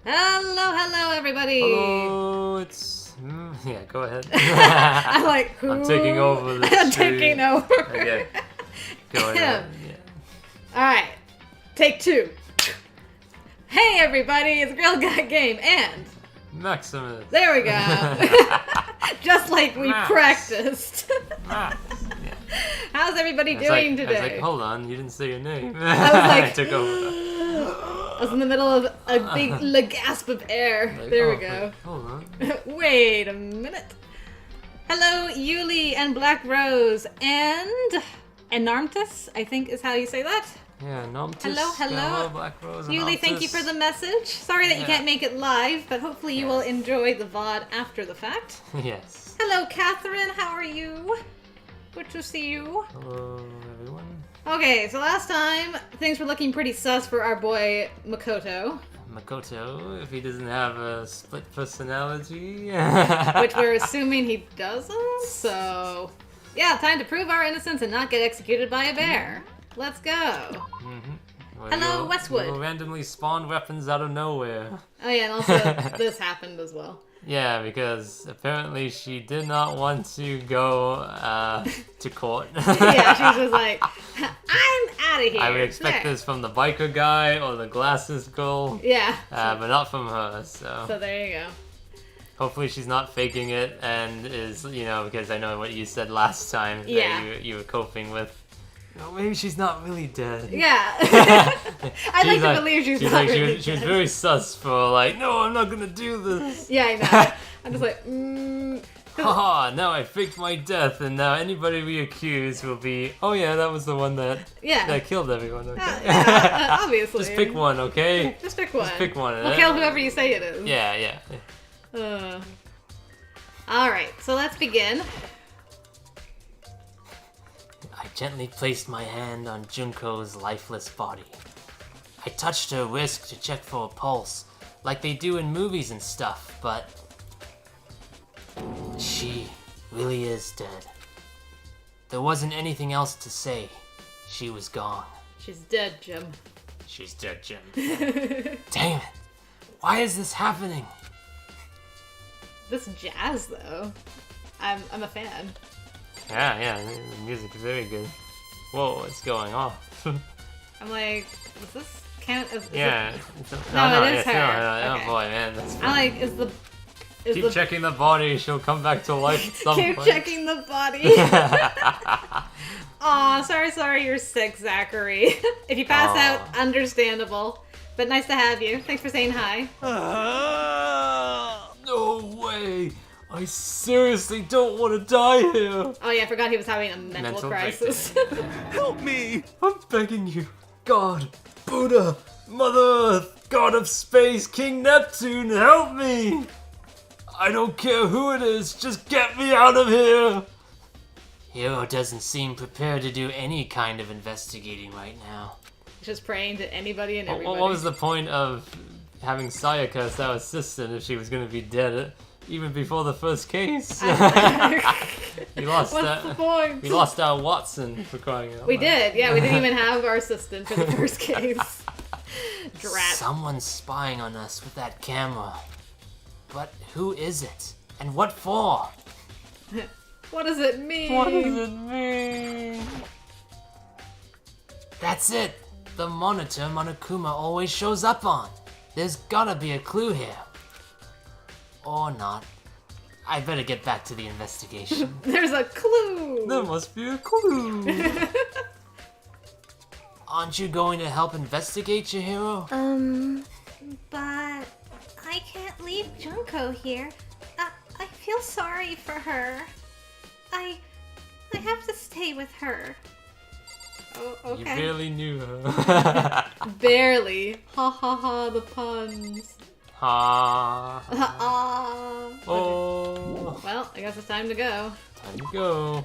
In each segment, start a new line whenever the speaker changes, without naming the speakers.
Hello, everybody.
Hello, it's... yeah, go ahead.
I'm like, who?
I'm taking over the
I'm
stream.
taking over.
Okay, go ahead. Yeah.
All right, take two. Hey, everybody, it's Girl Got Game, and...
Maximus.
There we go. Just like we
Max.
practiced.
Max. Yeah.
How's everybody
I
doing
was
today?
like, hold on, you didn't say your name.
I was like,
I took over.
I was in the middle of a big gasp of air.
Like,
There
oh,
we go.
wait, hold on.
Wait a minute. Hello, Yuli and Black Rose and Enarmtus, I think is how you say that.
Yeah, Nomtus.
Hello.
Black Rose.
Yuli, thank you for the message. Sorry that you can't make it live, but hopefully you will enjoy the VOD after the fact.
Yes.
Hello, Catherine. How are you? Good to see you.
Hello, everyone.
Okay, so last time things were looking pretty sus for our boy Makoto,
Makoto, if he doesn't have a split personality.
which we're assuming he doesn't. So, yeah, time to prove our innocence and not get executed by a bear. Let's go.
Well,
Hello, Westwood.
You'll randomly spawn weapons out of nowhere.
Oh yeah, and also this happened as well.
Yeah, because apparently she did not want to go to court.
Yeah, she was just like, I'm out of here.
I would expect
There.
this from the biker guy or the glasses girl,
Yeah.
but not from her, so
there you go.
hopefully she's not faking it and is, because I know what you said last time
Yeah.
that you were coping with. Maybe she's not really dead.
Yeah. I'd like to believe she's not
like,
really
she was
dead.
very sus for like, no, I'm not gonna do this.
Yeah, I know. I'm just like,
Haha, now I faked my death, and now anybody we accuse will be, oh yeah, that was the one that killed everyone, okay?
Yeah, obviously.
Just pick one, okay?
Just pick one.
Just pick one.
We'll kill whoever you say it is.
Yeah.
Alright, so let's begin.
I gently placed my hand on Junko's lifeless body. I touched her wrist to check for a pulse, like they do in movies and stuff, but she really is dead. There wasn't anything else to say. She was gone.
She's dead, Jim.
She's dead, Jim. Damn it! Why is this happening?
This jazz, though. I'm a fan.
Yeah, the music is very good. Whoa, what's going on?
I'm like, does this count as...
Yeah.
It is her.
Oh
Okay.
boy, man, that's
I'm like, is the...
Keep checking the body, she'll come back to life at some
Keep
point.
checking the body. Aw, sorry you're sick, Zachary. If you pass out, understandable. But nice to have you. Thanks for saying hi.
No way! I seriously don't want to die here!
Oh yeah, I forgot he was having a mental crisis.
Help me! I'm begging you. God, Buddha, Mother Earth, God of Space, King Neptune, help me! I don't care who it is, just get me out of here! Hero doesn't seem prepared to do any kind of investigating right now.
Just praying to anybody and everybody.
What was the point of having Sayaka as our assistant if she was going to be dead even before the first case? We lost
What's the point?
We lost our Watson for crying out loud.
We did, yeah. We didn't even have our assistant for the first case. Drat.
Someone's spying on us with that camera. But who is it? And what for?
What does it mean?
What does it mean? That's it! The monitor Monokuma always shows up on. There's gotta be a clue here. Or not. I better get back to the investigation.
There's a clue!
There must be a clue. Aren't you going to help investigate, your hero?
But I can't leave Junko here. I feel sorry for her. I have to stay with her.
Oh, okay.
You barely knew her.
Barely. Ha ha ha, the puns.
Ha.
Ah.
Oh.
Well, I guess it's time to go.
Time to go.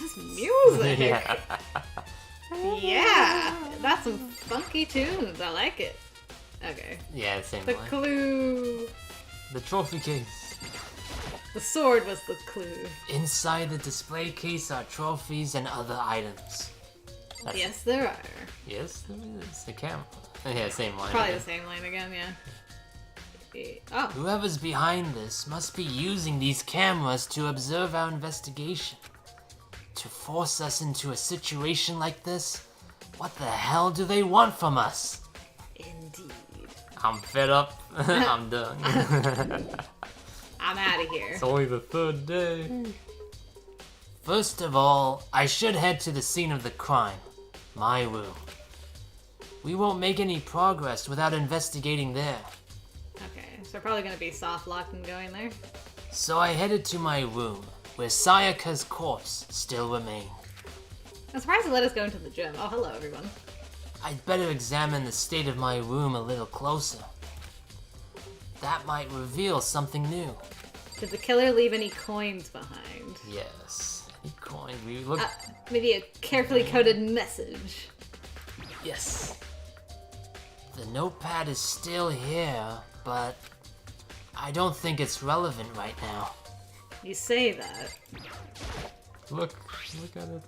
This is music.
Yeah.
Yeah, that's some funky tunes. I like it. Okay.
Yeah, same
The
one.
clue.
The trophy case.
The sword was the clue.
Inside the display case are trophies and other items.
Yes, there are.
Yes, there is. The camera. Yeah, same line.
Probably
again.
the same line again, yeah. Oh,
Whoever's behind this must be using these cameras to observe our investigation. To force us into a situation like this? What the hell do they want from us?
indeed.
I'm fed up. I'm done.
I'm out of here.
It's only the third day. First of all, I should head to the scene of the crime. My room. We won't make any progress without investigating there.
Okay, so we're probably gonna be soft locked and going there.
So I headed to my room, where Sayaka's corpse still remained.
I'm surprised they let us go into the gym. Oh, hello, everyone.
I'd better examine the state of my room a little closer. That might reveal something new.
Did the killer leave any coins behind?
Yes. Any coin? We look.
Maybe a carefully coded message.
Yes. The notepad is still here, but I don't think it's relevant right now.
You say that.
Look at it.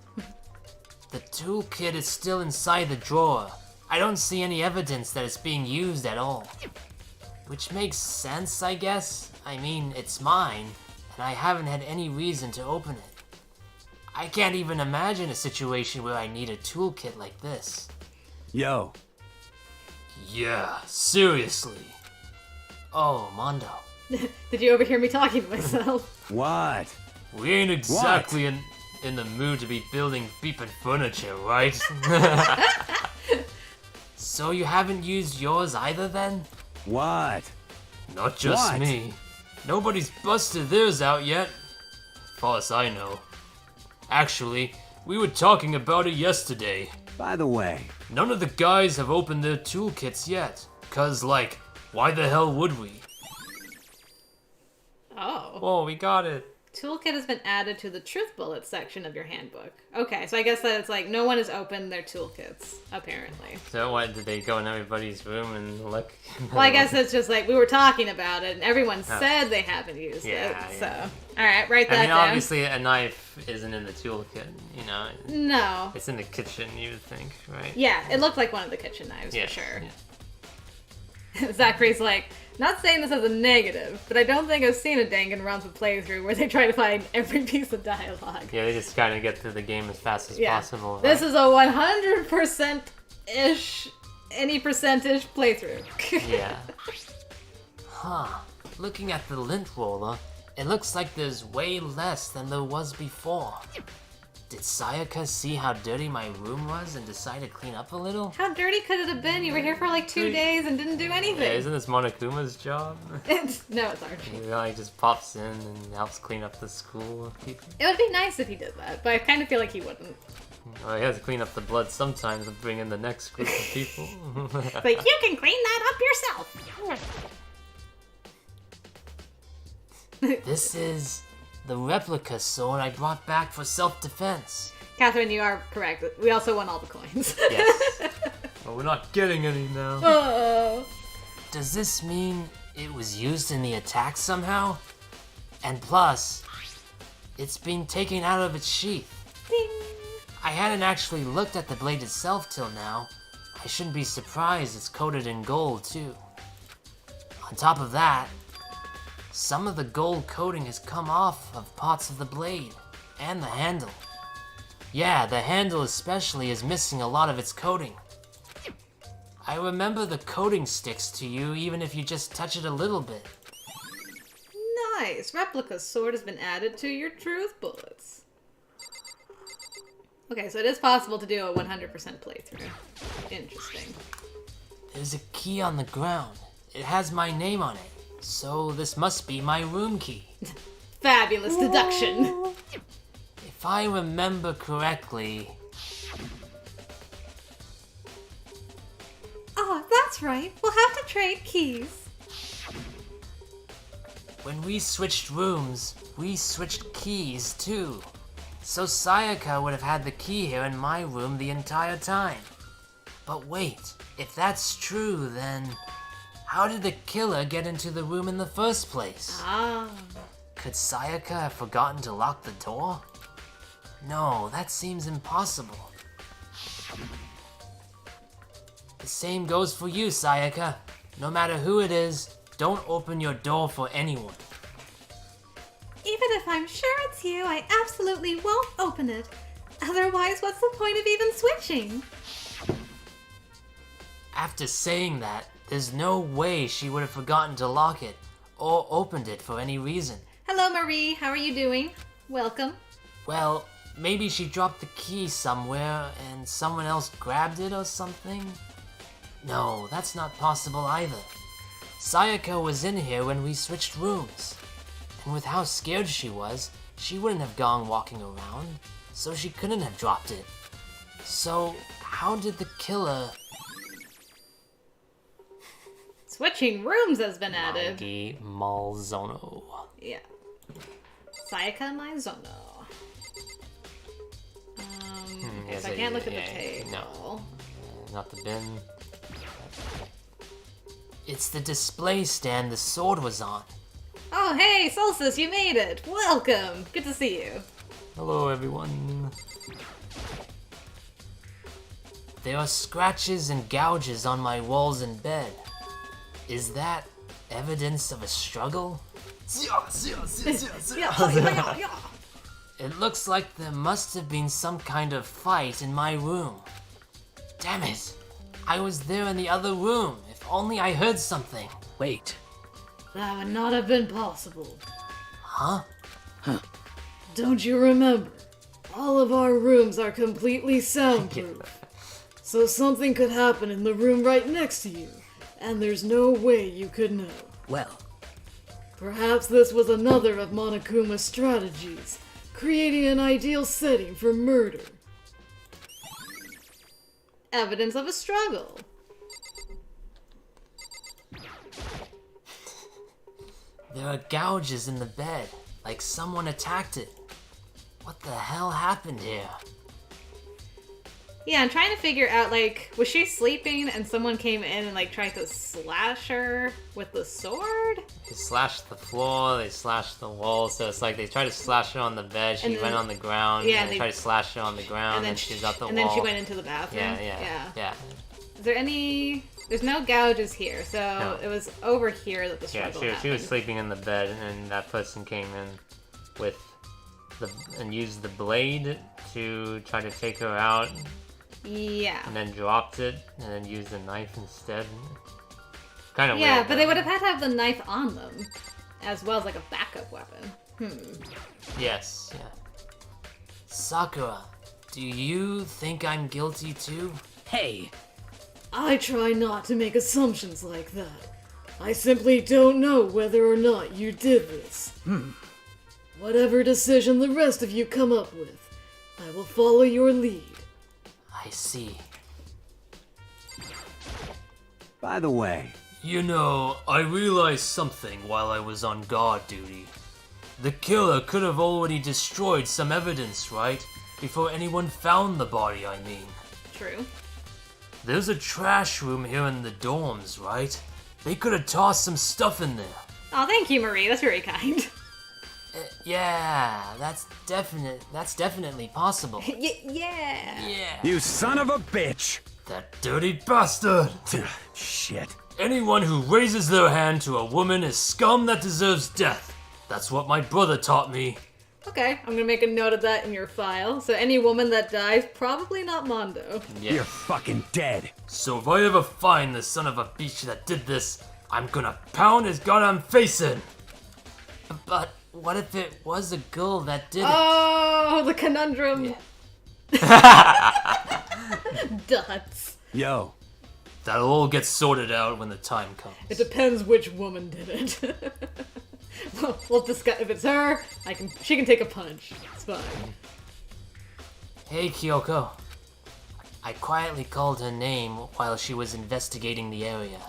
The toolkit is still inside the drawer. I don't see any evidence that it's being used at all. Which makes sense, I guess. I mean, it's mine, and I haven't had any reason to open it. I can't even imagine a situation where I need a toolkit like this.
Yo,
Yeah, seriously. Oh, Mondo.
Did you overhear me talking to myself?
what?
We ain't exactly in the mood to be building beeping furniture, right? So you haven't used yours either then?
What?
Not just
What?
me. Nobody's busted theirs out yet. Far as I know. Actually, we were talking about it yesterday.
By the way,
None of the guys have opened their toolkits yet. Cause, like, why the hell would we?
Oh.
Whoa, we got it.
Toolkit has been added to the truth bullet section of your handbook. Okay, so I guess that it's like no one has opened their toolkits, apparently.
So what, did they go in everybody's room and look?
Well, I guess it's just like we were talking about it and everyone said they haven't used
Yeah,
it.
yeah.
So, alright, write that
I mean,
down.
obviously a knife isn't in the toolkit, you know.
No.
It's in the kitchen, you would think, right?
Yeah, it looked like one of the kitchen knives
Yeah,
for sure.
yeah.
Zachary's like, not saying this as a negative, but I don't think I've seen a Danganronpa playthrough where they try to find every piece of dialogue.
Yeah, they just kind of get through the game as fast as
Yeah.
possible.
This
right?
is a 100%-ish, any percentage playthrough.
Yeah. Huh. Looking at the lint roller, it looks like there's way less than there was before. Did Sayaka see how dirty my room was and decide to clean up a little?
How dirty could it have been? You were here for like 2 days and didn't do
Yeah,
anything.
isn't this Monokuma's job?
No, it's Archie.
He like just pops in and helps clean up the school of people.
It would be nice if he did that, but I kind of feel like he wouldn't.
Well, he has to clean up the blood sometimes and bring in the next group of people.
Like, you can clean that up yourself.
This is the replica sword I brought back for self-defense.
Catherine, you are correct. We also won all the coins.
Yes. Well, we're not getting any now.
Oh.
Does this mean it was used in the attack somehow? And plus, it's being taken out of its sheath.
Ding.
I hadn't actually looked at the blade itself till now. I shouldn't be surprised it's coated in gold too. On top of that, some of the gold coating has come off of parts of the blade and the handle. Yeah, the handle especially is missing a lot of its coating. I remember the coating sticks to you even if you just touch it a little bit.
Nice. Replica sword has been added to your truth bullets. Okay, so it is possible to do a 100% playthrough. Interesting.
There's a key on the ground. It has my name on it. So this must be my room key.
Fabulous deduction.
If I remember correctly,
Oh, that's right. We'll have to trade keys.
when we switched rooms, we switched keys too. So Sayaka would have had the key here in my room the entire time. But wait, if that's true, then how did the killer get into the room in the first place?
Ah.
Could Sayaka have forgotten to lock the door? No, that seems impossible. The same goes for you, Sayaka. No matter who it is, don't open your door for anyone.
Even if I'm sure it's you, I absolutely won't open it. Otherwise, what's the point of even switching?
After saying that, there's no way she would have forgotten to lock it or opened it for any reason.
Hello, Marie. How are you doing? Welcome.
Well, maybe she dropped the key somewhere and someone else grabbed it or something? No, that's not possible either. Sayaka was in here when we switched rooms. And with how scared she was, she wouldn't have gone walking around, so she couldn't have dropped it. So, how did the killer...
Switching rooms has been added.
Maggie Malzono.
Yeah. Sayaka Maizono. Okay, so I can't look at the table.
No. Not the bin. It's the display stand the sword was on.
Oh, hey, Solstice, you made it. Welcome. Good to see you.
Hello, everyone. There are scratches and gouges on my walls and bed. Is that evidence of a struggle?
Yeah.
It looks like there must have been some kind of fight in my room. Damn it! I was there in the other room. If only I heard something.
Wait.
That would not have been possible.
Huh?
Don't you remember? All of our rooms are completely soundproof. So something could happen in the room right next to you, and there's no way you could know.
Well,
Perhaps this was another of Monokuma's strategies, creating an ideal setting for murder. Evidence of a struggle.
There are gouges in the bed, like someone attacked it. What the hell happened here?
Yeah, I'm trying to figure out, like, was she sleeping and someone came in and, like, tried to slash her with the sword?
They slashed the floor, they slashed the wall, so it's like they tried to slash her on the bed, she
And then-
went on the ground,
yeah,
and they tried to slash her on the ground, and she's up the
and
wall.
then she went into the bathroom.
Yeah.
Is there any... There's no gouges here, so
No.
it was over here that the
Yeah,
struggle
she was
happened.
sleeping in the bed, and that person came in with and used the blade to try to take her out,
Yeah.
and then dropped it, and then used the knife instead. Kind of
Yeah,
weird.
but they would have had to have the knife on them, as well as, like, a backup weapon.
Yes, yeah. Sakura, do you think I'm guilty too?
hey,
I try not to make assumptions like that. I simply don't know whether or not you did this. Whatever decision the rest of you come up with, I will follow your lead.
I see.
by the way,
You know, I realized something while I was on guard duty. The killer could have already destroyed some evidence, right? Before anyone found the body, I mean.
True.
There's a trash room here in the dorms, right? They could have tossed some stuff in there.
Oh, thank you, Marie. That's very kind.
Yeah, that's definitely possible.
Yeah.
Yeah.
you son of a bitch!
That dirty bastard!
Shit.
Anyone who raises their hand to a woman is scum that deserves death. That's what my brother taught me.
Okay, I'm gonna make a note of that in your file. So any woman that dies, probably not Mondo.
You're fucking dead.
So if I ever find the son of a bitch that did this, I'm gonna pound his goddamn face in. But what if it was a girl that did it?
Oh, the conundrum. Dots.
Yo,
That'll all get sorted out when the time comes.
It depends which woman did it. We'll discuss. If it's her, she can take a punch. It's fine.
Hey, Kyoko. I quietly called her name while she was investigating the area.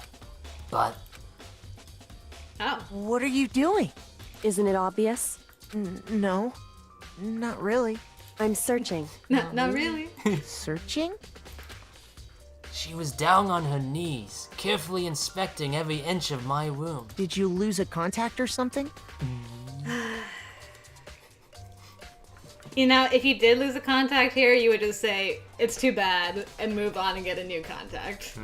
But
Oh.
What are you doing?
Isn't it obvious?
No, not really.
I'm searching.
Not really.
Searching?
she was down on her knees, carefully inspecting every inch of my room.
Did you lose a contact or something?
You know, if you did lose a contact here, you would just say, it's too bad, and move on and get a new contact.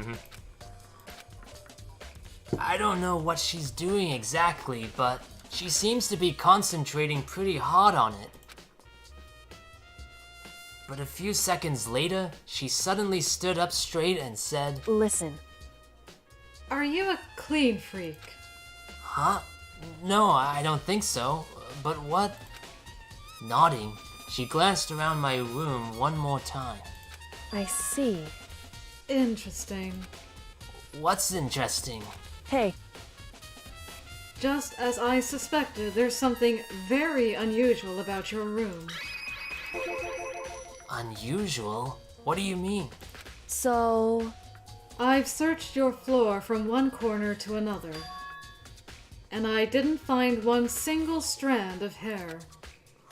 I don't know what she's doing exactly, but she seems to be concentrating pretty hard on it. But a few seconds later, she suddenly stood up straight and said,
Listen.
Are you a clean freak?
Huh? No, I don't think so. But what? Nodding, she glanced around my room one more time.
I see.
Interesting.
What's interesting?
Hey,
Just as I suspected, there's something very unusual about your room.
Unusual? What do you mean?
so...
I've searched your floor from one corner to another, and I didn't find one single strand of hair.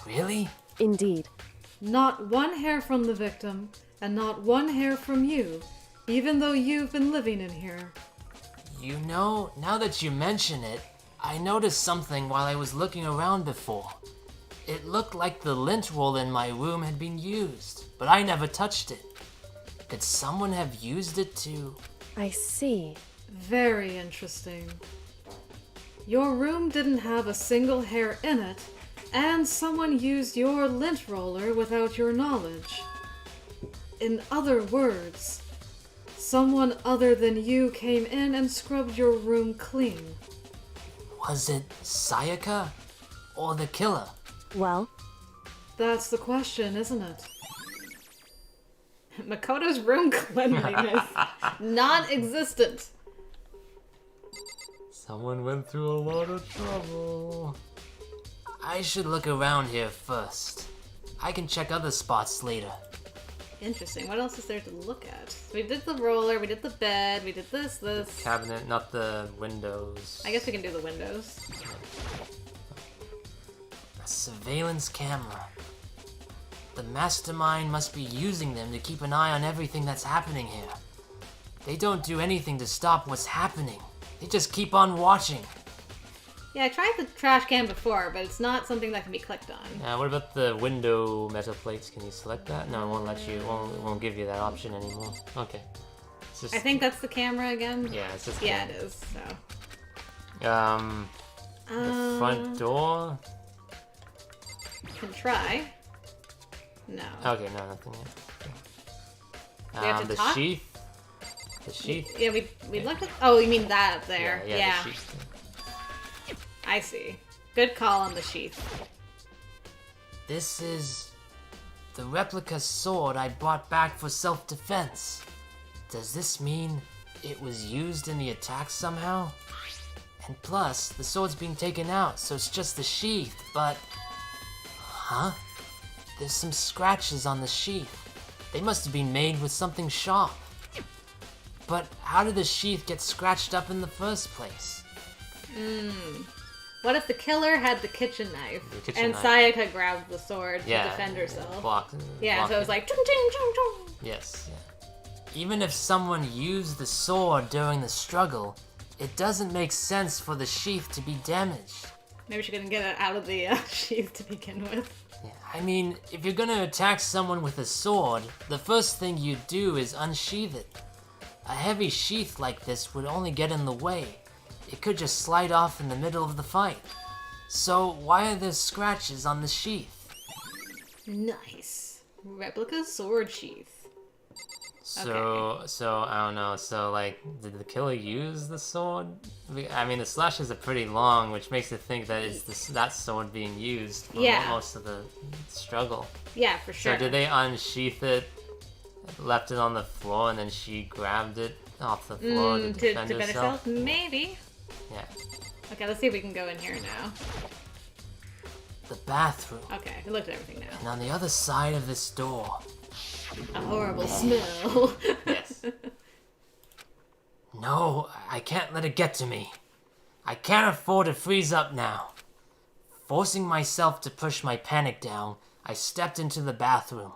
Really?
Indeed.
Not one hair from the victim, and not one hair from you, even though you've been living in here.
You know, now that you mention it, I noticed something while I was looking around before. It looked like the lint roll in my room had been used, but I never touched it. Could someone have used it to...
I see.
Very interesting. Your room didn't have a single hair in it, and someone used your lint roller without your knowledge. In other words, someone other than you came in and scrubbed your room clean.
Was it Sayaka? Or the killer?
Well,
That's the question, isn't it? Makoto's room cleanliness. Non-existent.
Someone went through a lot of trouble.
I should look around here first. I can check other spots later.
Interesting. What else is there to look at? We did the roller, we did the bed, we did this.
Cabinet, not the windows.
I guess we can do the windows.
A surveillance camera. The mastermind must be using them to keep an eye on everything that's happening here. They don't do anything to stop what's happening. They just keep on watching.
Yeah, I tried the trash can before, but it's not something that can be clicked on.
What about the window metal plates? Can you select that? No, it won't let you. It won't give you that option anymore. Okay. It's just,
I think that's the camera again.
Yeah, it's just.
Yeah, it is. So.
The front door.
Can try. No.
Okay, no, nothing yet.
We have to
the
talk?
sheath. The sheath.
Yeah, we looked at. Oh, you mean that up there?
Yeah. The sheath.
I see. Good call on the sheath.
This is the replica sword I brought back for self-defense. Does this mean it was used in the attack somehow? And plus, the sword's being taken out, so it's just the sheath, but... Huh? There's some scratches on the sheath. They must have been made with something sharp. But how did the sheath get scratched up in the first place?
What if the killer had the kitchen knife and
knife.
Sayaka grabbed the sword to
Yeah.
defend herself?
Block.
Yeah, so it was like chung chung chung chung.
Yes, yeah. Even if someone used the sword during the struggle, it doesn't make sense for the sheath to be damaged.
Maybe she couldn't get it out of the sheath to begin with.
Yeah, I mean, if you're gonna attack someone with a sword, the first thing you do is unsheath it. A heavy sheath like this would only get in the way. It could just slide off in the middle of the fight. So why are there scratches on the sheath?
Nice. Replica sword sheath.
So I don't know. So like, did the killer use the sword? I mean, the slashes are pretty long, which makes it think that it's that sword being used for most of the struggle.
Yeah, for sure.
So did they unsheath it, left it on the floor, and then she grabbed it off the floor to defend herself?
Maybe.
Yeah.
Okay, let's see if we can go in here now.
The bathroom.
Okay, we looked at everything now.
And on the other side of this door,
A horrible smell.
Yes.
no, I can't let it get to me. I can't afford to freeze up now. Forcing myself to push my panic down, I stepped into the bathroom.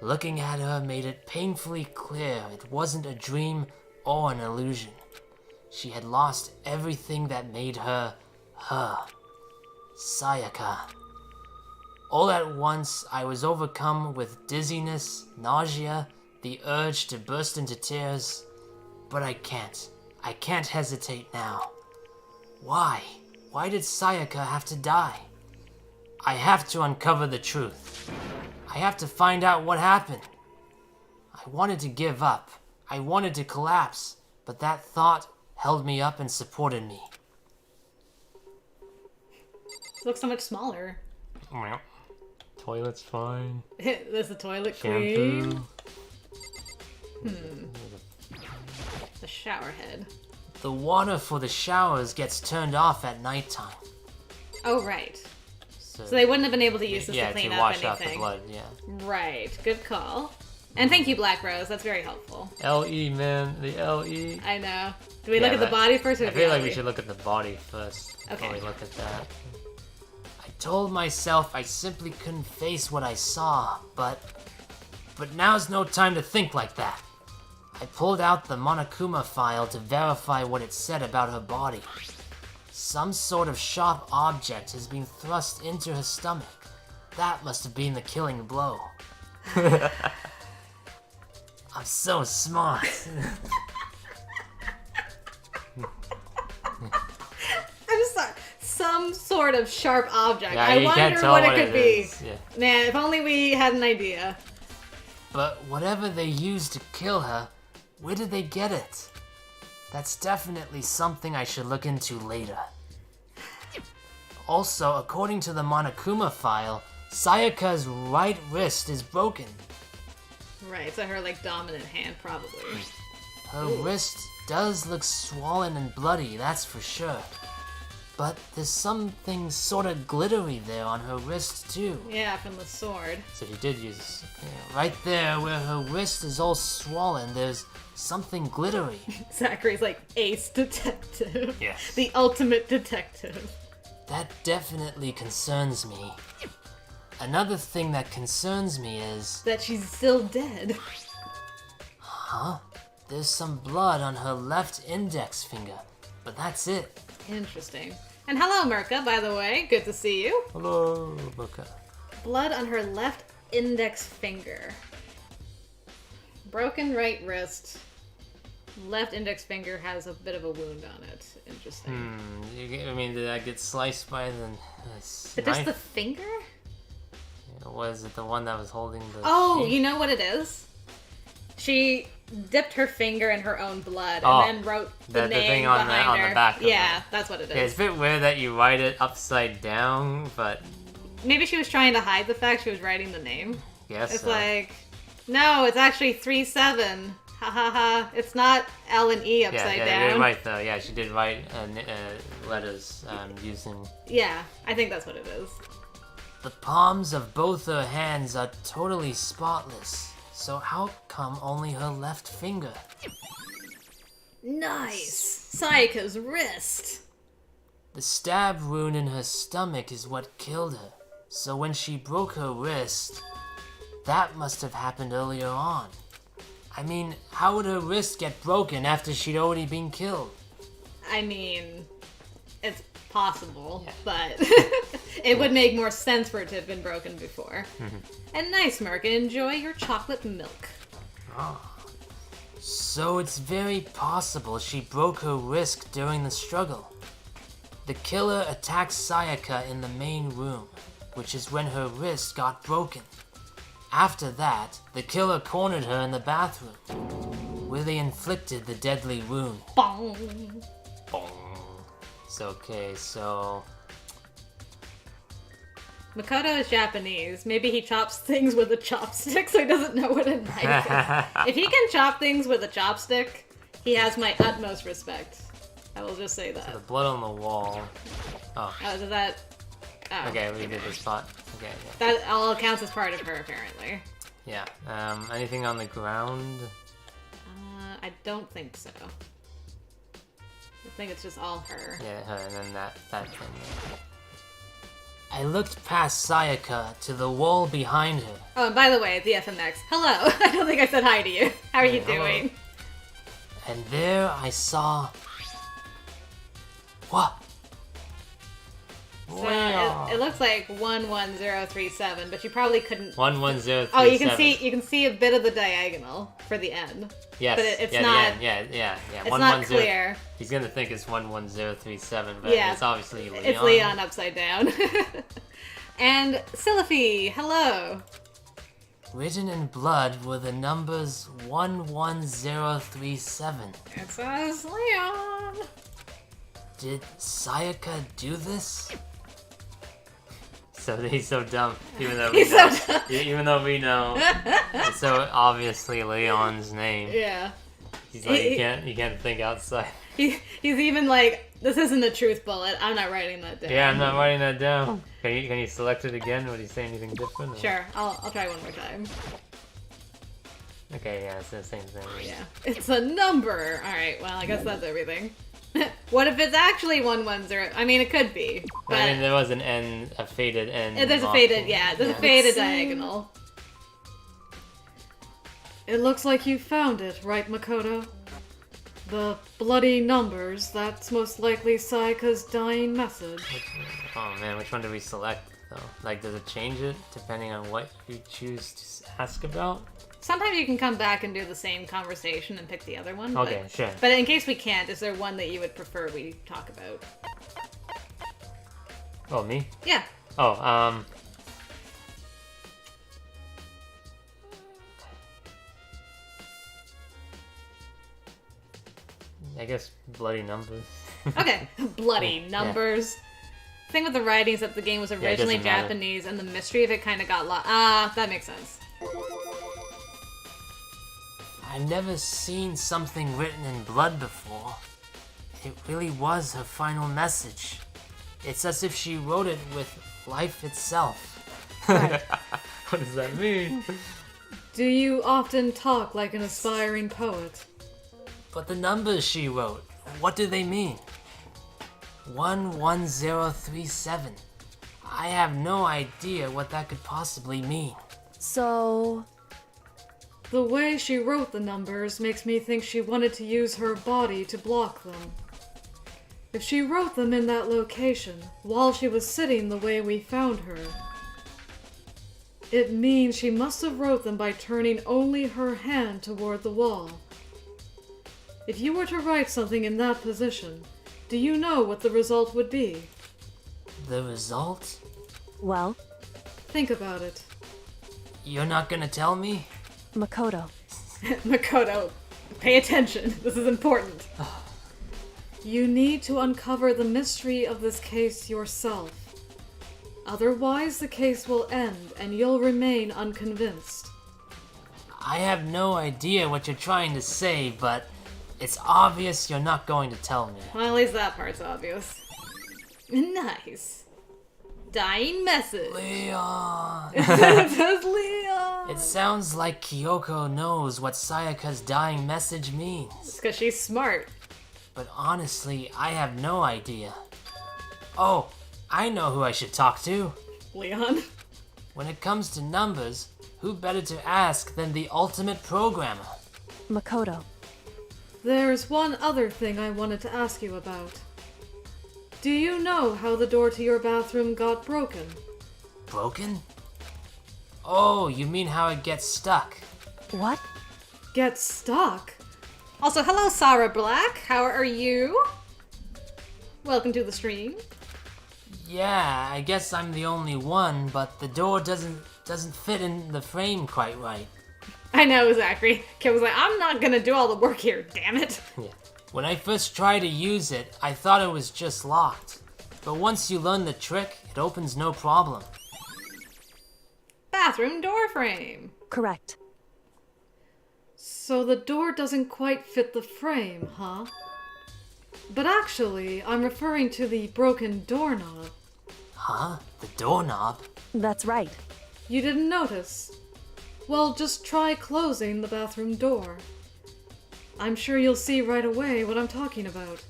Looking at her made it painfully clear it wasn't a dream or an illusion. She had lost everything that made her, her. Sayaka. All at once, I was overcome with dizziness, nausea, the urge to burst into tears. But I can't. I can't hesitate now. Why? Why did Sayaka have to die? I have to uncover the truth. I have to find out what happened. I wanted to give up. I wanted to collapse, but that thought held me up and supported me.
It looks so much smaller.
Toilet's fine.
There's the toilet
Shampoo.
clean. The shower head.
The water for the showers gets turned off at nighttime.
Oh, right. So they wouldn't have been able to use this
yeah,
to clean
to
up
wash
anything.
off the blood, yeah.
Right. Good call. And thank you, Black Rose. That's very helpful.
LE, man. The LE.
I know. Do we look at the body first or
I
the
feel like
belly?
we should look at the body first before
Okay.
we look at that.
I told myself I simply couldn't face what I saw, but now's no time to think like that. I pulled out the Monokuma file to verify what it said about her body. Some sort of sharp object has been thrust into her stomach. That must have been the killing blow. I'm so smart.
I'm sorry. Some sort of sharp object.
Yeah,
I
you can't
wonder
tell
what it
what
could
it
be.
is, yeah.
Man, if only we had an idea.
But whatever they used to kill her, where did they get it? That's definitely something I should look into later. Also, according to the Monokuma file, Sayaka's right wrist is broken.
Right, so her, like, dominant hand, probably.
Her wrist does look swollen and bloody, that's for sure. But there's something sort of glittery there on her wrist, too.
Yeah, from the sword.
So he did use.
Yeah, right there where her wrist is all swollen, there's something glittery.
Zachary's like ace detective.
Yes.
The ultimate detective.
That definitely concerns me. Another thing that concerns me is...
That she's still dead.
Huh? There's some blood on her left index finger, but that's it.
Interesting. And hello, Merca, by the way. Good to see you.
Hello, Boca.
Blood on her left index finger. Broken right wrist. Left index finger has a bit of a wound on it. Interesting.
I mean, did that get sliced by the
But
knife?
just the finger?
Was it the one that was holding the...
Oh,
sheet?
you know what it is? She dipped her finger in her own blood
Oh,
and then wrote the
the
name
thing on
behind
the
her.
back of
Yeah,
it.
that's what it
Yeah, it's
is.
a bit weird that you write it upside down, but
Maybe she was trying to hide the fact she was writing the name.
yes.
It's like, no, it's actually 3-7. Ha ha ha. It's not L and E upside
yeah, you're
down.
right though. Yeah, she did write letters using.
Yeah, I think that's what it is.
The palms of both her hands are totally spotless. So how come only her left finger?
Nice. Sayaka's wrist.
The stab wound in her stomach is what killed her. So when she broke her wrist, that must have happened earlier on. I mean, how would her wrist get broken after she'd already been killed?
I mean, it's possible, but it would make more sense for it to have been broken before. And nice, Merkin, enjoy your chocolate milk.
So it's very possible she broke her wrist during the struggle. The killer attacked Sayaka in the main room, which is when her wrist got broken. After that, the killer cornered her in the bathroom, where they inflicted the deadly wound.
Bong.
It's okay, so
Makoto is Japanese. Maybe he chops things with a chopstick, so he doesn't know what a knife is. If he can chop things with a chopstick, he has my utmost respect. I will just say that.
the blood on the wall.
Oh, is that... Oh.
Okay, we did the spot. Okay,
That all counts as part of her, apparently.
yeah. Anything on the ground?
I don't think so. I think it's just all her.
Yeah, her, and then that thing.
I looked past Sayaka to the wall behind her.
Oh, and by the way, the FMX. Hello! I don't think I said hi to you. How are you
hello.
doing?
And there I saw... What?
So it looks like 11037, but you probably couldn't.
11037.
Oh, you can see a bit of the diagonal for the end.
Yes.
But it's
yeah,
not.
Yeah.
It's not clear.
He's gonna think it's 11037, but
Yeah.
it's obviously Leon.
It's Leon upside down. And Siliphi, hello.
Written in blood were the numbers 11037.
It says Leon.
Did Sayaka do this?
So he's so dumb, even though
He's
we know.
so dumb.
Even though we know, it's so obviously Leon's name.
Yeah.
He's like, you can't think outside.
He's even like, this isn't a truth bullet. I'm not writing that down.
Yeah, I'm not writing that down. Can you select it again? Would he say anything different? or-
Sure, I'll try one more time.
Okay, yeah, it's the same thing.
Yeah. It's a number. Alright, well, I guess that's everything. What if it's actually 110? I mean, it could be. But
I mean, there was a faded N.
there's a
mark.
faded, there's a faded diagonal.
It looks like you found it, right, Makoto? The bloody numbers, that's most likely Sayaka's dying message.
Oh man, which one do we select though? Like, does it change it depending on what you choose to ask about?
Sometimes you can come back and do the same conversation and pick the other one.
Okay,
but,
sure.
But in case we can't, is there one that you would prefer we talk about?
Oh, me?
Yeah.
Oh, I guess bloody numbers.
Okay. Bloody numbers. The thing with the writing is that the game was
it
originally
doesn't matter.
Japanese and the mystery of it kind of got lost. Ah, that makes sense.
I've never seen something written in blood before. It really was her final message. It's as if she wrote it with life itself.
What does that mean?
Do you often talk like an aspiring poet?
But the numbers she wrote, what do they mean? 11037. I have no idea what that could possibly mean.
So,
The way she wrote the numbers makes me think she wanted to use her body to block them. If she wrote them in that location, while she was sitting the way we found her, it means she must have wrote them by turning only her hand toward the wall. If you were to write something in that position, do you know what the result would be?
The result?
well,
Think about it.
You're not gonna tell me?
Makoto.
Makoto, pay attention. This is important.
You need to uncover the mystery of this case yourself. Otherwise, the case will end and you'll remain unconvinced.
I have no idea what you're trying to say, but it's obvious you're not going to tell me.
Well, at least that part's obvious. Nice. Dying message.
Leon!
It says Leon.
It sounds like Kyoko knows what Sayaka's dying message means.
It's because she's smart.
But honestly, I have no idea. Oh, I know who I should talk to.
Leon.
When it comes to numbers, who better to ask than the ultimate programmer?
Makoto.
There's one other thing I wanted to ask you about. Do you know how the door to your bathroom got broken?
Broken? Oh, you mean how it gets stuck?
What?
Get stuck?
Also, hello, Sarah Black. How are you? Welcome to the stream.
Yeah, I guess I'm the only one, but the door doesn't fit in the frame quite right.
I know, Zachary. Kid was like, I'm not gonna do all the work here, damn it.
Yeah. When I first tried to use it, I thought it was just locked. But once you learn the trick, it opens no problem.
Bathroom door frame.
Correct.
So the door doesn't quite fit the frame, huh? But actually, I'm referring to the broken doorknob.
Huh? The doorknob?
That's right.
You didn't notice? Well, just try closing the bathroom door. I'm sure you'll see right away what I'm talking about.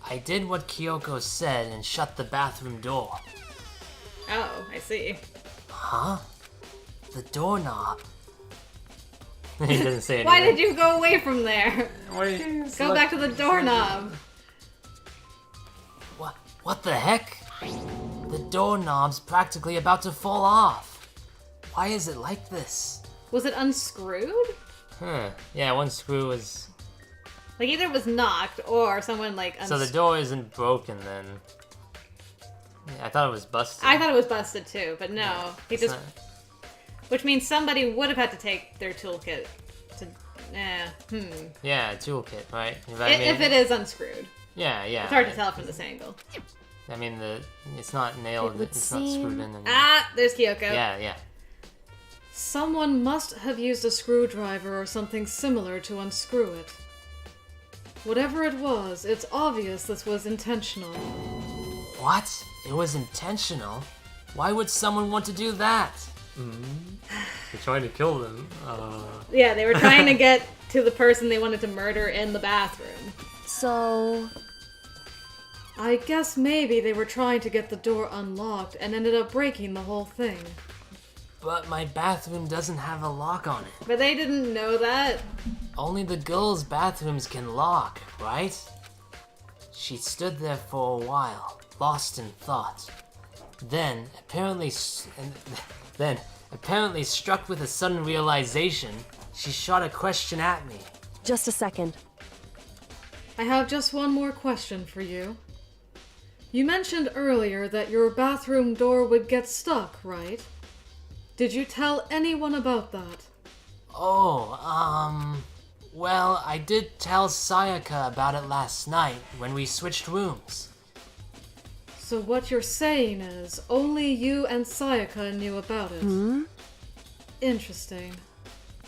I did what Kyoko said and shut the bathroom door.
Oh, I see.
Huh? The doorknob.
He doesn't say anything.
Why did you go away from there?
Wait,
Go back to the doorknob.
What the heck? doorknob's practically about to fall off. Why is it like this?
Was it unscrewed?
Yeah, one screw was...
Like either it was knocked or someone like
So the door isn't broken then. Yeah, I thought it was busted.
I thought it was busted too, but no. He
It's
just
not-
which means somebody would have had to take their toolkit to
Yeah, a toolkit, right?
If it is unscrewed.
Yeah, yeah.
It's hard to tell from this angle.
I mean, it's not nailed,
would
it's not screwed in anymore.
Ah, there's Kyoko.
Yeah.
Someone must have used a screwdriver or something similar to unscrew it. Whatever it was, it's obvious this was intentional.
What? It was intentional? Why would someone want to do that?
They're trying to kill them.
Yeah, they were trying to get to the person they wanted to murder in the bathroom.
So,
I guess maybe they were trying to get the door unlocked and ended up breaking the whole thing.
But my bathroom doesn't have a lock on it.
But they didn't know that.
Only the girls' bathrooms can lock, right? She stood there for a while, lost in thought. Then, apparently struck with a sudden realization, she shot a question at me.
just a second.
I have just one more question for you. You mentioned earlier that your bathroom door would get stuck, right? Did you tell anyone about that?
Well, I did tell Sayaka about it last night when we switched rooms.
So what you're saying is, only you and Sayaka knew about it. Interesting.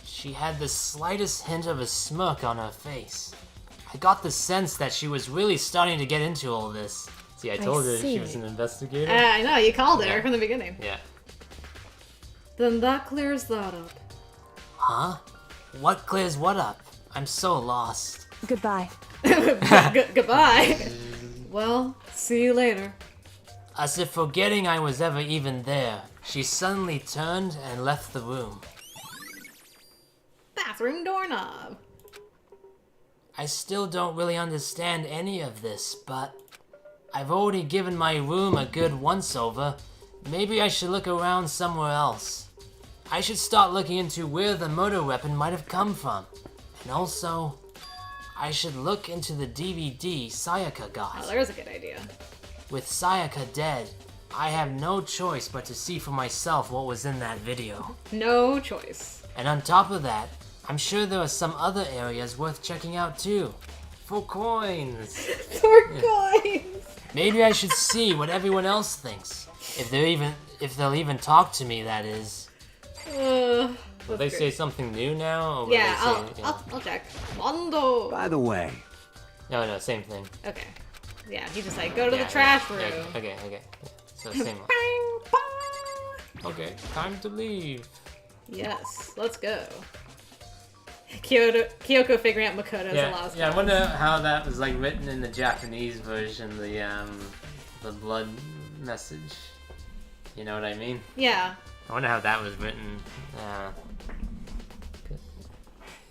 She had the slightest hint of a smirk on her face. I got the sense that she was really starting to get into all this.
See, I told her
see.
she was an investigator.
I know, you called her
Yeah.
from the beginning.
Yeah.
Then that clears that up.
Huh? What clears what up? I'm so lost.
Goodbye.
Goodbye.
Well, see you later.
As if forgetting I was ever even there, she suddenly turned and left the room.
Bathroom doorknob.
I still don't really understand any of this, but I've already given my room a good once-over. Maybe I should look around somewhere else. I should start looking into where the murder weapon might have come from. And also, I should look into the DVD Sayaka got.
Oh, there's a good idea.
With Sayaka dead, I have no choice but to see for myself what was in that video.
No choice.
And on top of that, I'm sure there are some other areas worth checking out too.
For coins!
For coins.
Maybe I should see what everyone else thinks. If they'll even talk to me, that is.
Will they say something new now? Or will
Yeah,
they say,
I'll check. Mondo.
By the way,
No, same thing.
Okay. Yeah, he just like go to
Yeah,
the trash
yeah,
room.
Okay. Yeah. So same one.
Bang, bang.
Okay, time to leave.
Yes, let's go. Kyoko figuring out Makoto's a lost
Yeah, I
cause.
wonder how that was like written in the Japanese version, the blood message. You know what I mean?
Yeah.
I wonder how that was written.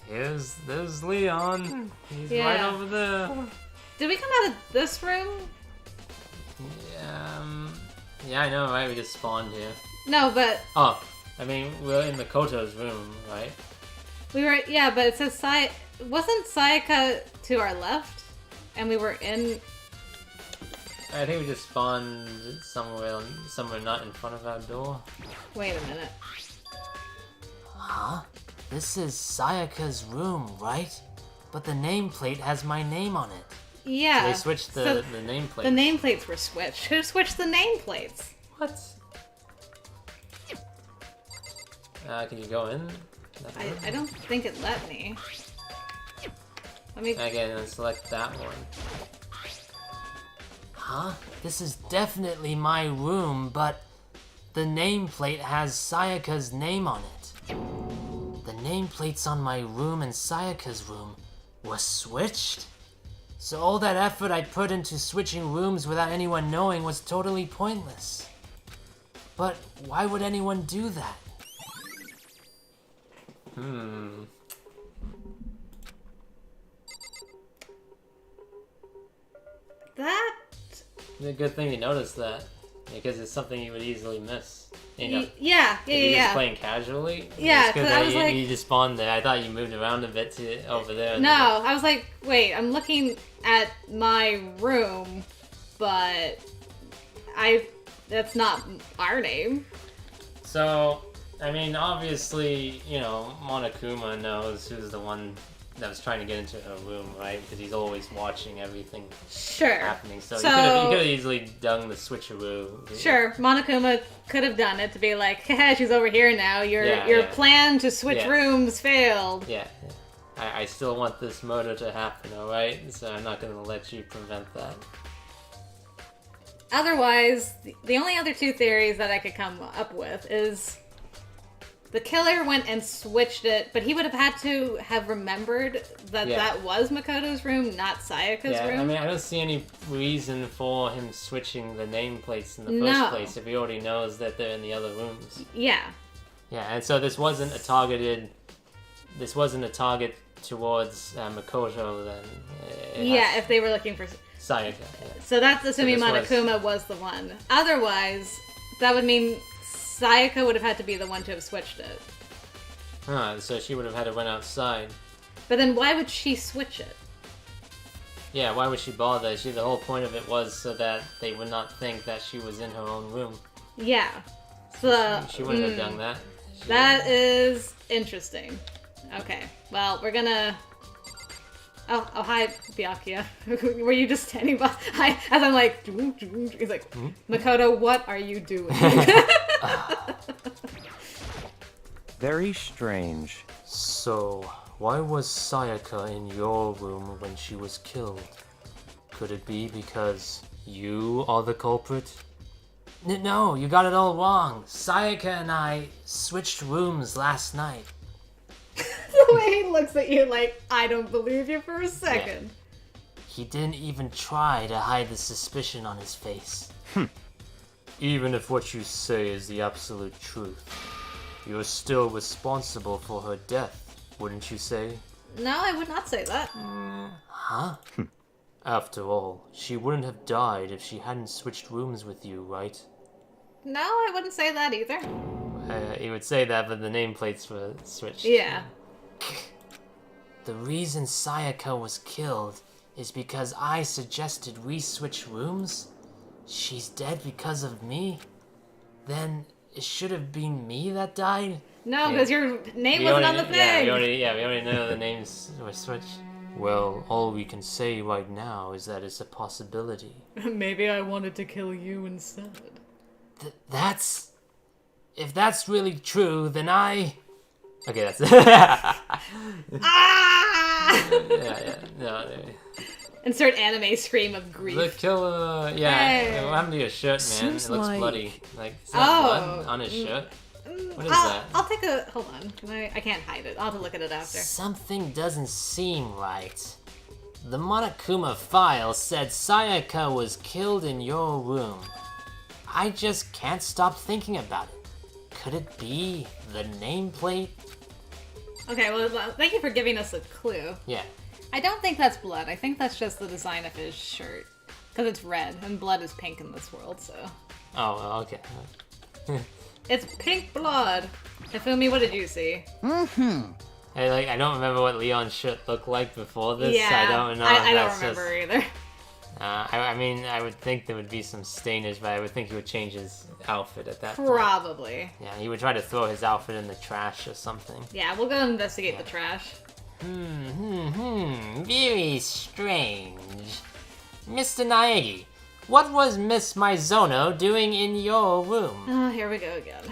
There's Leon. He's
Yeah.
right over there.
Did we come out of this room?
Yeah, I know, right? We just spawned here.
No, but
Oh, I mean, we're in Makoto's room, right?
we were. Yeah, but it says wasn't Sayaka to our left, and we were in.
I think we just spawned somewhere not in front of our door.
Wait a minute.
Huh? This is Sayaka's room, right? But the nameplate has my name on it.
Yeah.
They switched the nameplate.
The nameplates were switched. Who switched the nameplates?
What? Can you go in?
I don't think it let me. Let me.
Again, let's select that one.
Huh? This is definitely my room, but the nameplate has Sayaka's name on it. The nameplates on my room and Sayaka's room were switched? So all that effort I put into switching rooms without anyone knowing was totally pointless. But why would anyone do that?
That.
It's a good thing you noticed that.
because it's something you would easily miss. You know,
Yeah.
if you're just playing casually.
Yeah,
because
'cause I was like-
you just spawned there. I thought you moved around a bit to over there.
No, I was like, wait, I'm looking at my room, but that's not our name.
So, I mean, obviously, you know, Monokuma knows who's the one that was trying to get into her room, right? Because he's always watching everything
Sure.
happening. So,
So-
he could have easily done the switcheroo.
Sure, Monokuma could have done it to be like, haha, she's over here now. Your plan to switch
Yeah.
rooms failed.
Yeah. I still want this murder to happen, alright? So I'm not gonna let you prevent that.
Otherwise, the only other two theories that I could come up with is the killer went and switched it, but he would have had to have remembered that
Yeah.
that was Makoto's room, not Sayaka's
Yeah,
room.
I mean, I don't see any reason for him switching the nameplates in the
No.
first place if he already knows that they're in the other rooms.
Yeah.
Yeah, and so this wasn't a target towards Makoto then.
Yeah, if they were looking for...
Sayaka. Yeah.
So that's assuming
So this
Monokuma was the one. Otherwise, that would mean Sayaka would have had to be the one to have switched it.
Huh, so she would have had to run outside.
But then why would she switch it?
Yeah, why would she bother? The whole point of it was so that they would not think that she was in her own room.
Yeah. So
She wouldn't have done that.
that is interesting. Okay. Well, we're gonna... Oh, hi, Byakuya. Were you just standing by? As I'm like... He's like, Makoto, what are you doing?
Very strange.
So, why was Sayaka in your room when she was killed? Could it be because you are the culprit? No, you got it all wrong. Sayaka and I switched rooms last night.
The way he looks at you like, I don't believe you for a second.
He didn't even try to hide the suspicion on his face. Even if what you say is the absolute truth, you're still responsible for her death, wouldn't you say?
No, I would not say that.
Huh? After all, she wouldn't have died if she hadn't switched rooms with you, right?
No, I wouldn't say that either.
He would say that, but the nameplates were switched.
Yeah.
The reason Sayaka was killed is because I suggested we switch rooms? She's dead because of me? Then it should have been me that died?
No, because your name wasn't on the thing.
Yeah, we already know the names were switched. Well, all we can say right now is that it's a possibility.
Maybe I wanted to kill you instead.
That's... If that's really true, then I... Okay, that's...
Ah!
yeah, no,
Insert anime scream of grief.
the killer... Yeah,
Hey.
what happened to your shirt, man?
Seems
It looks
like-
bloody. Like, is that blood
Oh.
on his shirt? What is that?
I'll take a... Hold on. I can't hide it. I'll have to look at it after.
Something doesn't seem right. The Monokuma file said Sayaka was killed in your room. I just can't stop thinking about it. Could it be the nameplate?
Okay, well, thank you for giving us a clue.
Yeah.
I don't think that's blood. I think that's just the design of his shirt. Because it's red, and blood is pink in this world, so...
Oh, okay.
It's pink blood! Hifumi, what did you see?
I don't remember what Leon's shirt looked like before this.
Yeah,
I don't know.
I
if
don't
that's
remember
just,
either.
I mean, I would think there would be some stainage, but I would think he would change his outfit at that point.
Probably.
Yeah, he would try to throw his outfit in the trash or something.
Yeah, we'll go investigate the trash.
Very strange. Mr. Naegi, what was Miss Mizono doing in your room?
Oh, here we go again.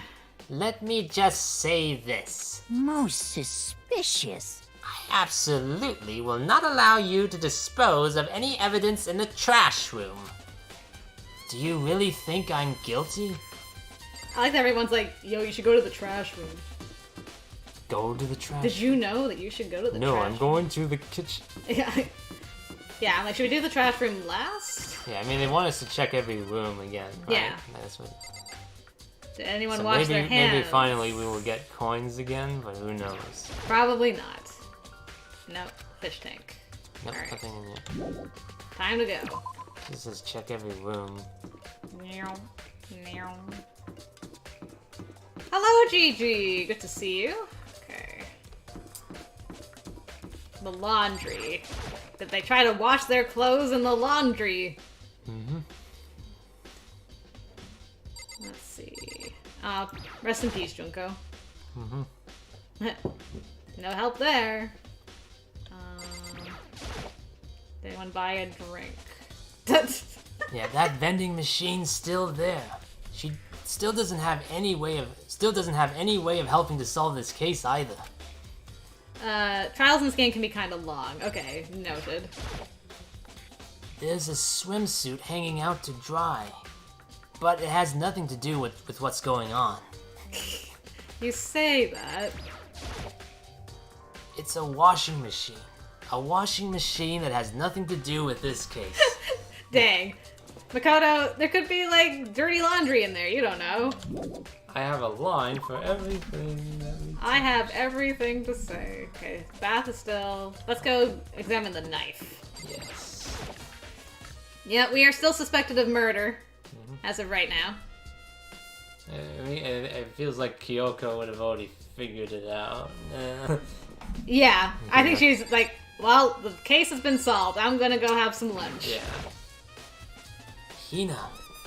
Let me just say this.
Most suspicious.
I absolutely will not allow you to dispose of any evidence in the trash room. Do you really think I'm guilty?
I like that everyone's like, yo, you should go to the trash room.
Go to the trash
Did you know that you should go to the
No,
trash
I'm going to the kitchen.
Yeah. Yeah, I'm like, should we do the trash room last?
Yeah, I mean, they want us to check every room again, right?
Yeah.
That's what...
Did anyone
So
wash their hands?
maybe finally we will get coins again, but who knows?
Probably not. Nope. Fish tank.
Nope,
Alright.
nothing in there.
Time to go.
This says check every room.
Meow. Meow. Hello, Gigi. Good to see you. Okay. The laundry. Did they try to wash their clothes in the laundry?
Mm-hmm.
Let's see. Rest in peace, Junko.
Mm-hmm.
No help there. Did anyone buy a drink?
Yeah, that vending machine's still there. She still doesn't have any way of helping to solve this case either.
Trials in this game can be kind of long. Okay, noted.
There's a swimsuit hanging out to dry, but it has nothing to do with what's going on.
You say that.
It's a washing machine. A washing machine that has nothing to do with this case.
Dang. Makoto, there could be, like, dirty laundry in there. You don't know.
I have a line for everything.
I have everything to say. Okay, bath is still... Let's go examine the knife.
Yes.
Yeah, we are still suspected of murder. As of right now.
It feels like Kyoko would have already figured it out.
Yeah, I think she's like, well, the case has been solved. I'm gonna go have some lunch.
Yeah.
Hina,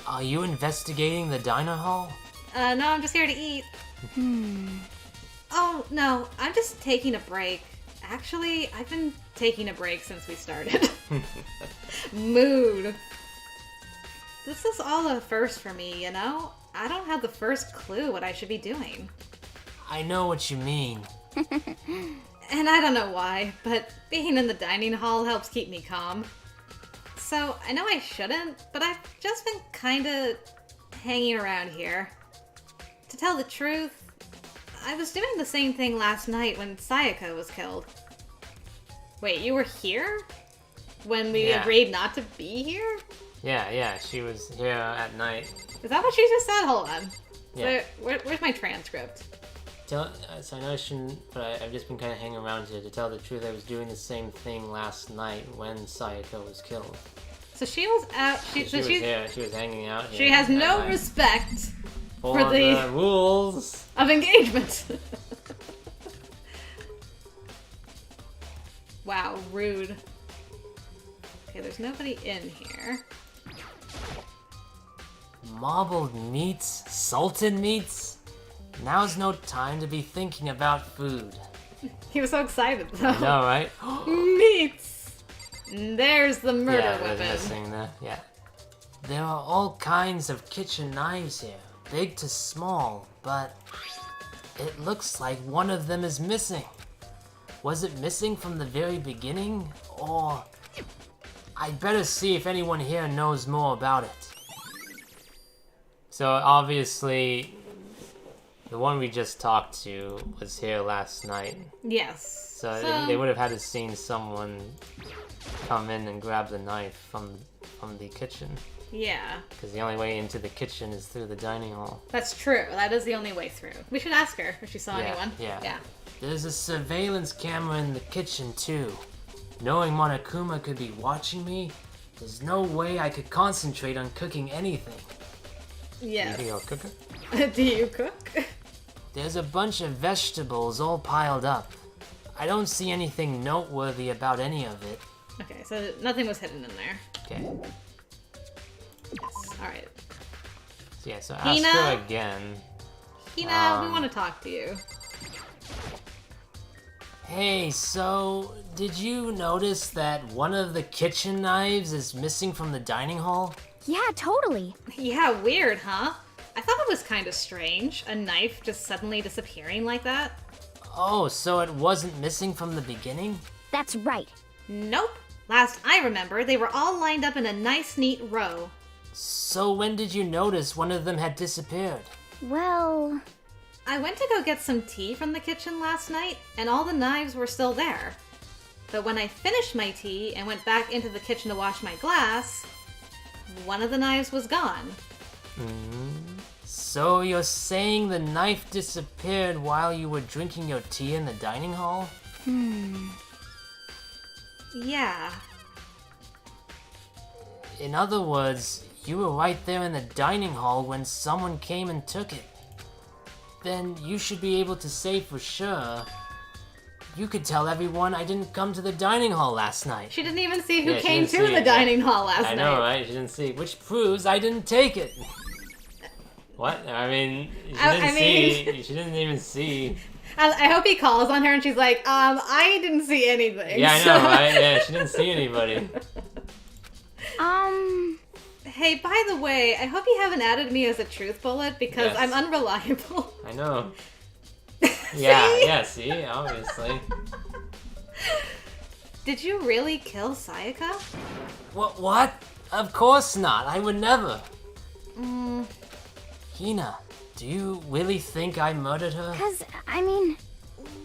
are you investigating the diner hall?
No, I'm just here to eat. Oh, no, I'm just taking a break. Actually, I've been taking a break since we started. Mood. This is all a first for me, you know? I don't have the first clue what I should be doing.
I know what you mean.
And I don't know why, but being in the dining hall helps keep me calm. So, I know I shouldn't, but I've just been kinda hanging around here. To tell the truth, I was doing the same thing last night when Sayaka was killed. Wait, you were here? When we agreed not to be here?
Yeah, she was here at night.
Is that what she just said? Hold on.
Yeah.
So, where's my transcript?
So I know I shouldn't, but I've just been kind of hanging around here. To tell the truth, I was doing the same thing last night when Sayaka was killed.
So she was out.
She was here. She was hanging out here.
She has
at
no
night.
respect
for the rules
of engagement. Wow, rude. Okay, there's nobody in here.
Marbled meats? Salted meats? Now's no time to be thinking about food.
He was so excited though.
I know, right?
Meats! There's the murder
Yeah,
weapon.
there's missing there. Yeah.
There are all kinds of kitchen knives here, big to small, but it looks like one of them is missing. Was it missing from the very beginning, or... I'd better see if anyone here knows more about it.
So obviously, the one we just talked to was here last night.
Yes.
So they would have had to seen someone come in and grab the knife from the kitchen.
Yeah.
Because the only way into the kitchen is through the dining hall.
That's true. That is the only way through. We should ask her if she saw
Yeah,
anyone.
yeah.
There's a surveillance camera in the kitchen too. Knowing Monokuma could be watching me, there's no way I could concentrate on cooking anything.
Yes.
You think I'll cook it?
Do you cook?
There's a bunch of vegetables all piled up. I don't see anything noteworthy about any of it.
Okay, so nothing was hidden in there.
Okay.
Yes. Alright.
So yeah, so
Hina?
ask her again.
Hina, we want to talk to you.
Hey, so, did you notice that one of the kitchen knives is missing from the dining hall?
Yeah, totally.
Yeah, weird, huh? I thought it was kind of strange. A knife just suddenly disappearing like that.
Oh, so it wasn't missing from the beginning?
That's right.
Nope. Last I remember, they were all lined up in a nice, neat row.
So when did you notice one of them had disappeared?
Well,
I went to go get some tea from the kitchen last night, and all the knives were still there. But when I finished my tea and went back into the kitchen to wash my glass, one of the knives was gone.
So you're saying the knife disappeared while you were drinking your tea in the dining hall?
Yeah.
In other words, you were right there in the dining hall when someone came and took it, then you should be able to say for sure. You could tell everyone I didn't come to the dining hall last night.
She didn't even see who
Yeah, she
came
didn't
to
see
the
it.
dining hall last night.
I know, right? She didn't see, which proves I didn't take it. What? I mean, she didn't even see.
I hope he calls on her and she's like, I didn't see anything.
Yeah, I know, right? Yeah, she didn't see anybody.
Hey, by the way, I hope you haven't added me as a truth bullet because
Yes.
I'm unreliable.
I know. Yeah, see, obviously.
Did you really kill Sayaka?
What? Of course not. I would never. Hina, do you really think I murdered her?
Cause, I mean,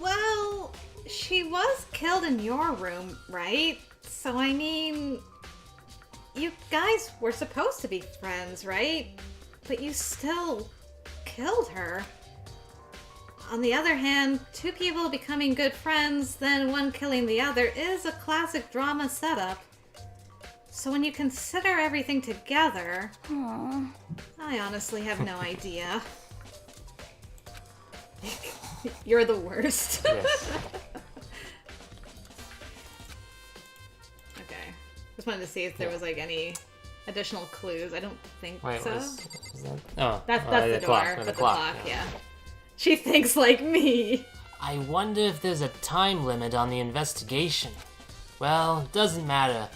Well, she was killed in your room, right? So, I mean, you guys were supposed to be friends, right? But you still killed her. On the other hand, two people becoming good friends, then one killing the other, is a classic drama setup. So when you consider everything together, I honestly have no idea. You're the worst.
Yes.
Okay. Just wanted to see if there was like any additional clues. I don't think
Wait,
so.
was that? Oh,
That's
the
the
clock.
door.
The
But
clock,
yeah. She thinks like me.
I wonder if there's a time limit on the investigation. Well, doesn't matter.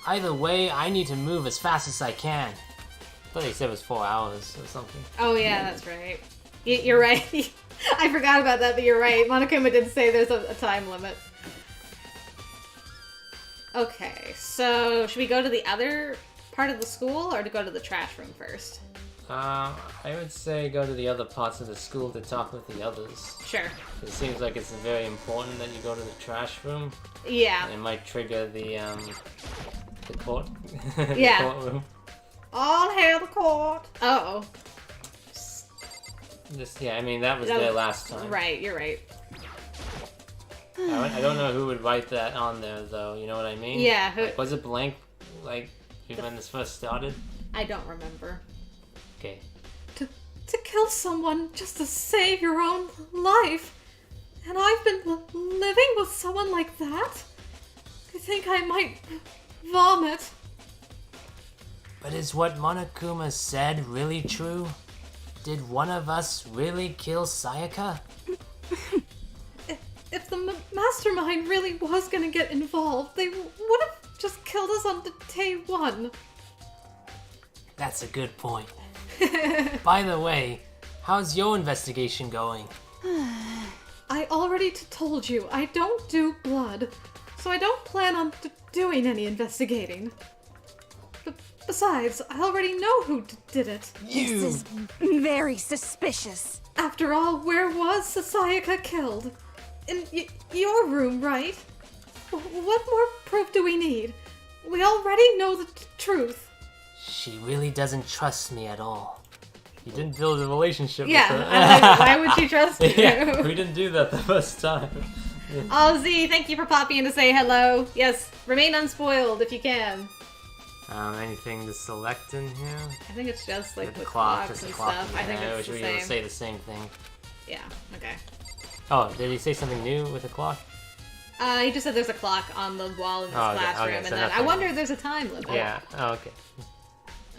Either way, I need to move as fast as I can. I thought they said it was 4 hours or something.
Oh yeah, that's right. You're right. I forgot about that, but you're right. Monokuma did say there's a time limit. Okay, so should we go to the other part of the school or to go to the trash room first?
I would say go to the other parts of the school to talk with the others.
Sure.
It seems like it's very important that you go to the trash room.
Yeah.
It might trigger the court.
Yeah.
The courtroom.
All hail the court. Uh-oh.
I mean, that was there last time.
Right, you're right.
I don't know who would write that on there, though. You know what I mean?
Yeah.
Like, was it blank, like, when this first started?
I don't remember.
Okay.
To kill someone just to save your own life. And I've been living with someone like that? I think I might vomit.
But is what Monokuma said really true? Did one of us really kill Sayaka?
If the mastermind really was gonna get involved, they would have just killed us on day one.
That's a good point. By the way, how's your investigation going?
I already told you, I don't do blood, so I don't plan on doing any investigating. Besides, I already know who did it.
This is very suspicious.
After all, where was Sayaka killed? In your room, right? What more proof do we need? We already know the truth.
She really doesn't trust me at all. You didn't build a relationship
Yeah.
with her.
I'm like, why would she trust you?
Yeah, we didn't do that the first time.
Oh, Z, thank you for popping in to say hello. Yes, remain unspoiled if you can.
Anything to select in here?
I think it's just like
The
the
clock,
clocks
just
and
the clock.
stuff. I think
Yeah,
it's
we
the
should be able
same.
to say the same thing.
Yeah, okay.
Oh, did he say something new with the clock?
He just said there's a clock on the wall in his
Oh, okay,
classroom,
okay,
and
so
then I
nothing.
wonder if there's a time limit.
Yeah. Oh, okay.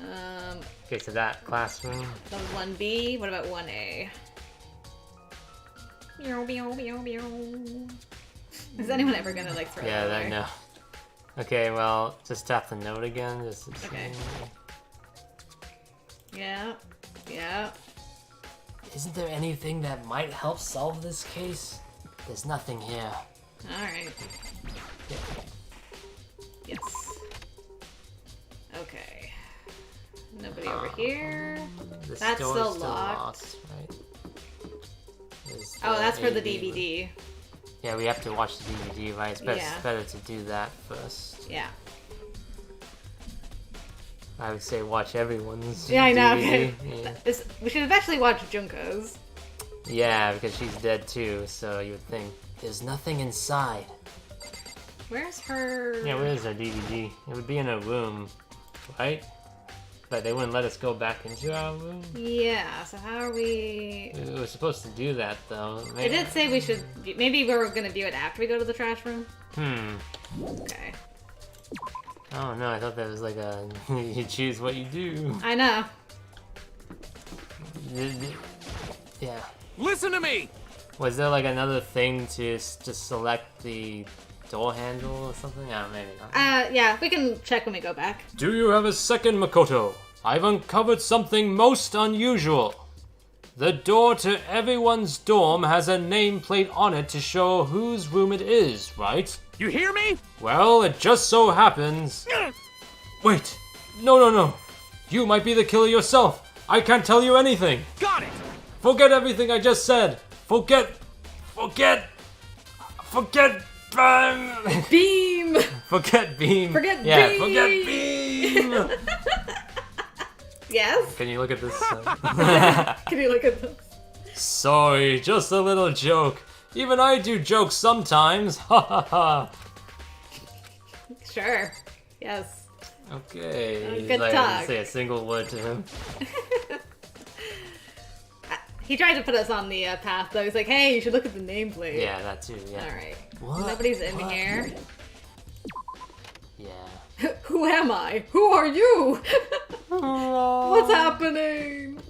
Um,
Okay, so that classroom.
the 1B. What about 1A? Meow, meow, meow, meow. Is anyone ever gonna like throw
Yeah,
that
that
away?
no. Okay, well, just tap the note again. Just to
Okay.
see.
Yeah, yeah.
Isn't there anything that might help solve this case? There's nothing here.
All right. Yes. Okay. Nobody over here.
The
That's
door's
still
still
locked.
right? There's
Oh, that's for the
AV.
DVD.
Yeah, we have to watch the DVD, right? It's better,
Yeah.
it's better to do that first.
Yeah.
I would say watch everyone's
Yeah, I know.
DVD. Yeah.
We should have actually watched Junko's.
Yeah, because she's dead too, so you would think. There's nothing inside.
Where's her?
Yeah, where's our DVD? It would be in a room, right?
But they wouldn't let us go back into our room?
Yeah, so how are we...
We were supposed to do that, though.
It did say we should... Maybe we were gonna view it after we go to the trash room? Okay.
Oh no, I thought that was like a... you choose what you do.
I know.
Yeah.
Listen to me!
Was there like another thing to just select the door handle or something? Oh, maybe not.
Yeah, we can check when we go back.
Do you have a second, Makoto? I've uncovered something most unusual. The door to everyone's dorm has a nameplate on it to show whose room it is, right?
You hear me?
Well, it just so happens... Wait! No. You might be the killer yourself. I can't tell you anything.
Got it!
Forget everything I just said. Forget...
Beam!
Forget Beam.
Forget
yeah,
Beam.
forget Beam.
Yes?
Can you look at this?
Can you look at this?
Sorry, just a little joke. Even I do jokes sometimes. Ha ha ha.
Sure. Yes.
Okay.
Good
I didn't
talk.
say a single word to him.
He tried to put us on the path, though. He's like, hey, you should look at the nameplate.
Yeah, that too. Yeah.
Alright.
What?
Nobody's in here.
Yeah.
Who am I? Who are you? What's happening?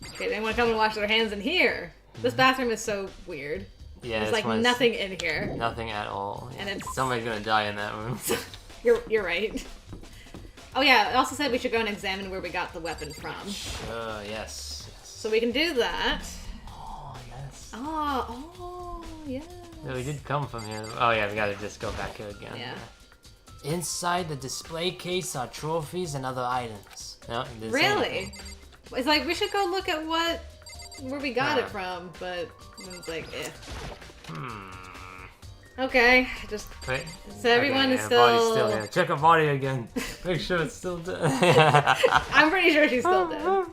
Okay, they want to come and wash their hands in here. This bathroom is so weird.
Yeah.
There's
this
like
one's
nothing in here.
Nothing at all.
And it's-
somebody's gonna die in that room.
You're right. Oh yeah, it also said we should go and examine where we got the weapon from.
Sure. Yes.
So we can do that.
Oh yes.
Oh, yes.
Yeah, we did come from here. Oh yeah, we gotta just go back here again.
Yeah.
Inside the display case are trophies and other items.
No, it didn't say anything.
Really? It's like we should go look at where we got
Huh.
it from, but it's like, Okay, just
Wait.
so everyone
Okay,
is
her
still.
body's still here. Check her body again. Make sure it's still dead.
I'm pretty sure she's still dead.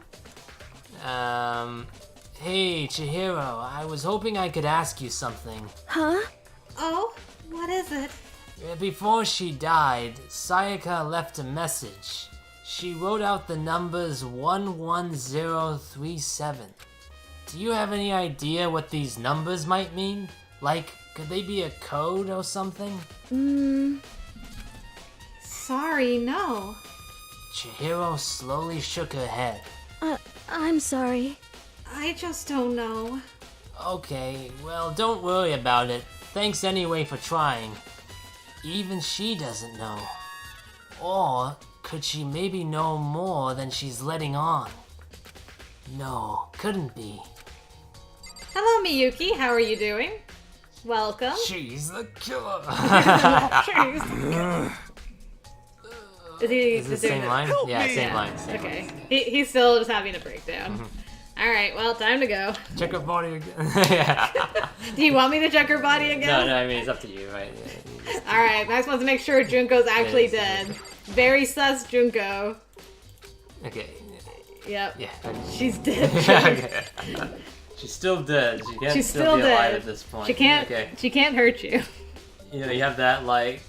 Hey, Chihiro, I was hoping I could ask you something.
Huh?
Oh, what is it?
Before she died, Sayaka left a message. She wrote out the numbers 11037. Do you have any idea what these numbers might mean? Like, could they be a code or something?
Sorry, no.
Chihiro slowly shook her head.
I'm sorry.
I just don't know.
Okay, well, don't worry about it. Thanks anyway for trying. Even she doesn't know. Or could she maybe know more than she's letting on? No, couldn't be.
Hello, Miyuki. How are you doing? Welcome.
She's the killer.
Jeez.
Is it the same line?
Help
Yeah,
me.
same line. Same
Okay.
line.
He's still just having a breakdown. Alright, well, time to go.
Check her body again. Yeah.
Do you want me to check her body
No,
again?
I mean, it's up to you, right? Yeah, you just-
Alright, Max wants to make sure Junko's actually
Yes,
dead.
yes,
Very sus, Junko.
Okay.
Yep.
Yeah.
She's dead.
Okay. She's still dead. She can't
She's
still
still
be alive
dead.
at this point.
She can't.
Okay.
She can't hurt you.
You know, you have that like,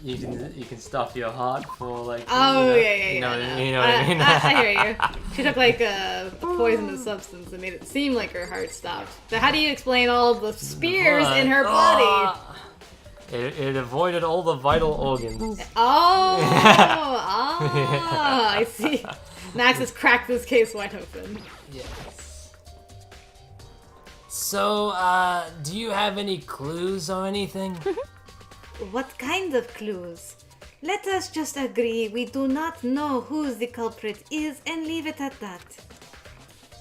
you can stuff your heart for like.
Oh
you know,
yeah.
You know what I mean?
I hear you. She took like a poisonous substance that made it seem like her heart stopped. So how do you explain all of the spears in her body?
Ah. It avoided all the vital organs.
Oh, I see. Max has cracked this case wide open.
Yes. So, do you have any clues or anything?
What kind of clues? Let us just agree we do not know who the culprit is and leave it at that.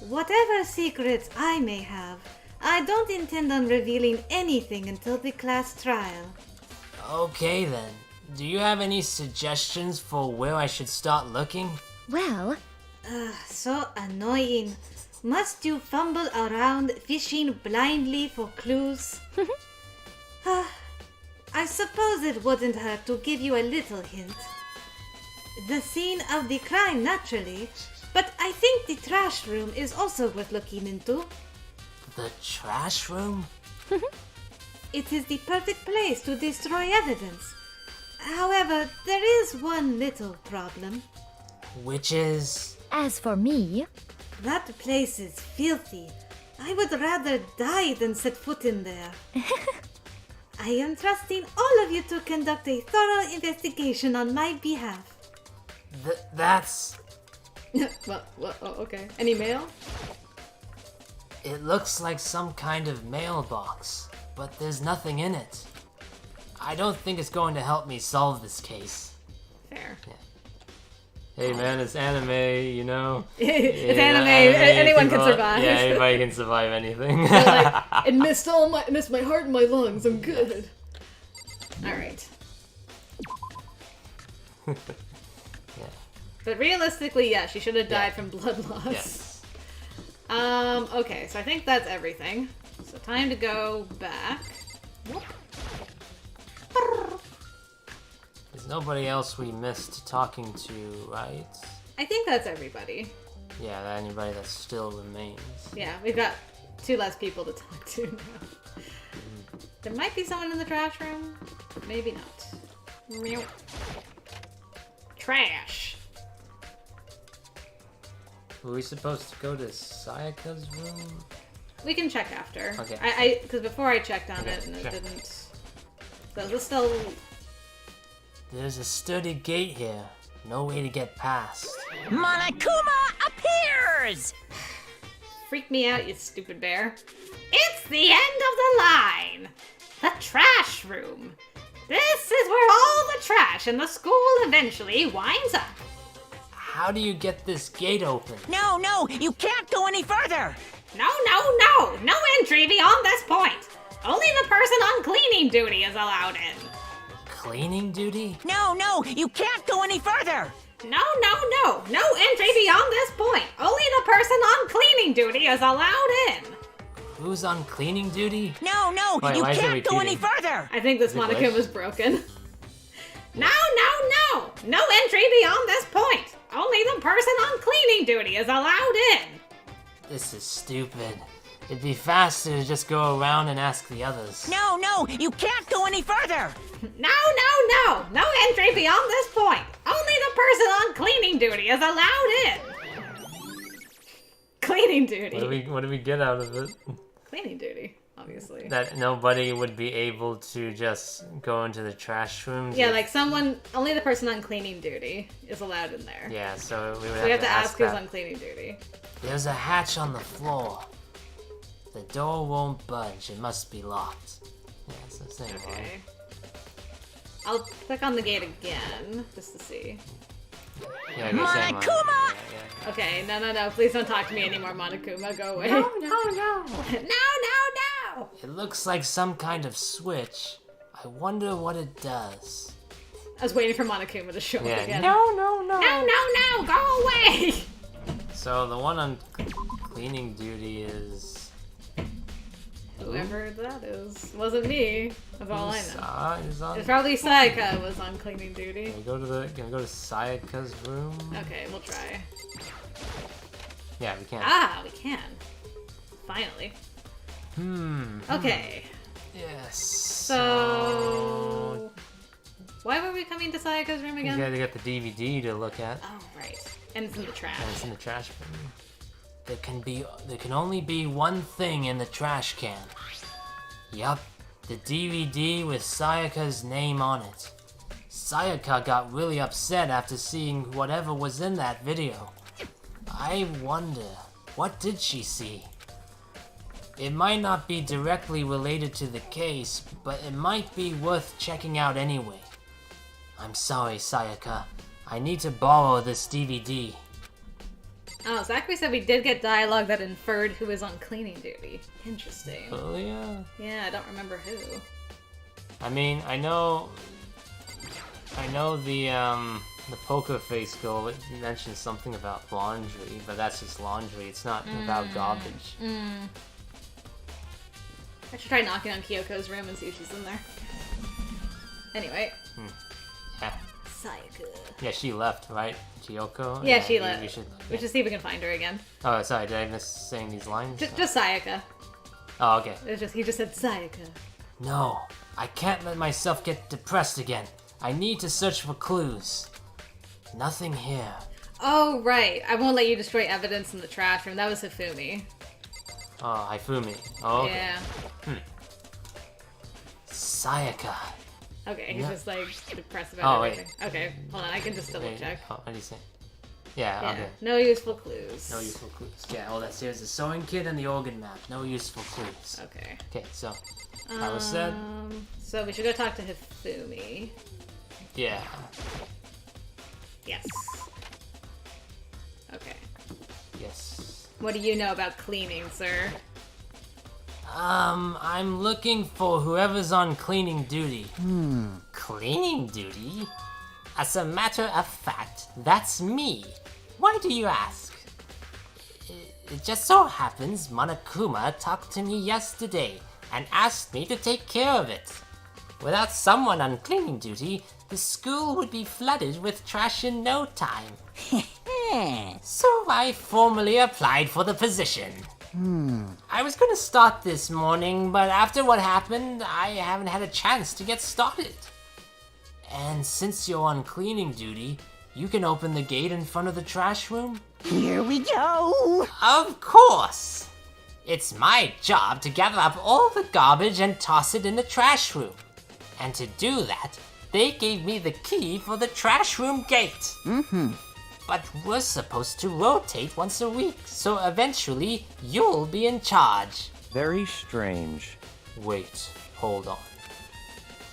Whatever secrets I may have, I don't intend on revealing anything until the class trial.
Okay then. Do you have any suggestions for where I should start looking?
Well,
So annoying. Must you fumble around fishing blindly for clues? I suppose it wouldn't hurt to give you a little hint. The scene of the crime, naturally, but I think the trash room is also worth looking into.
The trash room?
It is the perfect place to destroy evidence. However, there is one little problem.
Which is...
As for me,
That place is filthy. I would rather die than set foot in there. I am trusting all of you to conduct a thorough investigation on my behalf.
That's...
What? Oh, okay. Any mail?
It looks like some kind of mailbox, but there's nothing in it. I don't think it's going to help me solve this case.
Fair.
Hey man, it's anime, you know?
It's anime. Anyone can survive.
Yeah, anybody can survive anything.
It missed my heart and my lungs. I'm good.
Alright. But realistically, yeah, she should have died from blood loss.
Yes.
Okay, so I think that's everything. So time to go back.
There's nobody else we missed talking to, right?
I think that's everybody.
Yeah, anybody that still remains.
Yeah, we've got 2 less people to talk to now. There might be someone in the trash room. Maybe not. Meow. Trash.
Were we supposed to go to Sayaka's room?
We can check after.
Okay.
Because before I checked on
Okay,
it and it
sure.
didn't. So this still.
There's a sturdy gate here. No way to get past.
Monokuma appears!
Freak me out, you stupid bear. It's the end of the line! The trash room. This is where all the trash in the school eventually winds up.
How do you get this gate open?
No, you can't go any further!
No entry beyond this point. Only the person on cleaning duty is allowed in.
Cleaning duty?
No, you can't go any further!
No entry beyond this point. Only the person on cleaning duty is allowed in.
Who's on cleaning duty?
No,
Wait,
you
why is it
can't go any
repeating?
further!
I think this
Is it
Monokuma
glitched?
is broken. No entry beyond this point. Only the person on cleaning duty is allowed in.
This is stupid. It'd be faster to just go around and ask the others.
No, you can't go any further!
No entry beyond this point. Only the person on cleaning duty is allowed in. Cleaning duty.
What do we get out of it?
Cleaning duty, obviously.
That nobody would be able to just go into the trash rooms?
Yeah,
if-
like only the person on cleaning duty is allowed in there.
Yeah, so we would
We have to ask who's
that.
on cleaning duty.
There's a hatch on the floor. The door won't budge. It must be locked. Yeah, it's the same one.
Okay. I'll click on the gate again, just to see.
Yeah, go same one.
Monokuma!
Yeah.
Okay, no, please don't talk to me anymore, Monokuma, go away.
No.
No!
It looks like some kind of switch. I wonder what it does.
I was waiting for Monokuma to show
Yeah.
up again.
No.
No, go away!
So the one on cleaning duty is...
Whoever that is. Wasn't me. That's all I know.
Is on...
It's probably Sayaka was on cleaning duty.
Can we go to Sayaka's room?
Okay, we'll try.
Yeah, we can.
Ah, we can. Finally. Okay.
Yes.
So... Why were we coming to Sayaka's room
You
again?
gotta get the DVD to look at.
Oh, right. And it's in the trash.
And it's in the trash bin.
There can only be one thing in the trash can. Yup, the DVD with Sayaka's name on it. Sayaka got really upset after seeing whatever was in that video. I wonder, what did she see? It might not be directly related to the case, but it might be worth checking out anyway. I'm sorry, Sayaka. I need to borrow this DVD.
Oh, Zachary said we did get dialogue that inferred who was on cleaning duty. Interesting.
Oh yeah.
Yeah, I don't remember who.
I mean, I know the poker face girl mentioned something about laundry, but that's just laundry. It's not about garbage.
I should try knocking on Kyoko's room and see if she's in there. Anyway.
Yeah.
Sayaka.
Yeah, she left, right? Kyoko?
Yeah, she left.
We should.
We should see if we can find her again.
Oh, sorry. Did I miss saying these lines?
Just Sayaka.
Oh, okay.
He just said Sayaka.
No, I can't let myself get depressed again. I need to search for clues. Nothing here.
Oh, right. I won't let you destroy evidence in the trash room. That was Hifumi.
Oh, Hifumi. Oh, okay.
Yeah.
Sayaka.
Okay, he's
Yeah.
just like depressed about
Oh, wait.
everything. Okay, hold on. I can just double check.
Oh, what do you say? Yeah,
Yeah.
okay.
No useful clues.
No useful clues. Yeah, all that's here is the sewing kit and the organ map. No useful clues.
Okay.
Okay, so I was said.
So we should go talk to Hifumi.
Yeah.
Yes. Okay.
Yes.
What do you know about cleaning, sir?
I'm looking for whoever's on cleaning duty. Cleaning duty? As a matter of fact, that's me. Why do you ask? It just so happens Monokuma talked to me yesterday and asked me to take care of it. Without someone on cleaning duty, the school would be flooded with trash in no time. So I formally applied for the position. I was gonna start this morning, but after what happened, I haven't had a chance to get started. And since you're on cleaning duty, you can open the gate in front of the trash room?
Here we go.
Of course! It's my job to gather up all the garbage and toss it in the trash room. And to do that, they gave me the key for the trash room gate. But we're supposed to rotate once a week, so eventually you'll be in charge.
Very strange.
Wait, hold on.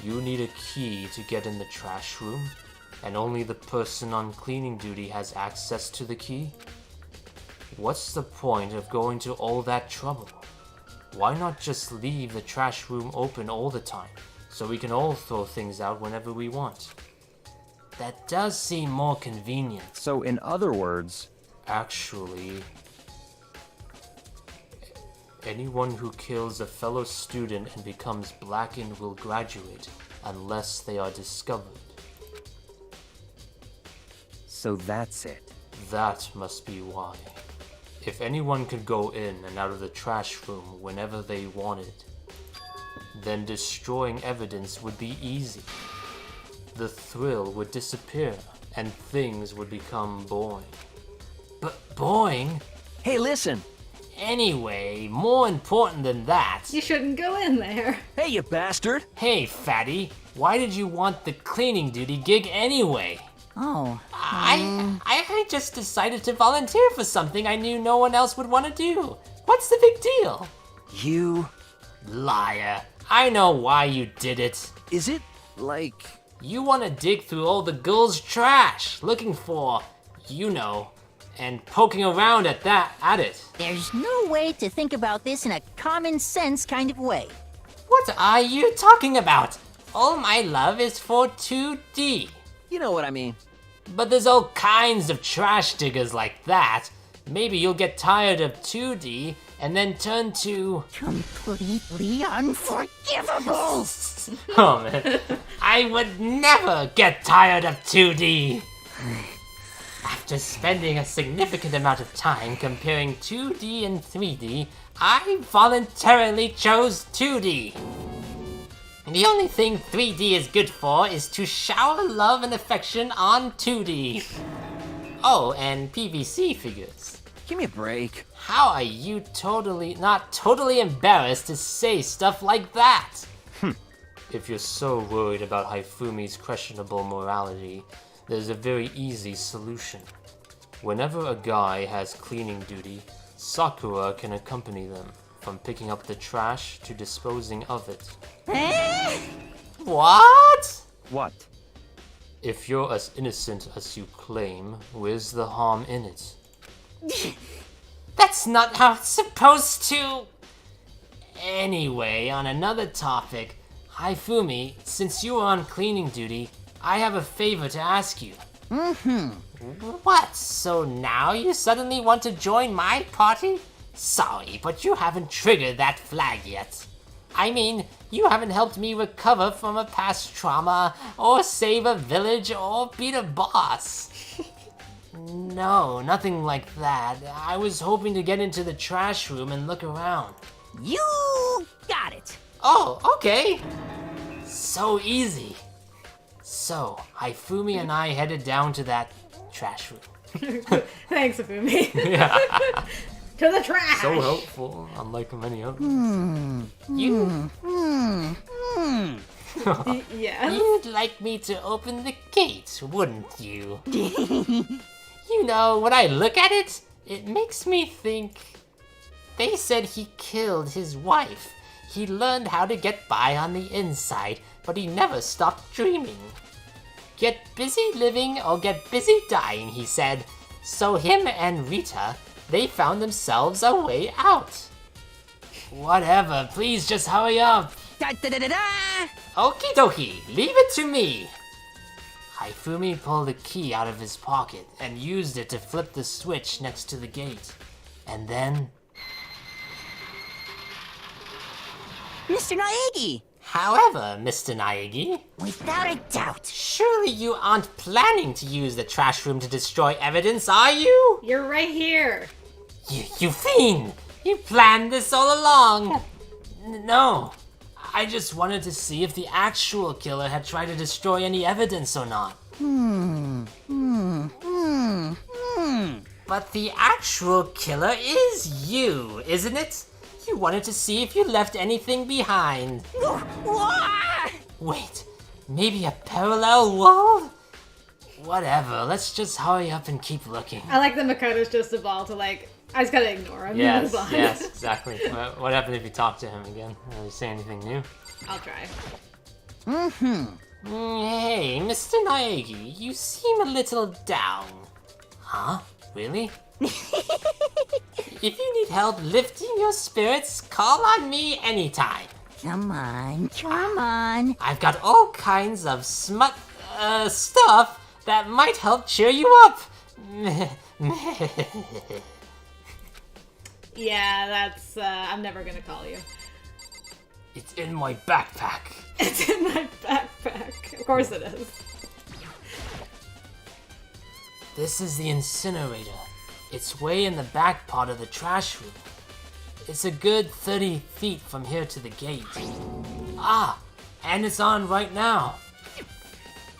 You need a key to get in the trash room, and only the person on cleaning duty has access to the key? What's the point of going to all that trouble? Why not just leave the trash room open all the time, so we can all throw things out whenever we want?
That does seem more convenient.
So, in other words,
Actually, anyone who kills a fellow student and becomes blackened will graduate, unless they are discovered.
so that's it.
That must be why. If anyone could go in and out of the trash room whenever they wanted, then destroying evidence would be easy. The thrill would disappear, and things would become boring.
But boring?
Hey, listen.
Anyway, more important than that.
You shouldn't go in there.
Hey, you bastard.
Hey, fatty, why did you want the cleaning duty gig anyway?
Oh.
I just decided to volunteer for something I knew no one else would want to do. What's the big deal?
You.
Liar. I know why you did it.
Is it like.
You want to dig through all the girls' trash, looking for, you know, and poking around at it.
There's no way to think about this in a common sense kind of way.
What are you talking about? All my love is for 2D.
You know what I mean.
But there's all kinds of trash diggers like that. Maybe you'll get tired of 2D and then turn to...
Completely unforgivable.
Oh man, I would never get tired of 2D. After spending a significant amount of time comparing 2D and 3D, I voluntarily chose 2D. The only thing 3D is good for is to shower love and affection on 2D. Oh, and PVC figures.
Give me a break.
How are you not totally embarrassed to say stuff like that?
If you're so worried about Hifumi's questionable morality, there's a very easy solution. Whenever a guy has cleaning duty, Sakura can accompany them, from picking up the trash to disposing of it.
What?
What?
If you're as innocent as you claim, where's the harm in it?
That's not how it's supposed to... Anyway, on another topic, Hifumi, since you were on cleaning duty, I have a favor to ask you. What? So now you suddenly want to join my party? Sorry, but you haven't triggered that flag yet. I mean, you haven't helped me recover from a past trauma, or save a village, or beat a boss. No, nothing like that. I was hoping to get into the trash room and look around.
You got it.
Oh, okay. So easy. So, Hifumi and I headed down to that trash room.
Thanks, Hifumi.
Yeah.
To the trash!
So helpful, unlike many others.
Yes.
You'd like me to open the gate, wouldn't you? You know, when I look at it, it makes me think. They said he killed his wife. He learned how to get by on the inside, but he never stopped dreaming. Get busy living or get busy dying, he said. So him and Rita, they found themselves a way out. Whatever, please just hurry up. Okie dokie, leave it to me. Hifumi pulled a key out of his pocket and used it to flip the switch next to the gate. And then...
Mr. Naegi!
However, Mr. Naegi,
Without a doubt.
surely you aren't planning to use the trash room to destroy evidence, are you?
You're right here.
You fiend! You planned this all along! No, I just wanted to see if the actual killer had tried to destroy any evidence or not. But the actual killer is you, isn't it? You wanted to see if you left anything behind. Wait, maybe a parallel world? Whatever, let's just hurry up and keep looking.
I like that Makoto's just evolved to like, I just gotta ignore him.
Yes,
Move on.
yes, exactly. What happened if you talk to him again? Will you say anything new?
I'll try.
Hey, Mr. Naegi, you seem a little down. Huh? Really? If you need help lifting your spirits, call on me anytime.
Come on.
I've got all kinds of stuff that might help cheer you up.
Yeah, that's, I'm never gonna call you.
It's in my backpack.
It's in my backpack. Of course it is.
This is the incinerator. It's way in the back part of the trash room. It's a good 30 feet from here to the gate. Ah, and it's on right now.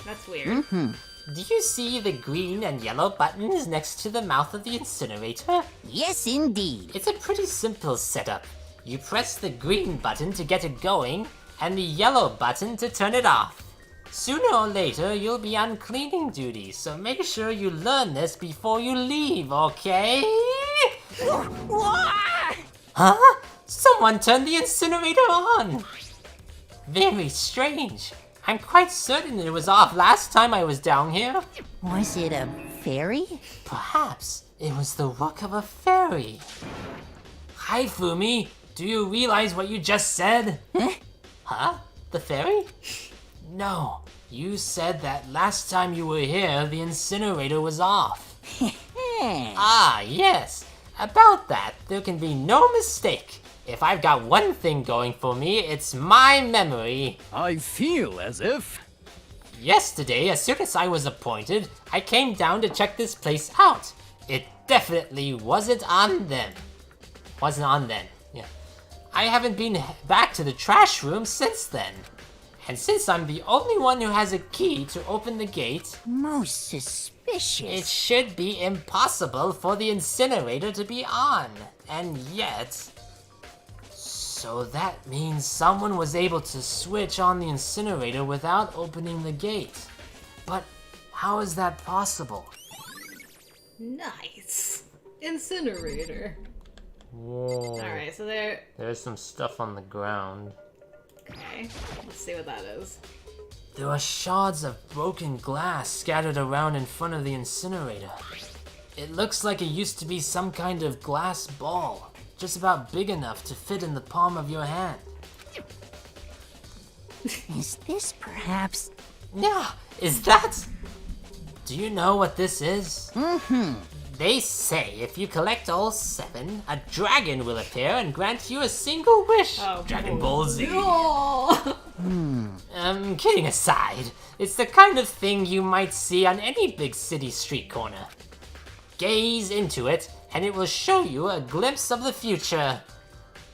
That's weird.
Do you see the green and yellow buttons next to the mouth of the incinerator?
Yes, indeed.
It's a pretty simple setup. You press the green button to get it going, and the yellow button to turn it off. Sooner or later, you'll be on cleaning duty, so make sure you learn this before you leave, okay? Huh? Someone turned the incinerator on! Very strange. I'm quite certain it was off last time I was down here.
Was it a fairy?
Perhaps it was the work of a fairy. Hifumi, do you realize what you just said? Huh? The fairy? No, you said that last time you were here, the incinerator was off. Ah, yes. About that, there can be no mistake. If I've got one thing going for me, it's my memory.
I feel as if...
Yesterday, as soon as I was appointed, I came down to check this place out. It definitely wasn't on then. Wasn't on then, yeah. I haven't been back to the trash room since then. And since I'm the only one who has a key to open the gate,
Most suspicious.
it should be impossible for the incinerator to be on. And yet... So that means someone was able to switch on the incinerator without opening the gate. But how is that possible?
Nice. Incinerator.
Whoa.
Alright, so
There's some stuff on the ground.
okay. Let's see what that is.
There are shards of broken glass scattered around in front of the incinerator. It looks like it used to be some kind of glass ball, just about big enough to fit in the palm of your hand.
Is this perhaps...
Yeah, is that? Do you know what this is? They say if you collect all 7, a dragon will appear and grant you a single wish.
Oh,
Dragon Ball Z.
Oh!
Kidding aside, it's the kind of thing you might see on any big city street corner. Gaze into it, and it will show you a glimpse of the future.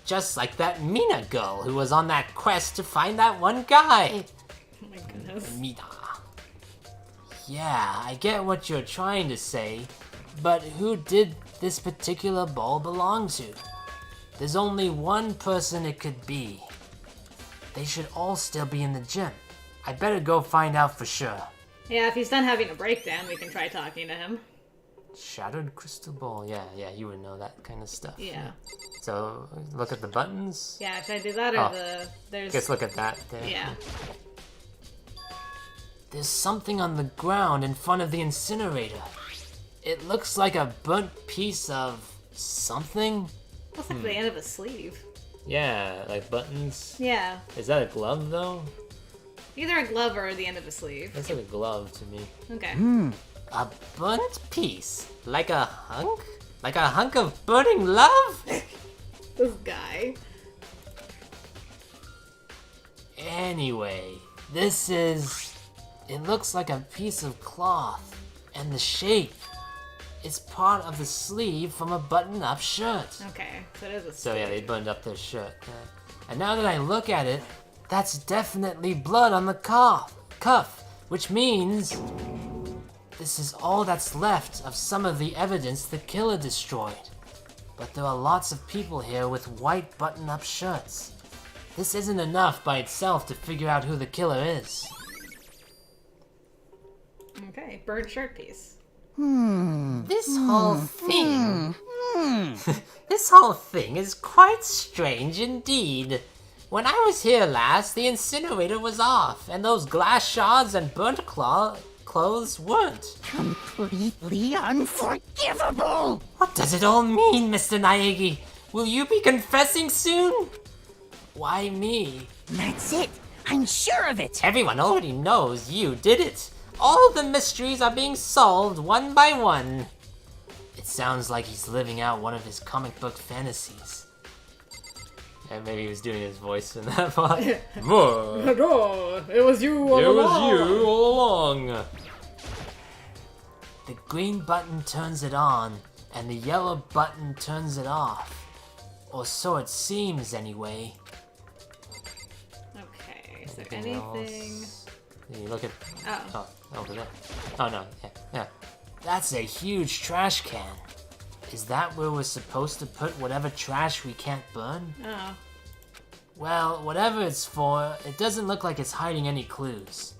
Just like that Mina girl who was on that quest to find that one guy.
Oh my goodness.
Mina. Yeah, I get what you're trying to say, But who did this particular ball belong to? There's only one person it could be. They should all still be in the gym. I better go find out for sure.
Yeah, if he's done having a breakdown, we can try talking to him.
Shattered crystal ball. Yeah, you would know that kind of stuff.
Yeah.
So, look at the buttons.
Yeah, should I do that or
Oh.
there's...
Just look at that there.
Yeah.
There's something on the ground in front of the incinerator. It looks like a burnt piece of something.
Looks like the end of a sleeve.
Yeah, like buttons.
Yeah.
Is that a glove though?
Either a glove or the end of a sleeve.
That's like a glove to me.
Okay.
A burnt piece? Like a hunk? Like a hunk of burning love?
This guy.
Anyway, this is... It looks like a piece of cloth. And the shape is part of the sleeve from a button-up shirt.
Okay, so it is a
So yeah, they buttoned up their shirt. And now that I look at it, that's definitely blood on the cuff, which means this is all that's left of some of the evidence the killer destroyed. But there are lots of people here with white button-up shirts. This isn't enough by itself to figure out who the killer is.
Okay, burnt shirt piece.
This whole thing... This whole thing is quite strange indeed. When I was here last, the incinerator was off, and those glass shards and burnt clothes weren't.
Completely unforgivable!
What does it all mean, Mr. Naegi? Will you be confessing soon? Why me?
That's it! I'm sure of it!
Everyone already knows you did it. All the mysteries are being solved one by one. It sounds like he's living out one of his comic book fantasies. And maybe he was doing his voice in that part.
More.
No, it was you all
It was
along.
you all along.
The green button turns it on, and the yellow button turns it off. Or so it seems, anyway.
Okay, is there
Anything
anything...
else? You look at...
Oh.
Oh, over there. Oh, no, yeah. That's a huge trash can. Is that where we're supposed to put whatever trash we can't burn?
Oh.
Well, whatever it's for, it doesn't look like it's hiding any clues.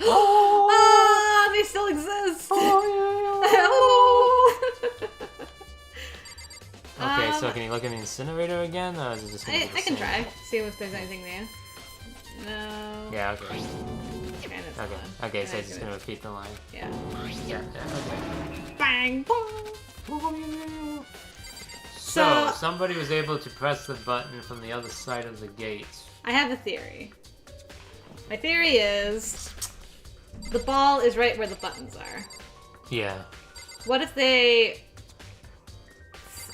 Ah, they still exist!
Okay, so can you look at the incinerator again, or is it just gonna be the
I can
same?
try. See if there's anything new. No.
Yeah, okay.
And it's
Okay,
gone.
okay,
And
so it's just
gonna-
gonna repeat the line.
Yeah.
Yeah, okay.
Bang! Boom!
So,
So-
somebody was able to press the button from the other side of the gate.
I have a theory. My theory is the ball is right where the buttons are.
Yeah.
What if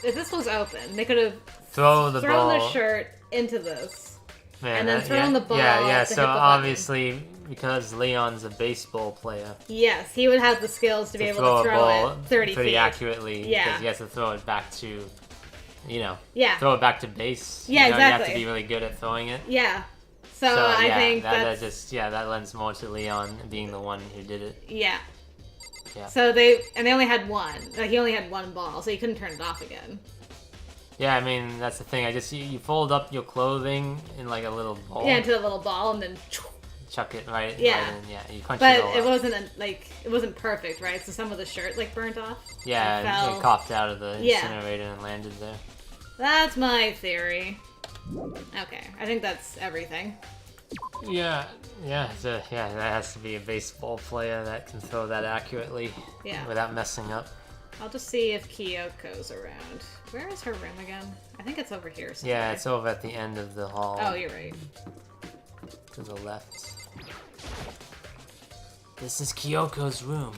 if this was open, they could have
Throw the
thrown
ball.
the shirt into this.
Man,
and then thrown the ball
Yeah,
to
so
hit the button.
obviously, because Leon's a baseball player,
Yes, he would have the skills to be able to
a
throw
ball
it 30
pretty
feet.
accurately,
Yeah.
because he has to throw it back to,
Yeah.
throw it back to base.
Yeah,
You have to
exactly.
be really good at throwing it.
Yeah. So
yeah,
I think
that that lends more to Leon being the one who did it.
yeah.
Yeah.
So they only had one. Like he only had one ball, so he couldn't turn it off again.
Yeah, I mean, that's the thing. You fold up your clothing in like a little ball.
Yeah, into a little ball and then.
Chuck it right.
Yeah.
Right in, yeah. You punch
But
it all
it
up.
wasn't it wasn't perfect, right? So some of the shirt like burnt off.
Yeah,
It fell.
it coughed out of the
Yeah.
incinerator and landed there.
That's my theory. Okay, I think that's everything.
Yeah, that has to be a baseball player that can throw that accurately.
Yeah.
Without messing up.
I'll just see if Kyoko's around. Where is her room again? I think it's over here somewhere.
Yeah, it's over at the end of the hall.
Oh, you're right.
To the left. This is Kyoko's room.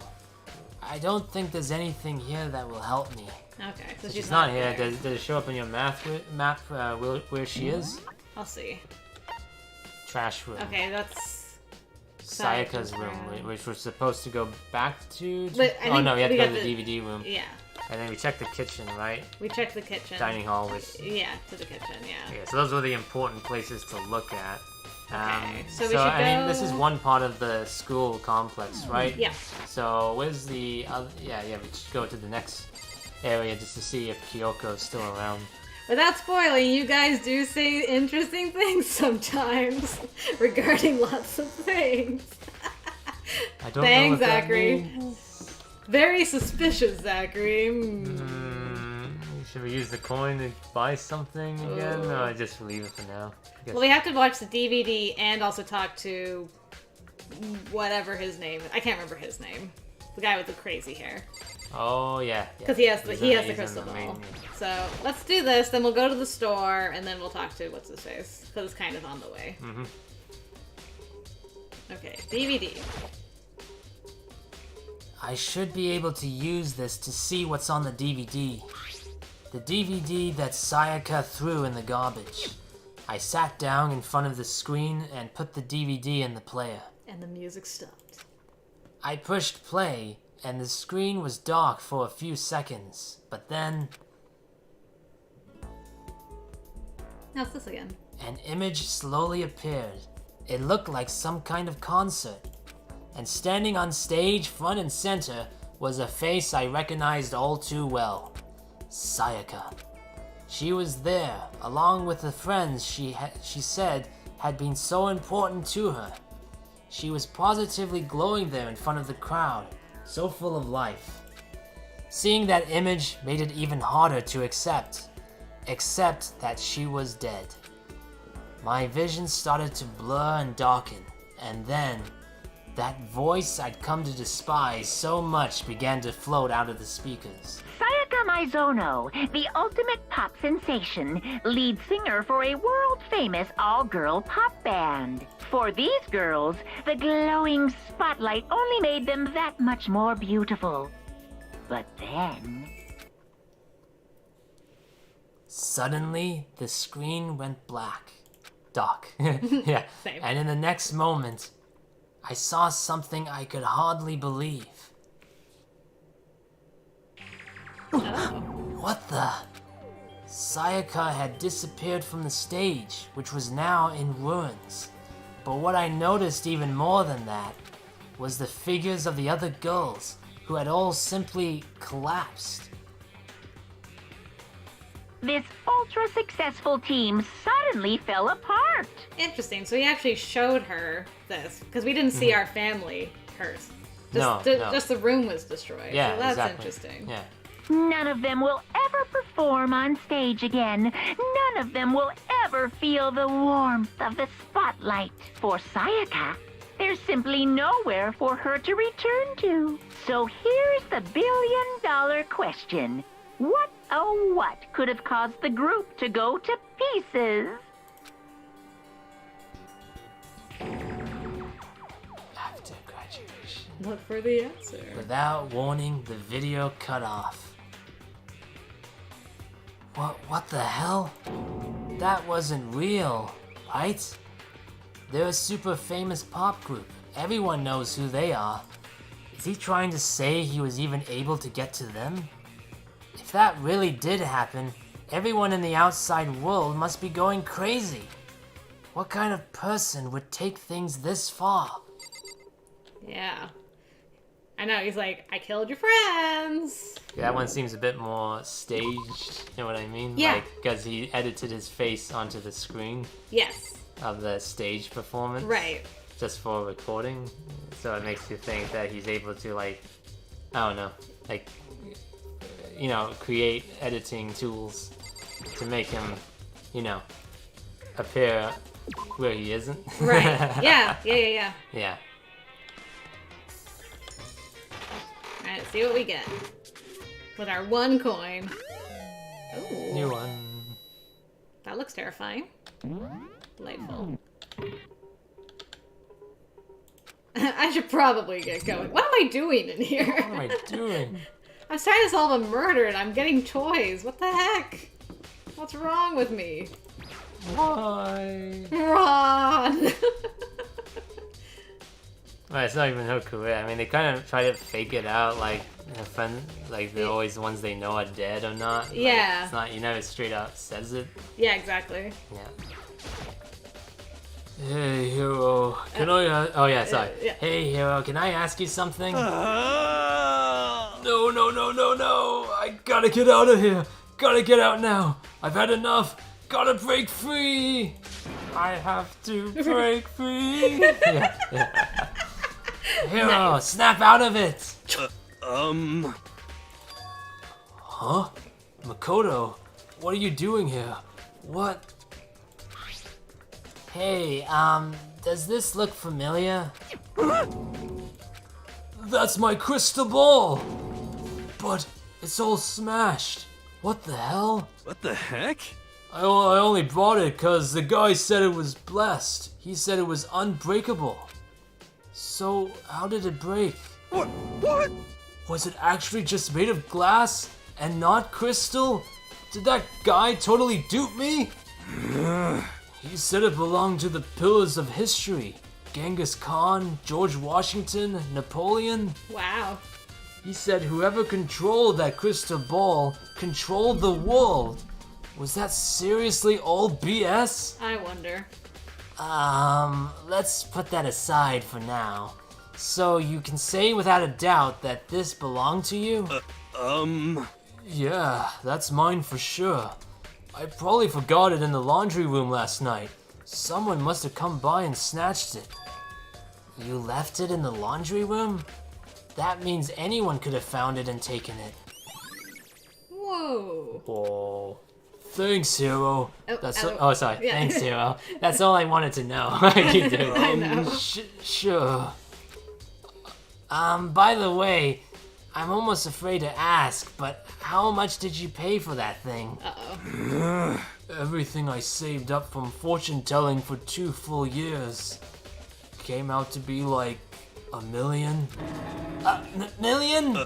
I don't think there's anything here that will help me.
Okay, so
She's not here.
there.
Does it show up in your map where she is?
I'll see.
Trash room.
Okay, that's.
Sayaka's room,
room.
which we're supposed to go back to.
But I
Oh
think
no, we have to
we
go
got
to the
the-
DVD room.
Yeah,
And then we checked the kitchen, right?
we checked the kitchen.
Dining hall, which
Yeah, to the kitchen. Yeah.
yeah. So those were the important places to look at.
Okay, so we should
I mean,
go-
this is one part of the school complex, right?
Yeah.
So where's the other? Yeah, we should go to the next area just to see if Kyoko's still around.
Without spoiling, you guys do say interesting things sometimes regarding lots of things.
I don't know
Thanks,
what that
Zachary.
means.
Very suspicious, Zachary.
Should we use the coin to buy something again? No, I just leave it for now. I guess.
Well, we have to watch the DVD and also talk to whatever his name is. I can't remember his name. The guy with the crazy hair.
Oh yeah.
Because he has the
He's in
crystal
the main-
ball. So let's do this. Then we'll go to the store and then we'll talk to what's his face because it's kind of on the way.
Mhm.
Okay, DVD.
I should be able to use this to see what's on the DVD. The DVD that Sayaka threw in the garbage. I sat down in front of the screen and put the DVD in the player.
And the music stopped.
I pushed play, and the screen was dark for a few seconds, but then
How's this again?
an image slowly appeared. It looked like some kind of concert. And standing on stage, front and center, was a face I recognized all too well. Sayaka. She was there, along with the friends she said had been so important to her. She was positively glowing there in front of the crowd, so full of life. Seeing that image made it even harder to accept that she was dead. My vision started to blur and darken, and then that voice I'd come to despise so much began to float out of the speakers.
Sayaka Mizono, the ultimate pop sensation, lead singer for a world-famous all-girl pop band. For these girls, the glowing spotlight only made them that much more beautiful. But then...
Suddenly, the screen went black. Dark. Yeah.
Same.
And in the next moment, I saw something I could hardly believe. What the? Sayaka had disappeared from the stage, which was now in ruins. But what I noticed even more than that was the figures of the other girls, who had all simply collapsed.
This ultra-successful team suddenly fell apart.
Interesting. So he actually showed her this because we didn't see our family hurt. Just,
No.
just the room was destroyed.
Yeah,
so that's
exactly.
interesting.
Yeah.
None of them will ever perform on stage again. None of them will ever feel the warmth of the spotlight. For Sayaka, there's simply nowhere for her to return to. So here's the billion-dollar question. What, oh what, could have caused the group to go to pieces?
After graduation.
Look for the answer.
Without warning, the video cut off. What the hell? That wasn't real, right? They're a super famous pop group. Everyone knows who they are. Is he trying to say he was even able to get to them? If that really did happen, everyone in the outside world must be going crazy. What kind of person would take things this far?
Yeah. I know, he's like, I killed your friends.
Yeah, that one seems a bit more staged, you know what I mean?
Yeah.
Like, because he edited his face onto the screen
Yes.
of the stage performance.
Right.
Just for recording. So it makes you think that he's able to, like, I don't know, like, you know, create editing tools to make him, you know, appear where he isn't.
Right. Yeah. Yeah.
Yeah.
Alright, let's see what we get. With our one coin. Ooh.
New one.
That looks terrifying. Delightful. I should probably get going. What am I doing in here?
What am I doing?
I'm trying to solve a murder and I'm getting toys. What the heck? What's wrong with me?
Why?
Ron!
Well, it's not even her career. I mean, they kind of try to fake it out, like her friend, like they're always the ones they know are dead or not. Like,
Yeah.
it's not, you never straight up says it.
Yeah, exactly.
Yeah. Hey, Hero. Can I oh, yeah, sorry.
yeah.
Hey, Hero, can I ask you something?
No. I gotta get out of here. Gotta get out now. I've had enough. Gotta break free. I have to break free.
Yeah. Hero, snap out of it. Huh? Makoto, what are you doing here? What? Hey, does this look familiar?
That's my crystal ball. But it's all smashed. What the hell?
What the heck?
I only brought it because the guy said it was blessed. He said it was unbreakable. So, how did it break?
What?
Was it actually just made of glass and not crystal? Did that guy totally dupe me? He said it belonged to the pillars of history. Genghis Khan, George Washington, Napoleon.
Wow.
He said whoever controlled that crystal ball controlled the world. Was that seriously all BS?
I wonder.
Let's put that aside for now. So you can say without a doubt that this belonged to you?
Yeah, that's mine for sure. I probably forgot it in the laundry room last night. Someone must have come by and snatched it.
You left it in the laundry room? That means anyone could have found it and taken it.
Whoa.
Whoa. Thanks, Hero.
Oh, sorry.
Yeah.
Thanks, Hero. That's all I wanted to know. You do.
I know.
Sure.
By the way, I'm almost afraid to ask, but how much did you pay for that thing?
Uh-oh.
Everything I saved up from fortune telling for 2 full years came out to be like $1 million.
Million?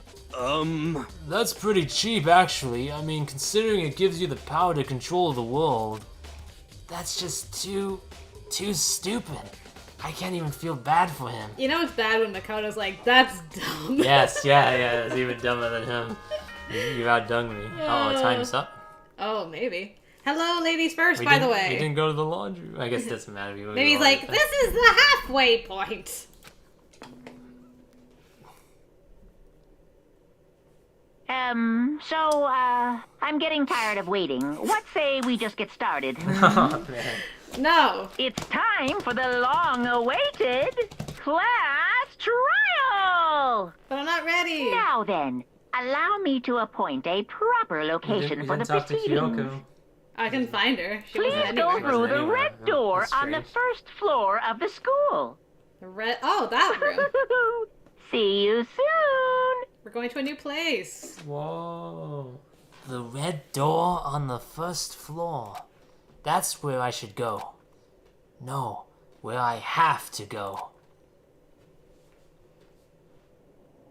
That's pretty cheap, actually. I mean, considering it gives you the power to control the world.
That's just too stupid. I can't even feel bad for him.
You know it's bad when Makoto's like, that's dumb.
Yes, yeah, it's even dumber than him. You outdung me. Oh, time's up.
Oh, maybe. Hello, ladies first,
We
by the
didn't-
way.
We didn't go to the laundry. I guess it doesn't matter. If you
Maybe he's like, this is the halfway point.
I'm getting tired of waiting. What say we just get started?
Oh, man.
No.
It's time for the long-awaited class trial!
But I'm not ready.
Now then, allow me to appoint a proper location for the proceedings.
I can find her. She
Please
wasn't
go
anywhere.
through the
anywhere.
red door
That's
on the
strange.
first floor of the school.
The red. Oh, that room.
See you soon!
We're going to a new place.
Whoa.
The red door on the first floor. That's where I should go. No, where I have to go.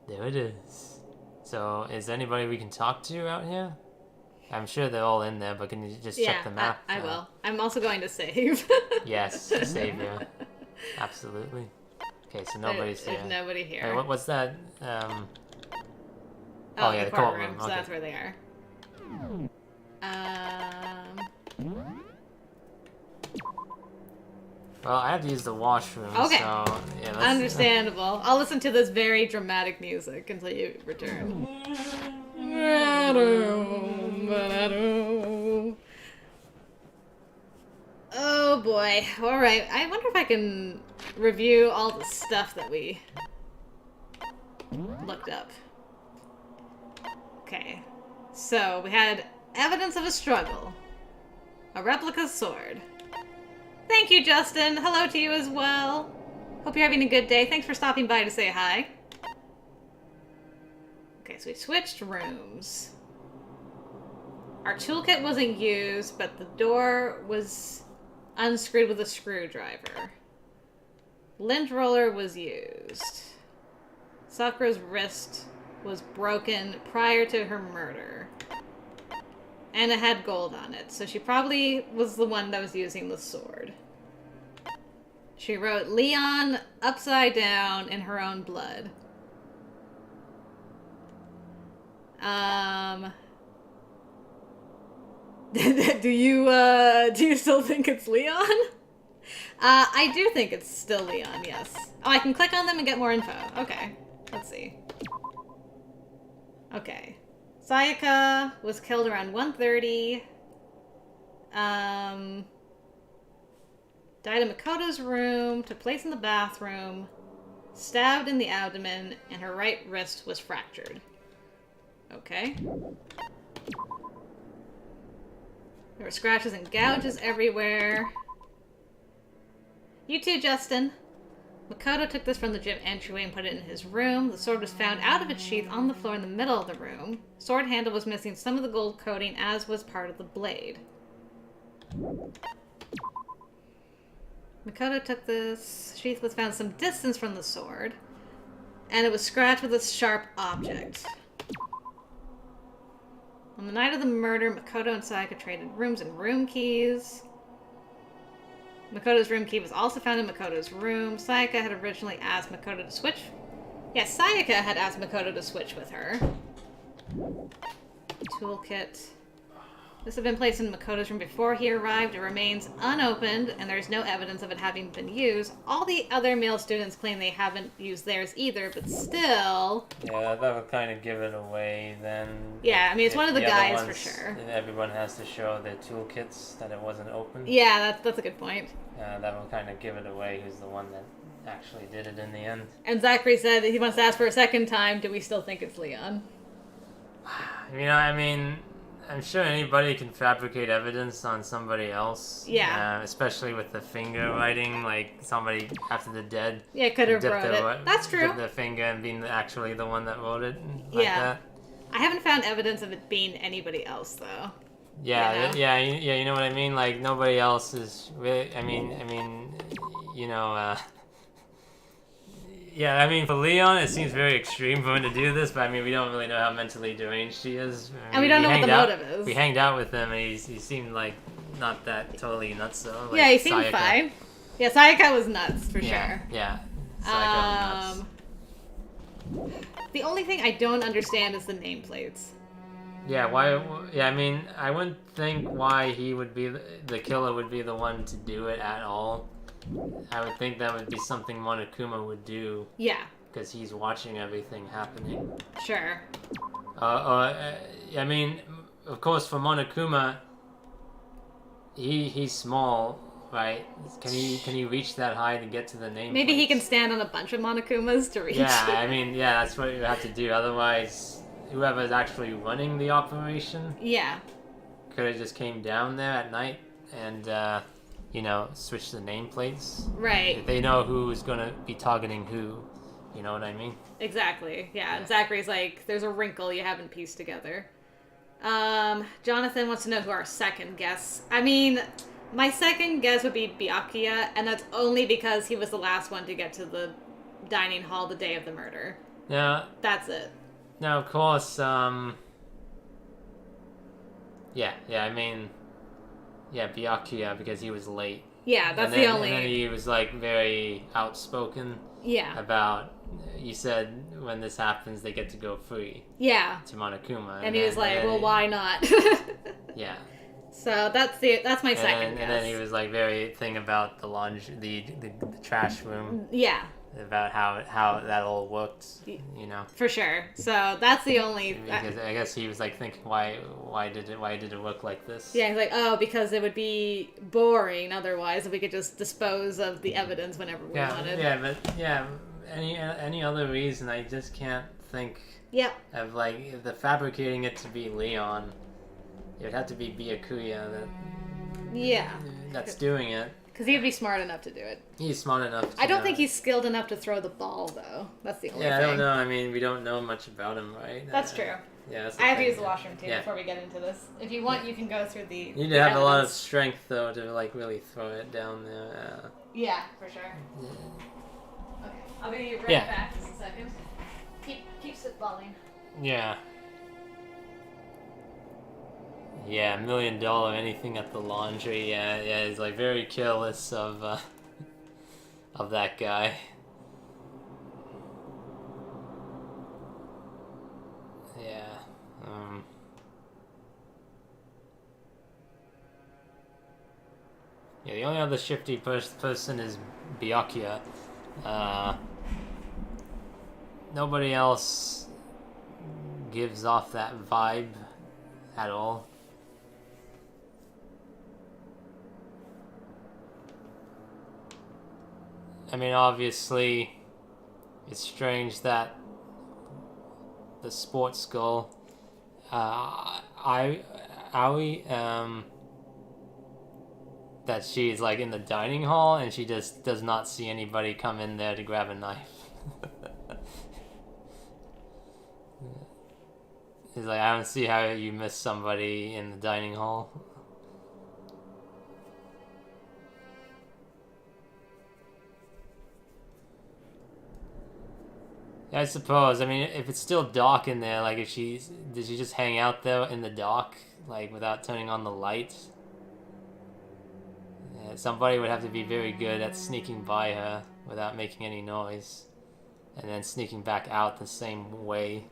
There it is. So, is anybody we can talk to out here? I'm sure they're all in there, but can you just check the map?
I will. I'm also going to save.
Yes, savior. Absolutely. Okay, so nobody's
There's
here.
nobody here.
Hey, what's that?
Oh,
yeah,
the
the
courtroom.
courtroom.
So
Okay.
that's where they are.
Well, I have to use the washroom.
Okay.
So, yeah, let's,
Understandable. I'll listen to this very dramatic music until you return. Oh boy. Alright. I wonder if I can review all the stuff that we looked up. Okay. So, we had evidence of a struggle. A replica sword. Thank you, Justin. Hello to you as well. Hope you're having a good day. Thanks for stopping by to say hi. Okay, so we switched rooms. Our toolkit wasn't used, but the door was unscrewed with a screwdriver. Lint roller was used. Sakura's wrist was broken prior to her murder. And it had gold on it, so she probably was the one that was using the sword. She wrote Leon upside down in her own blood. Do you still think it's Leon? I do think it's still Leon, yes. Oh, I can click on them and get more info. Okay, let's see. Okay. Sayaka was killed around 1:30. Died in Makoto's room, took place in the bathroom, stabbed in the abdomen, and her right wrist was fractured. Okay. There were scratches and gouges everywhere. You too, Justin. Makoto took this from the gym entryway and put it in his room. The sword was found out of its sheath on the floor in the middle of the room. Sword handle was missing some of the gold coating, as was part of the blade. Makoto took this. Sheath was found some distance from the sword, and it was scratched with a sharp object. On the night of the murder, Makoto and Sayaka traded rooms and room keys. Makoto's room key was also found in Makoto's room. Sayaka had originally asked Makoto to switch. Yes, Sayaka had asked Makoto to switch with her. Toolkit. This had been placed in Makoto's room before he arrived. It remains unopened, and there's no evidence of it having been used. All the other male students claim they haven't used theirs either, but still...
Yeah, that would kind of give it away then.
Yeah, I mean, it's one of the guys
ones,
for sure.
Everyone has to show their toolkits that it wasn't open.
Yeah, that's a good point.
That will kind of give it away who's the one that actually did it in the end.
And Zachary said that he wants to ask for a second time, do we still think it's Leon?
You know, I mean... I'm sure anybody can fabricate evidence on somebody else.
Yeah.
Especially with the finger writing, like somebody after the dead.
Yeah, could have wrote it. That's true.
Dip their finger and being actually the one that wrote it. Like that.
I haven't found evidence of it being anybody else, though.
Yeah, you know what I mean? Like, nobody else is really, I mean, you know, yeah, I mean, for Leon, it seems very extreme for him to do this, but I mean, we don't really know how mentally deranged he is.
And we don't know what the motive is.
We hanged out with him, and he seemed like not that totally nuts, though. Like
yeah, he seemed
Sayaka.
fine. Yeah, Sayaka was nuts, for sure.
Yeah, Sayaka was nuts.
The only thing I don't understand is the nameplates.
Yeah, why? Yeah, I mean, I wouldn't think why he would be, the killer would be the one to do it at all. I would think that would be something Monokuma would do. Yeah. Because he's watching everything happening.
Sure.
I mean, of course, for Monokuma, he's small, right? Can he reach that high to get to the name?
Maybe he can stand on a bunch of Monokumas to reach.
Yeah, I mean, yeah, that's what you have to do. Otherwise, whoever's actually running the operation, could have just came down there at night and. You know, switch the nameplates.
Right.
If they know who's gonna be targeting who, you know what I mean?
Exactly. Yeah. And Zachary's like, there's a wrinkle you haven't pieced together. Jonathan wants to know who our second guess. I mean, my second guess would be Byakuya, and that's only because he was the last one to get to the dining hall the day of the murder.
Yeah.
That's it.
Now, of course, I mean... Yeah, Byakuya, because he was late.
Yeah, that's the only...
And then he was, like, very outspoken.
Yeah.
About... You said, when this happens, they get to go free.
Yeah.
To Monokuma.
And he was like, well, why not? Yeah. So that's my second guess.
And then he was, like, very thing about the the trash room. Yeah. About how that all worked, you know.
For sure. So that's the only.
Because I guess he was like thinking, why did it look like this?
Yeah, he's like, oh, because it would be boring otherwise if we could just dispose of the evidence whenever we wanted.
Yeah, but any other reason I just can't think.
Yep.
Of like the fabricating it to be Leon, it would have to be Byakuya that's doing it.
Because he'd be smart enough to do it.
He's smart enough to
I don't think he's skilled enough to throw the ball, though. That's the only thing.
Yeah, I don't know. I mean, we don't know much about him, right?
That's true.
Yeah, that's
I have to use the washroom, too, before we get into this. If you want, you can go through the...
You need to have a lot of strength, though, to, like, really throw it down there.
Yeah, for sure. Okay, I'll be right back in a second. Keep spitballing.
Yeah. Yeah, $1 million anything at the laundry. Yeah, he's like very careless of that guy. Yeah. Yeah, the only other shifty person is Byakuya. Nobody else gives off that vibe at all. I mean, obviously, it's strange that the sports girl, Aoi, that she's like in the dining hall and she just does not see anybody come in there to grab a knife. He's like, I don't see how you miss somebody in the dining hall. Yeah, I suppose. I mean, if it's still dark in there, like, did she just hang out there in the dark, like, without turning on the light? Yeah, somebody would have to be very good at sneaking by her without making any noise, and then sneaking back out the same way.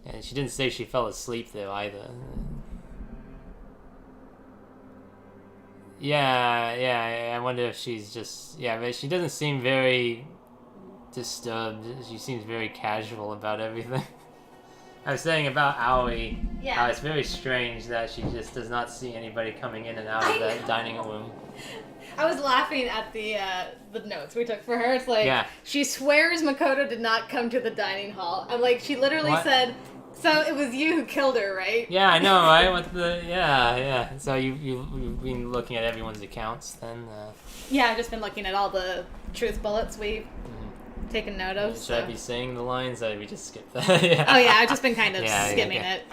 And she didn't say she fell asleep there either. Yeah, I wonder if she's just... Yeah, but she doesn't seem very disturbed. She seems very casual about everything. I was saying about Aoi, how it's very strange that she just does not see anybody coming in and out of that dining room.
I was laughing at the notes we took for her. It's like, she swears Makoto did not come to the dining hall. I'm like, she literally said, so it was you who killed her, right?
Yeah, I know, right? What the... Yeah. So you've been looking at everyone's accounts, then?
Yeah, I've just been looking at all the truth bullets we've taken note of.
Should I be saying the lines, or we just skip that? Yeah.
Oh yeah, I've just been kind of skimming it.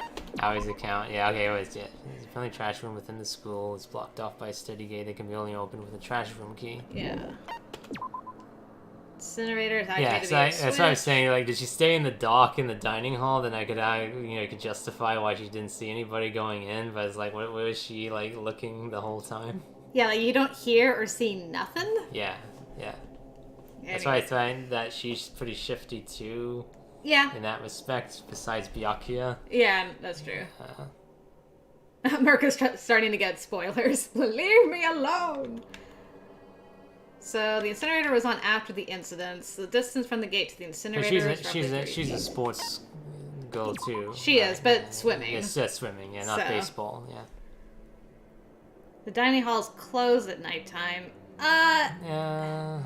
Aoi's account. Yeah, okay, There's a friendly trash room within the school. It's blocked off by a steady gate that can be only opened with a trash room key.
Yeah. Incinerator is
activated via switch. That's what I was saying. Like, did she stay in the dock in the dining hall? Then I could justify why she didn't see anybody going in. But it's like, where was she like looking the whole time?
Yeah, like you don't hear or see nothing.
Yeah. That's why I find that she's pretty shifty too.
Yeah.
In that respect, besides Byakuya.
Yeah, that's true. Mirka's starting to get spoilers. Leave me alone! So the incinerator was on after the incidents. The distance from the gate to the incinerator is roughly
she's a sports girl too.
She is, but swimming.
It's just swimming, yeah, not baseball, yeah.
The dining hall's closed at nighttime.
Yeah.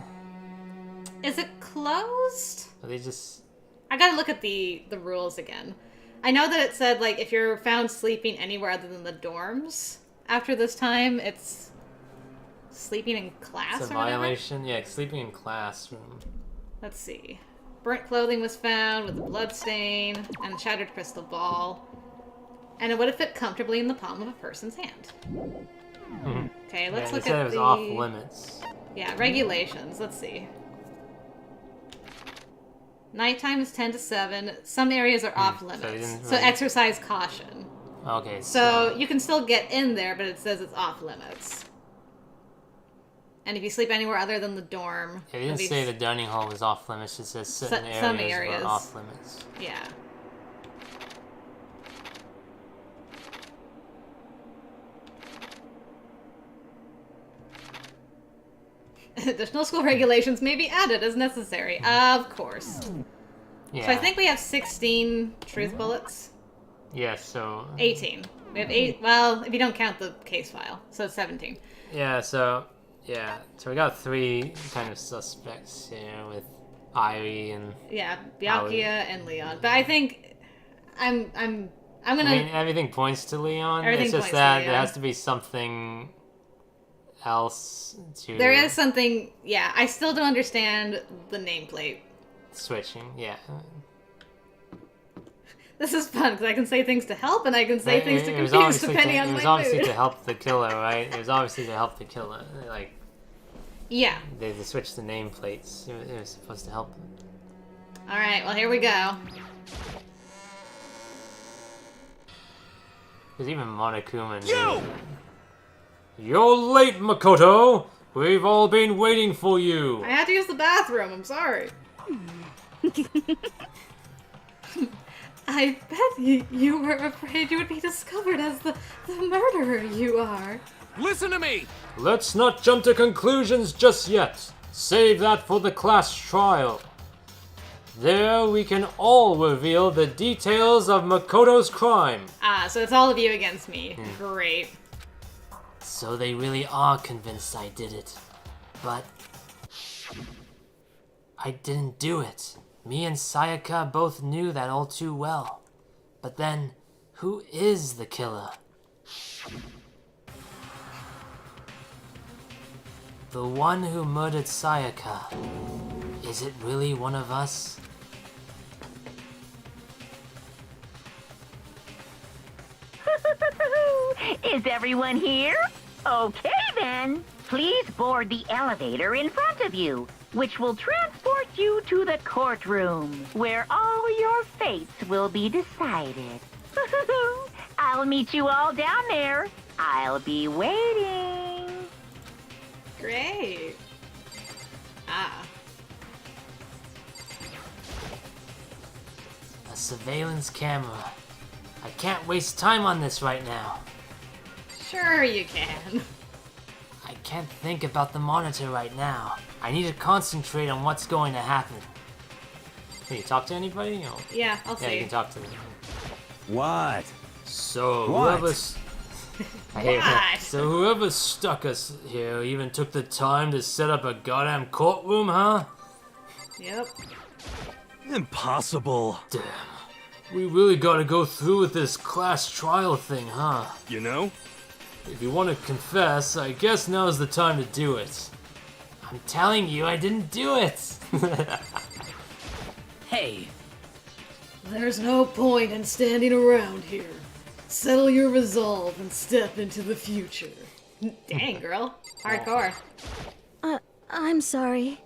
Is it closed?
Are they just...
I gotta look at the rules again. I know that it said, like, if you're found sleeping anywhere other than the dorms after this time, it's sleeping in class
it's a
or whatever?
violation? Yeah, sleeping in classroom.
Let's see. Burnt clothing was found with a blood stain and shattered crystal ball. And it would have fit comfortably in the palm of a person's hand. Okay, let's look at
it was off limits.
Yeah, regulations. Let's see. Nighttime is 10 to 7. Some areas are off limits. So exercise caution.
Okay.
So you can still get in there, but it says it's off limits. And if you sleep anywhere other than the dorm...
It didn't say the dining hall was off limits. It says certain areas were off limits.
Yeah. Additional school regulations may be added as necessary. Of course. Yeah. So I think we have 16 truth bullets.
Yeah, so...
18. We have 8... Well, if you don't count the case file. So it's 17.
Yeah, so... Yeah, so we got 3 kind of suspects here with Irie and...
Yeah, Byakuya and Leon. But I think... I'm gonna...
I mean, everything points to Leon. It's just that there has to be something... else to...
There is something... Yeah, I still don't understand the nameplate.
Switching, yeah.
This is fun, because I can say things to help, and I can say things to confuse, depending on my mood.
It was obviously to help the killer, right? It was obviously to help the killer. Like...
Yeah.
They switched the nameplates. It was supposed to help them.
Alright, well, here we go.
Because even Monokuma knew... You're late, Makoto! We've all been waiting for you!
I had to use the bathroom, I'm sorry. I bet you were afraid you would be discovered as the murderer you are.
Listen to me!
Let's not jump to conclusions just yet. Save that for the class trial. There we can all reveal the details of Makoto's crime.
Ah, so it's all of you against me. Great.
So they really are convinced I did it. But I didn't do it. Me and Sayaka both knew that all too well. But then, who is the killer? The one who murdered Sayaka. Is it really one of us?
Is everyone here? Okay then. Please board the elevator in front of you, which will transport you to the courtroom, where all your fates will be decided. I'll meet you all down there. I'll be waiting.
Great. Ah.
A surveillance camera. I can't waste time on this right now.
Sure you can.
I can't think about the monitor right now. I need to concentrate on what's going to happen. Can you talk to anybody? No.
Yeah, I'll
Yeah,
see.
you can talk to them.
What?
So
What?
whoever's
I hate that.
so whoever stuck us here even took the time to set up a goddamn courtroom, huh?
Yep.
Impossible.
Damn. We really gotta go through with this class trial thing, huh?
You know?
If you want to confess, I guess now's the time to do it.
I'm telling you, I didn't do it.
Hey. There's no point in standing around here. Settle your resolve and step into the future.
Dang, girl. Hardcore.
I'm sorry.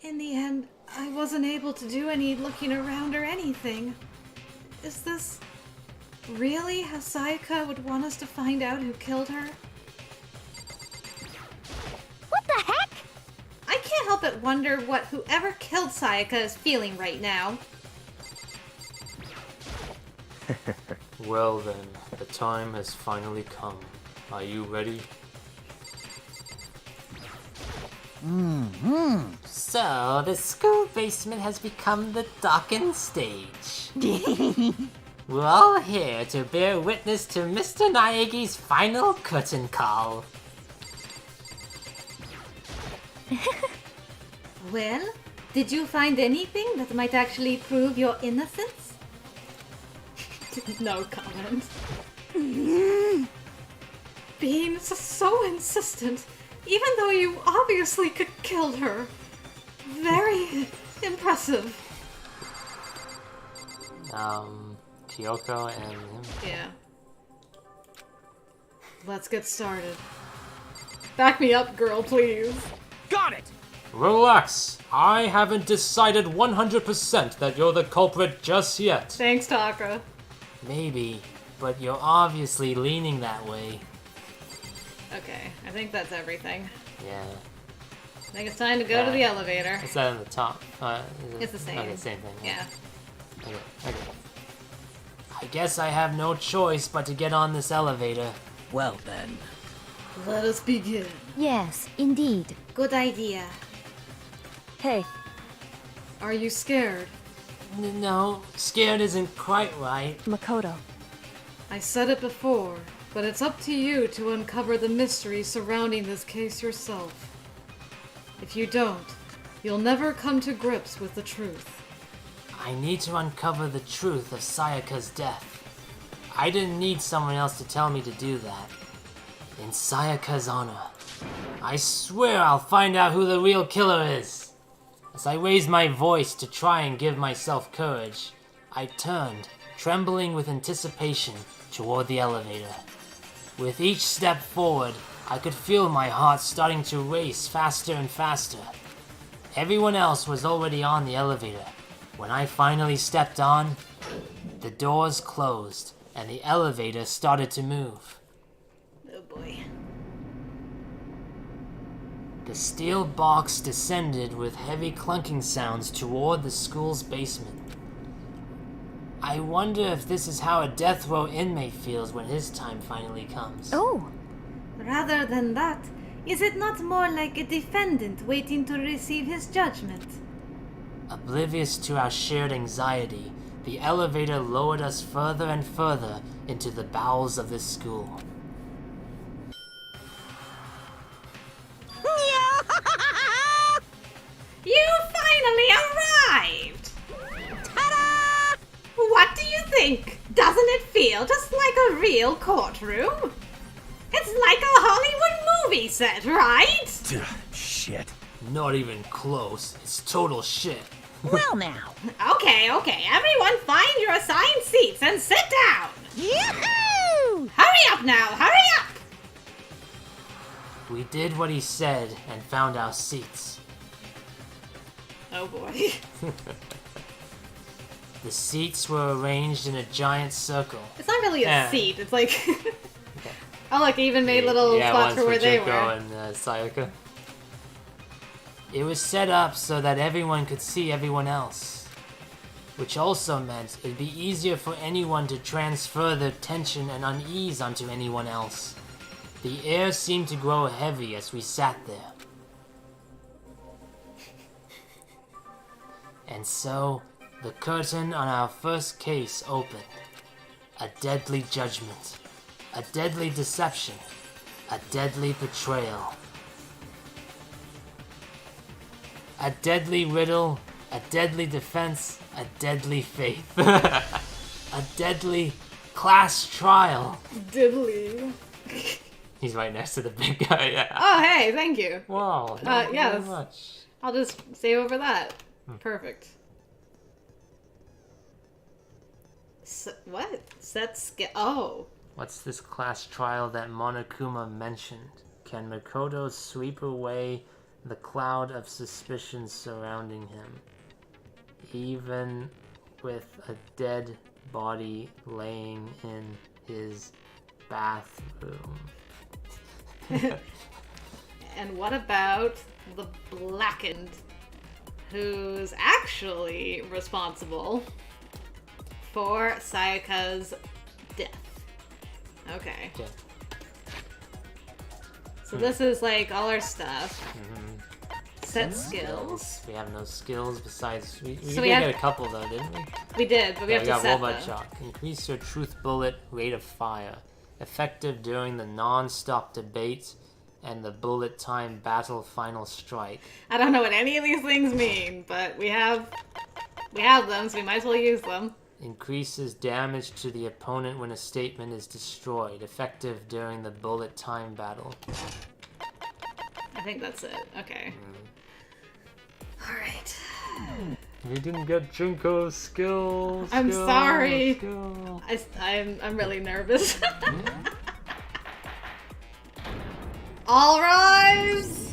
In the end, I wasn't able to do any looking around or anything. Is this really how Sayaka would want us to find out who killed her?
What the heck?
I can't help but wonder what whoever killed Sayaka is feeling right now.
Well then, the time has finally come. Are you ready?
So, the school basement has become the docking stage. We're all here to bear witness to Mr. Naegi's final curtain call.
Well, did you find anything that might actually prove your innocence? No comment. Being so insistent, even though you obviously killed her. Very impressive.
Kyoko and him.
Yeah. Let's get started. Back me up, girl, please.
Got it!
Relax. I haven't decided 100% that you're the culprit just yet.
Thanks, Taka.
Maybe, but you're obviously leaning that way.
Okay, I think that's everything.
Yeah.
I think it's time to go to the elevator.
It's that on the top.
It's the same.
Okay, same thing.
Yeah.
Okay. I guess I have no choice but to get on this elevator.
Well then.
Let us begin.
Yes, indeed.
Good idea.
Hey,
Are you scared?
No, scared isn't quite right.
Makoto.
I said it before, but it's up to you to uncover the mystery surrounding this case yourself. If you don't, you'll never come to grips with the truth.
I need to uncover the truth of Sayaka's death. I didn't need someone else to tell me to do that. In Sayaka's honor, I swear I'll find out who the real killer is. As I raised my voice to try and give myself courage, I turned, trembling with anticipation, toward the elevator. With each step forward, I could feel my heart starting to race faster and faster. Everyone else was already on the elevator. When I finally stepped on, the doors closed and the elevator started to move.
Oh boy.
The steel box descended with heavy clunking sounds toward the school's basement. I wonder if this is how a death row inmate feels when his time finally comes.
Oh,
Rather than that, is it not more like a defendant waiting to receive his judgment?
Oblivious to our shared anxiety, the elevator lowered us further and further into the bowels of this school.
You finally arrived! Ta-da! What do you think? Doesn't it feel just like a real courtroom? It's like a Hollywood movie set, right?
Shit.
Not even close. It's total shit.
Well now.
Okay, everyone find your assigned seats and sit down!
Yahoo!
Hurry up now, hurry up!
We did what he said and found our seats.
Oh boy.
The seats were arranged in a giant circle.
It's not really a
Yeah.
seat, it's like... Oh look, he even made little spots for where they were.
And Sayaka. It was set up so that everyone could see everyone else, which also meant it'd be easier for anyone to transfer their tension and unease onto anyone else. The air seemed to grow heavy as we sat there. And so, the curtain on our first case opened. A deadly judgment. A deadly deception. A deadly betrayal. A deadly riddle. A deadly defense. A deadly faith. A deadly class trial.
Diddly.
He's right next to the big guy, yeah.
Oh hey, thank you.
Wow, thank you
yeah,
very much.
I'll just save over that. Perfect. What? Oh.
What's this class trial that Monokuma mentioned? Can Makoto sweep away the cloud of suspicion surrounding him, even with a dead body laying in his bathroom?
And what about the Blackened, who's actually responsible for Sayaka's death? Okay.
Yeah.
So this is like all our stuff. Set skills.
We have no skills besides... We
So
did
we have-
get a couple though, didn't we?
We did, but we have to
got
set
Robot
them.
Shock. Increase your truth bullet rate of fire. Effective during the non-stop debate and the bullet time battle final strike.
I don't know what any of these things mean, but we have them, so we might as well use them.
Increases damage to the opponent when a statement is destroyed. Effective during the bullet time battle.
I think that's it. Okay. Alright.
We didn't get Junko's skills.
I'm
skills,
sorry.
skills.
I'm really nervous. All rise!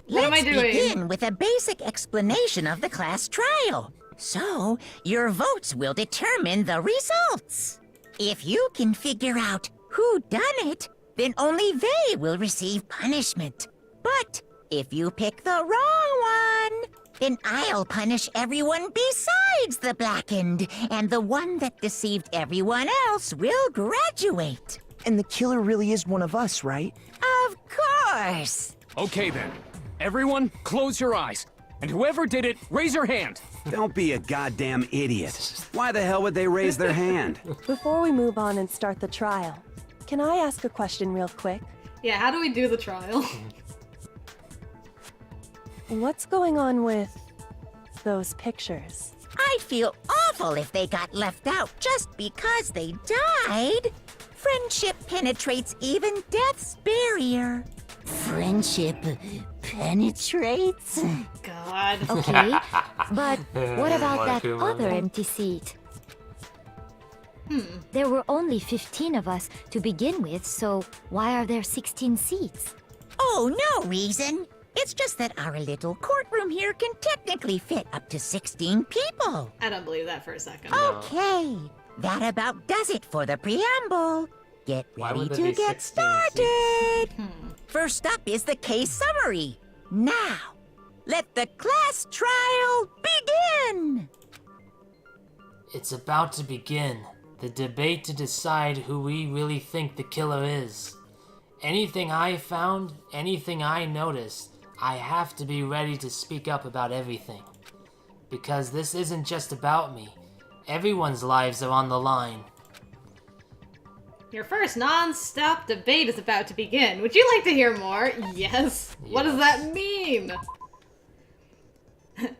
What am I doing?
Let's begin with a basic explanation of the class trial. So, your votes will determine the results. If you can figure out who done it, then only they will receive punishment. But if you pick the wrong one, then I'll punish everyone besides the Blackened, and the one that deceived everyone else will graduate.
And the killer really is one of us, right?
Of course!
Okay then. Everyone, close your eyes. And whoever did it, raise your hand.
Don't be a goddamn idiot. Why the hell would they raise their hand?
Before we move on and start the trial, can I ask a question real quick?
Yeah, how do we do the trial?
What's going on with those pictures?
I'd feel awful if they got left out just because they died. Friendship penetrates even death's barrier. Friendship penetrates?
God.
Okay, but what about that
Monokuma.
other empty seat? There were only 15 of us to begin with, so why are there 16 seats?
Oh, no reason. It's just that our little courtroom here can technically fit up to 16 people.
I don't believe that for a second.
Okay, that about does it for the preamble. Get
Why
ready
would there
to
be
get
16
started. First up is the case summary. Now, let the class trial begin.
It's about to begin. The debate to decide who we really think the killer is. Anything I found, anything I noticed, I have to be ready to speak up about everything. Because this isn't just about me. Everyone's lives are on the line.
Your first non-stop debate is about to begin. Would you like to hear more? Yes. What does that mean?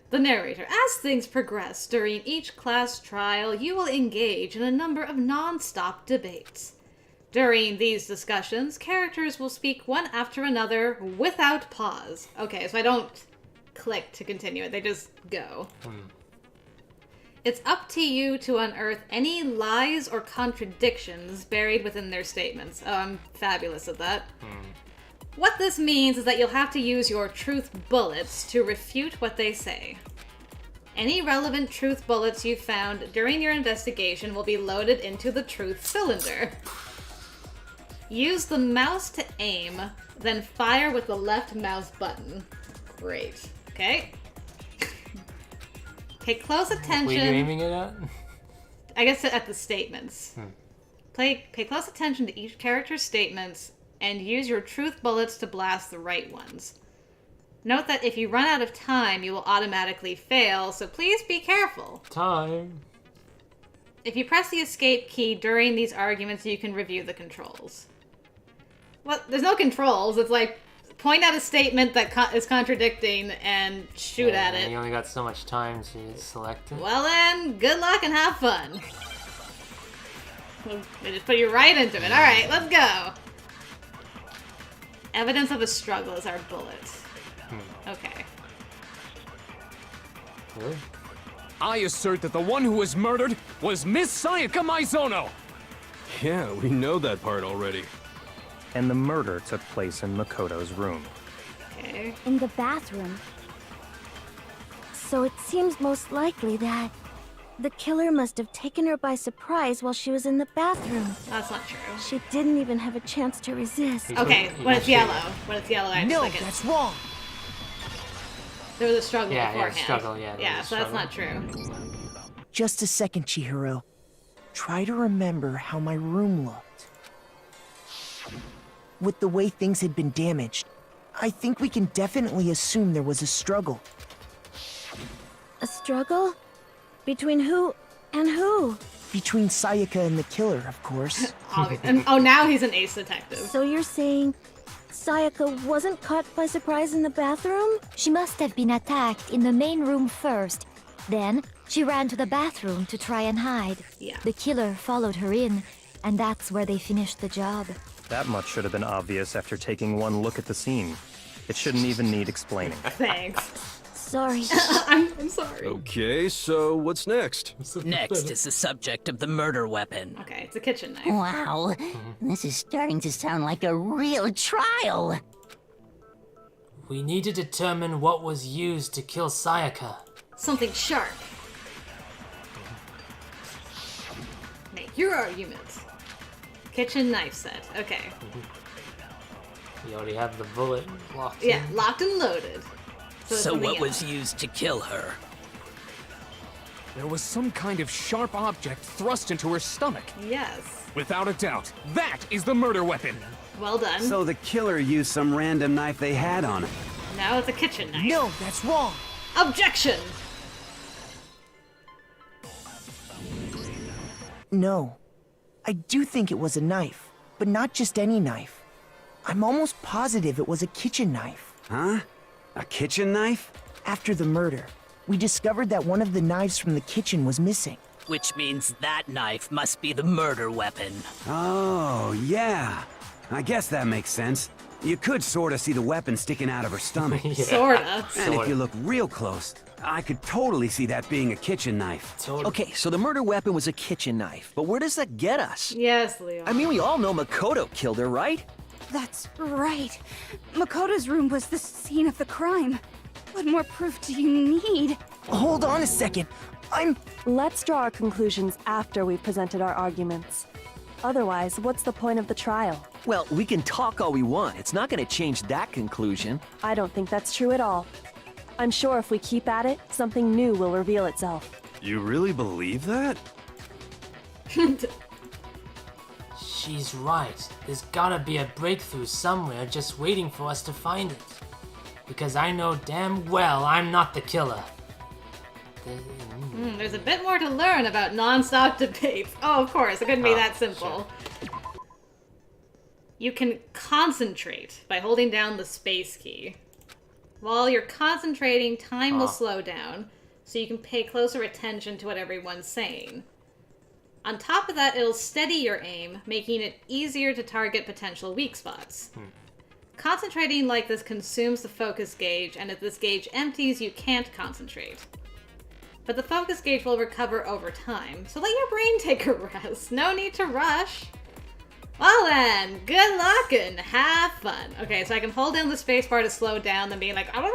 The narrator. As things progress during each class trial, you will engage in a number of non-stop debates. During these discussions, characters will speak one after another without pause. Okay, so I don't click to continue it, they just go. It's up to you to unearth any lies or contradictions buried within their statements. Oh, I'm fabulous at that. What this means is that you'll have to use your truth bullets to refute what they say. Any relevant truth bullets you found during your investigation will be loaded into the truth cylinder. Use the mouse to aim, then fire with the left mouse button. Great. Okay. Pay close attention.
What are you aiming it at?
I guess at the statements. Pay close attention to each character's statements and use your truth bullets to blast the right ones. Note that if you run out of time, you will automatically fail, so please be careful.
Time.
If you press the escape key during these arguments, you can review the controls. Well, there's no controls. It's like, point out a statement that is contradicting and shoot at it.
You only got so much time to select it.
Well then, good luck and have fun. They just put you right into it. Alright, let's go. Evidence of a struggle is our bullet. Okay.
Really?
I assert that the one who was murdered was Miss Sayaka Maizono!
Yeah, we know that part already.
And the murder took place in Makoto's room.
Okay.
In the bathroom. So it seems most likely that the killer must have taken her by surprise while she was in the bathroom.
That's not true.
She didn't even have a chance to resist.
Okay, when it's yellow. When it's yellow, I just like it.
that's wrong.
There was a struggle beforehand.
Struggle, yeah.
Yeah, so that's not true.
Just a second, Chihiro. Try to remember how my room looked. With the way things had been damaged, I think we can definitely assume there was a struggle.
A struggle? Between who and who?
Between Sayaka and the killer, of course.
And, oh, now he's an ace detective.
So you're saying Sayaka wasn't caught by surprise in the bathroom?
She must have been attacked in the main room first. Then, she ran to the bathroom to try and hide.
Yeah.
The killer followed her in, and that's where they finished the job.
That much should have been obvious after taking one look at the scene. It shouldn't even need explaining.
Thanks.
Sorry.
I'm sorry.
Okay, so what's next?
Next is the subject of the murder weapon.
Okay, it's a kitchen knife.
Wow, this is starting to sound like a real trial.
We need to determine what was used to kill Sayaka.
Something sharp. Make your argument. Kitchen knife set. Okay.
You already have the bullet locked
Yeah,
in.
locked and loaded.
So what was used to kill her?
There was some kind of sharp object thrust into her stomach.
Yes.
Without a doubt, that is the murder weapon.
Well done.
So the killer used some random knife they had on him.
Now it's a kitchen knife.
No, that's wrong.
Objection!
No. I do think it was a knife, but not just any knife. I'm almost positive it was a kitchen knife.
Huh? A kitchen knife?
After the murder, we discovered that one of the knives from the kitchen was missing.
Which means that knife must be the murder weapon.
Oh, yeah. I guess that makes sense. You could sort of see the weapon sticking out of her stomach.
Sorta.
And if you look real close, I could totally see that being a kitchen knife.
Okay, so the murder weapon was a kitchen knife, but where does that get us?
Yes, Leo.
I mean, we all know Makoto killed her, right?
That's right. Makoto's room was the scene of the crime. What more proof do you need?
Hold on a second.
Let's draw our conclusions after we've presented our arguments. Otherwise, what's the point of the trial?
Well, we can talk all we want. It's not going to change that conclusion.
I don't think that's true at all. I'm sure if we keep at it, something new will reveal itself.
You really believe that?
She's right. There's gotta be a breakthrough somewhere just waiting for us to find it. Because I know damn well I'm not the killer.
There's a bit more to learn about non-stop debates. Oh, of course, it couldn't be that simple. Sure. You can concentrate by holding down the space key. While you're concentrating, time will slow down, so you can pay closer attention to what everyone's saying. On top of that, it'll steady your aim, making it easier to target potential weak spots. Concentrating like this consumes the focus gauge, and if this gauge empties, you can't concentrate. But the focus gauge will recover over time, so let your brain take a rest. No need to rush. Well then, good luck and have fun. Okay, so I can hold down the spacebar to slow down, then being like, and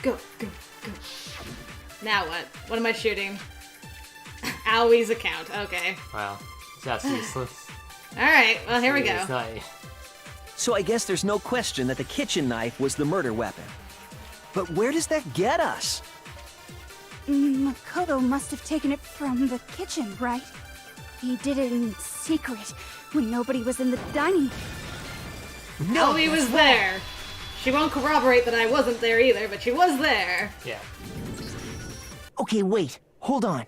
go, go, go. Now what? What am I shooting? Owie's account, okay.
Wow, that's useless.
Alright, well here we go.
So I guess there's no question that the kitchen knife was the murder weapon. But where does that get us?
Makoto must have taken it from the kitchen, right? He did it in secret, when nobody was in the dining room.
No, Aoi was there. She won't corroborate that I wasn't there either, but she was there.
Yeah.
Okay, wait. Hold on.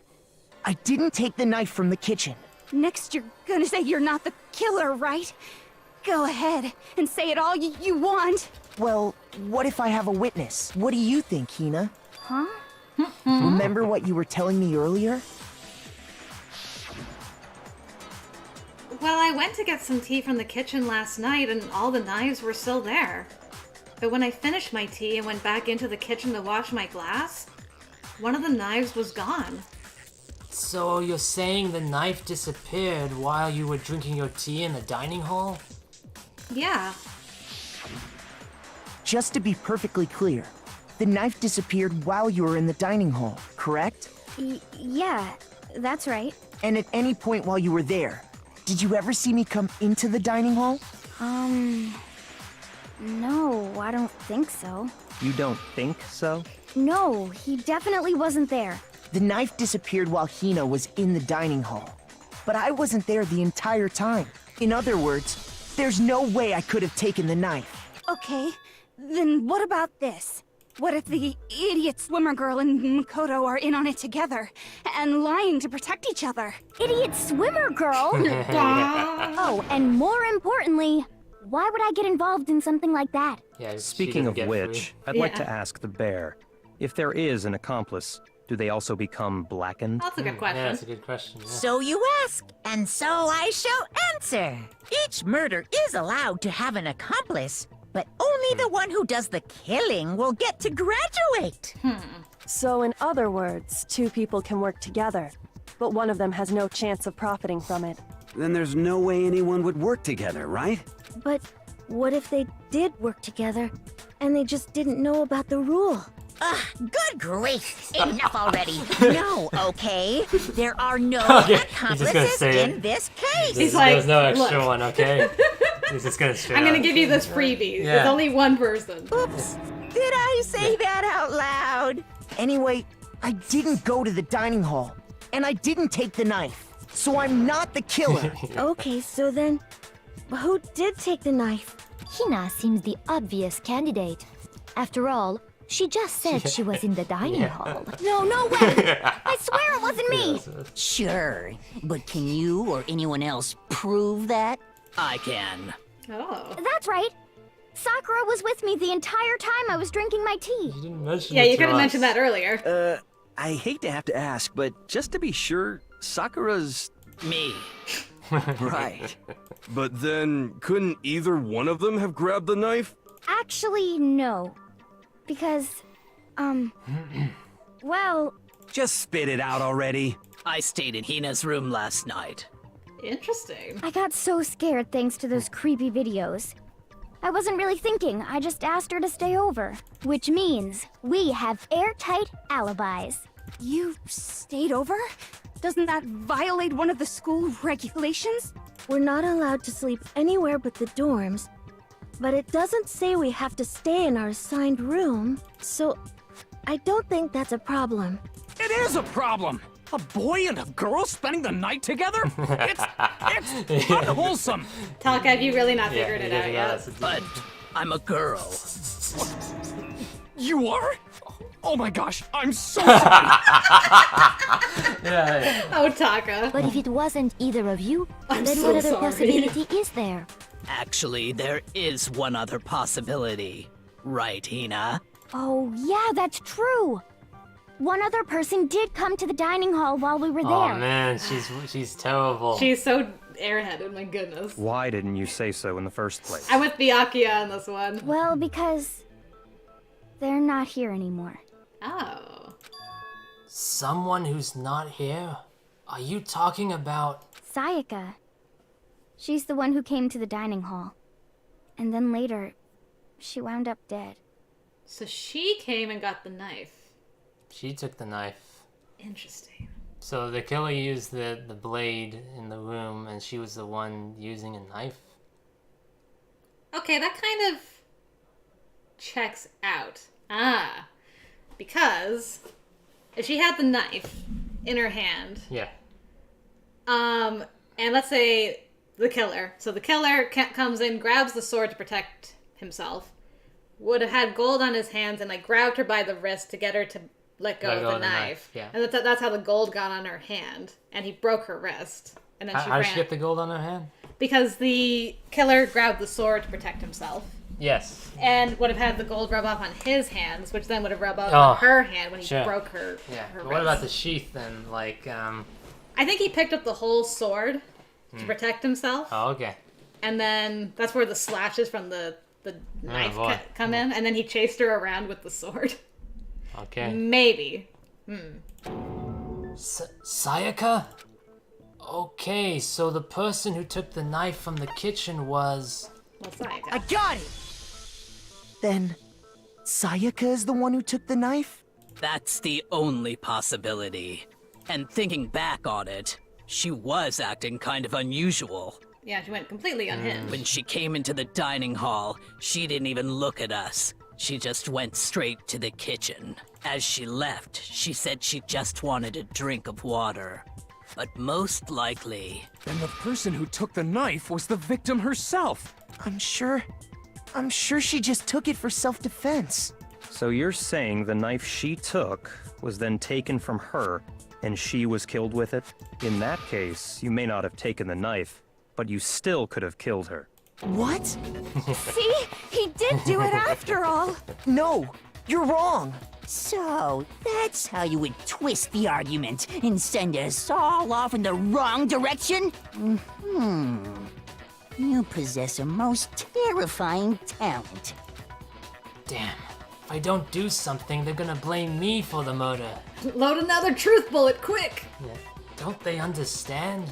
I didn't take the knife from the kitchen.
Next you're gonna say you're not the killer, right? Go ahead and say it all you want.
Well, what if I have a witness? What do you think, Hina?
Huh?
Remember what you were telling me earlier?
Well, I went to get some tea from the kitchen last night and all the knives were still there. But when I finished my tea and went back into the kitchen to wash my glass, one of the knives was gone.
So you're saying the knife disappeared while you were drinking your tea in the dining hall?
Yeah.
Just to be perfectly clear, the knife disappeared while you were in the dining hall, correct?
Yeah, that's right.
And at any point while you were there, did you ever see me come into the dining hall?
No, I don't think so.
You don't think so?
No, he definitely wasn't there.
The knife disappeared while Hina was in the dining hall. But I wasn't there the entire time. In other words, there's no way I could have taken the knife.
Okay, then what about this? What if the idiot swimmer girl and Makoto are in on it together, and lying to protect each other?
Idiot swimmer girl? Oh, and more importantly, why would I get involved in something like that?
Yeah,
speaking of which, I'd like to ask the bear, if there is an accomplice, do they also become blackened?
That's a good question.
Yeah, that's a good question. Yeah.
So you ask, and so I shall answer. Each murder is allowed to have an accomplice, but only the one who does the killing will get to graduate.
So in other words, two people can work together, but one of them has no chance of profiting from it.
Then there's no way anyone would work together, right?
But what if they did work together, and they just didn't know about the rule?
Good grief! Enough already. No, okay? There are no accomplices in this case.
He's like,
there's no extra
look.
one, okay? He's just gonna straight
I'm gonna
out.
give you this freebie.
Yeah.
There's only one person.
Oops. Did I say that out loud?
Anyway, I didn't go to the dining hall, and I didn't take the knife, so I'm not the killer.
Okay, so then, who did take the knife?
Hina seems the obvious candidate. After all, she just said she was in the dining hall.
No way! I swear it wasn't me!
Sure, but can you or anyone else prove that? I can.
Oh.
That's right. Sakura was with me the entire time I was drinking my tea.
You didn't mention
Yeah,
it
you
to
could have
us.
mentioned that earlier.
I hate to have to ask, but just to be sure, Sakura's...
Me.
Right.
But then, couldn't either one of them have grabbed the knife?
Actually, no. Because, well...
Just spit it out already.
I stayed in Hina's room last night.
Interesting.
I got so scared thanks to those creepy videos. I wasn't really thinking, I just asked her to stay over. Which means, we have airtight alibis.
You stayed over? Doesn't that violate one of the school regulations?
We're not allowed to sleep anywhere but the dorms, but it doesn't say we have to stay in our assigned room, so I don't think that's a problem.
It is a problem! A boy and a girl spending the night together? It's unwholesome.
Talk, have you really not figured it out yet?
But I'm a girl.
You are? Oh my gosh, I'm so sorry.
Oh, Taka.
But if it wasn't either of you,
I'm
then
so
what other
sorry.
possibility is there?
Actually, there is one other possibility. Right, Hina?
Oh, yeah, that's true. One other person did come to the dining hall while we were there.
Oh man, she's terrible.
She's so airheaded, my goodness.
Why didn't you say so in the first place?
I'm with Byakuya on this one.
Well, because they're not here anymore.
Oh.
Someone who's not here? Are you talking about...
Sayaka. She's the one who came to the dining hall. And then later, she wound up dead.
So she came and got the knife.
She took the knife.
Interesting.
So the killer used the blade in the room, and she was the one using a knife?
Okay, that kind of checks out. Ah. Because if she had the knife in her hand.
Yeah.
And let's say the killer. So the killer comes in, grabs the sword to protect himself. Would have had gold on his hands and like grabbed her by the wrist to get her to let go of the knife.
Yeah.
And that's how the gold got on her hand. And he broke her wrist. And then she
How
ran.
did she get the gold on her hand?
Because the killer grabbed the sword to protect himself.
Yes.
And would have had the gold rub off on his hands, which then would have rubbed off on her hand when he broke her,
Yeah.
her
But
wrist.
what about the sheath then? Like,
I think he picked up the whole sword to protect himself.
Oh, okay.
And then that's where the slashes from the knife
boy.
come in. And then he chased her around with the sword.
Okay.
Maybe.
Sayaka? Okay, so the person who took the knife from the kitchen was...
Well, Sayaka.
I got it! Then, Sayaka is the one who took the knife?
That's the only possibility. And thinking back on it, she was acting kind of unusual.
Yeah, she went completely unhinged.
When she came into the dining hall, she didn't even look at us. She just went straight to the kitchen. As she left, she said she just wanted a drink of water. But most likely...
Then the person who took the knife was the victim herself.
I'm sure she just took it for self-defense.
So you're saying the knife she took was then taken from her, and she was killed with it? In that case, you may not have taken the knife, but you still could have killed her.
What?
See? He did do it after all.
No, you're wrong.
So, that's how you would twist the argument and send us all off in the wrong direction? You possess a most terrifying talent.
Damn. If I don't do something, they're gonna blame me for the murder.
Load another truth bullet, quick!
Yeah. Don't they understand?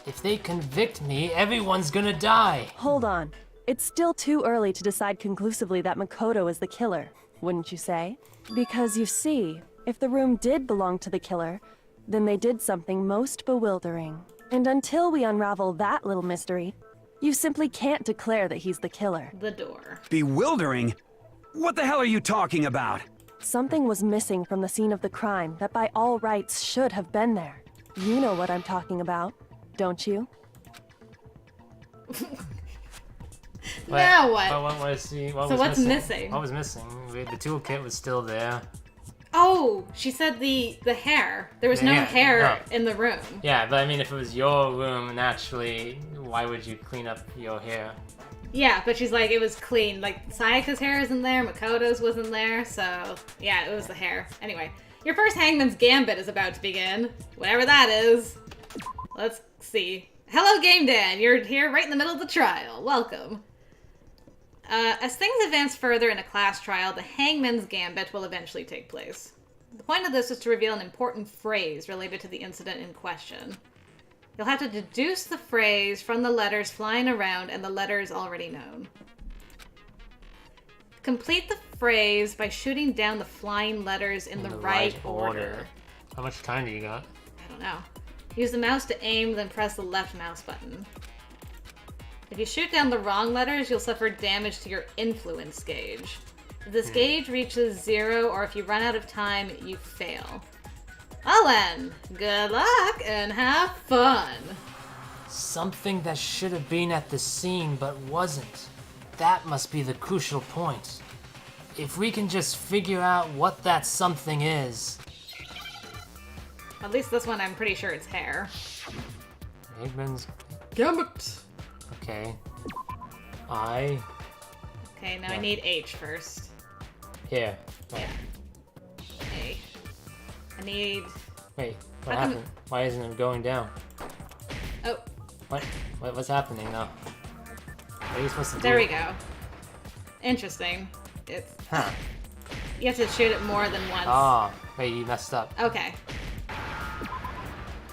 If they convict me, everyone's gonna die.
Hold on. It's still too early to decide conclusively that Makoto is the killer, wouldn't you say? Because you see, if the room did belong to the killer, then they did something most bewildering. And until we unravel that little mystery, you simply can't declare that he's the killer.
The door.
Bewildering? What the hell are you talking about?
Something was missing from the scene of the crime that by all rights should have been there. You know what I'm talking about, don't you?
Now what?
What was he? What
So
was
what's
missing?
missing?
What was missing? The toolkit was still there.
Oh, she said the hair. There was no
Yeah,
hair
no.
in the room.
Yeah, but I mean, if it was your room, naturally, why would you clean up your hair?
Yeah, but she's like, it was clean. Like, Sayaka's hair isn't there, Makoto's wasn't there, so yeah, it was the hair. Anyway, your first Hangman's Gambit is about to begin. Whatever that is. Let's see. Hello, Game Dan. You're here right in the middle of the trial. Welcome. As things advance further in a class trial, the Hangman's Gambit will eventually take place. The point of this is to reveal an important phrase related to the incident in question. You'll have to deduce the phrase from the letters flying around and the letters already known. Complete the phrase by shooting down the flying letters in the right order.
How much time do you got?
I don't know. Use the mouse to aim, then press the left mouse button. If you shoot down the wrong letters, you'll suffer damage to your influence gauge. If this gauge reaches 0, or if you run out of time, you fail. Well then, good luck and have fun.
Something that should have been at the scene but wasn't. That must be the crucial point. If we can just figure out what that something is.
At least this one, I'm pretty sure it's hair.
Eggman's Gambit. Okay. I.
Okay, now I need H first.
Here. Wait.
A. I need.
Wait. What happened? Why isn't it going down?
Oh.
What? What's happening now? What are you supposed to do?
There we go. Interesting. It's.
Huh.
You have to shoot it more than once.
Oh, wait, you messed up.
Okay.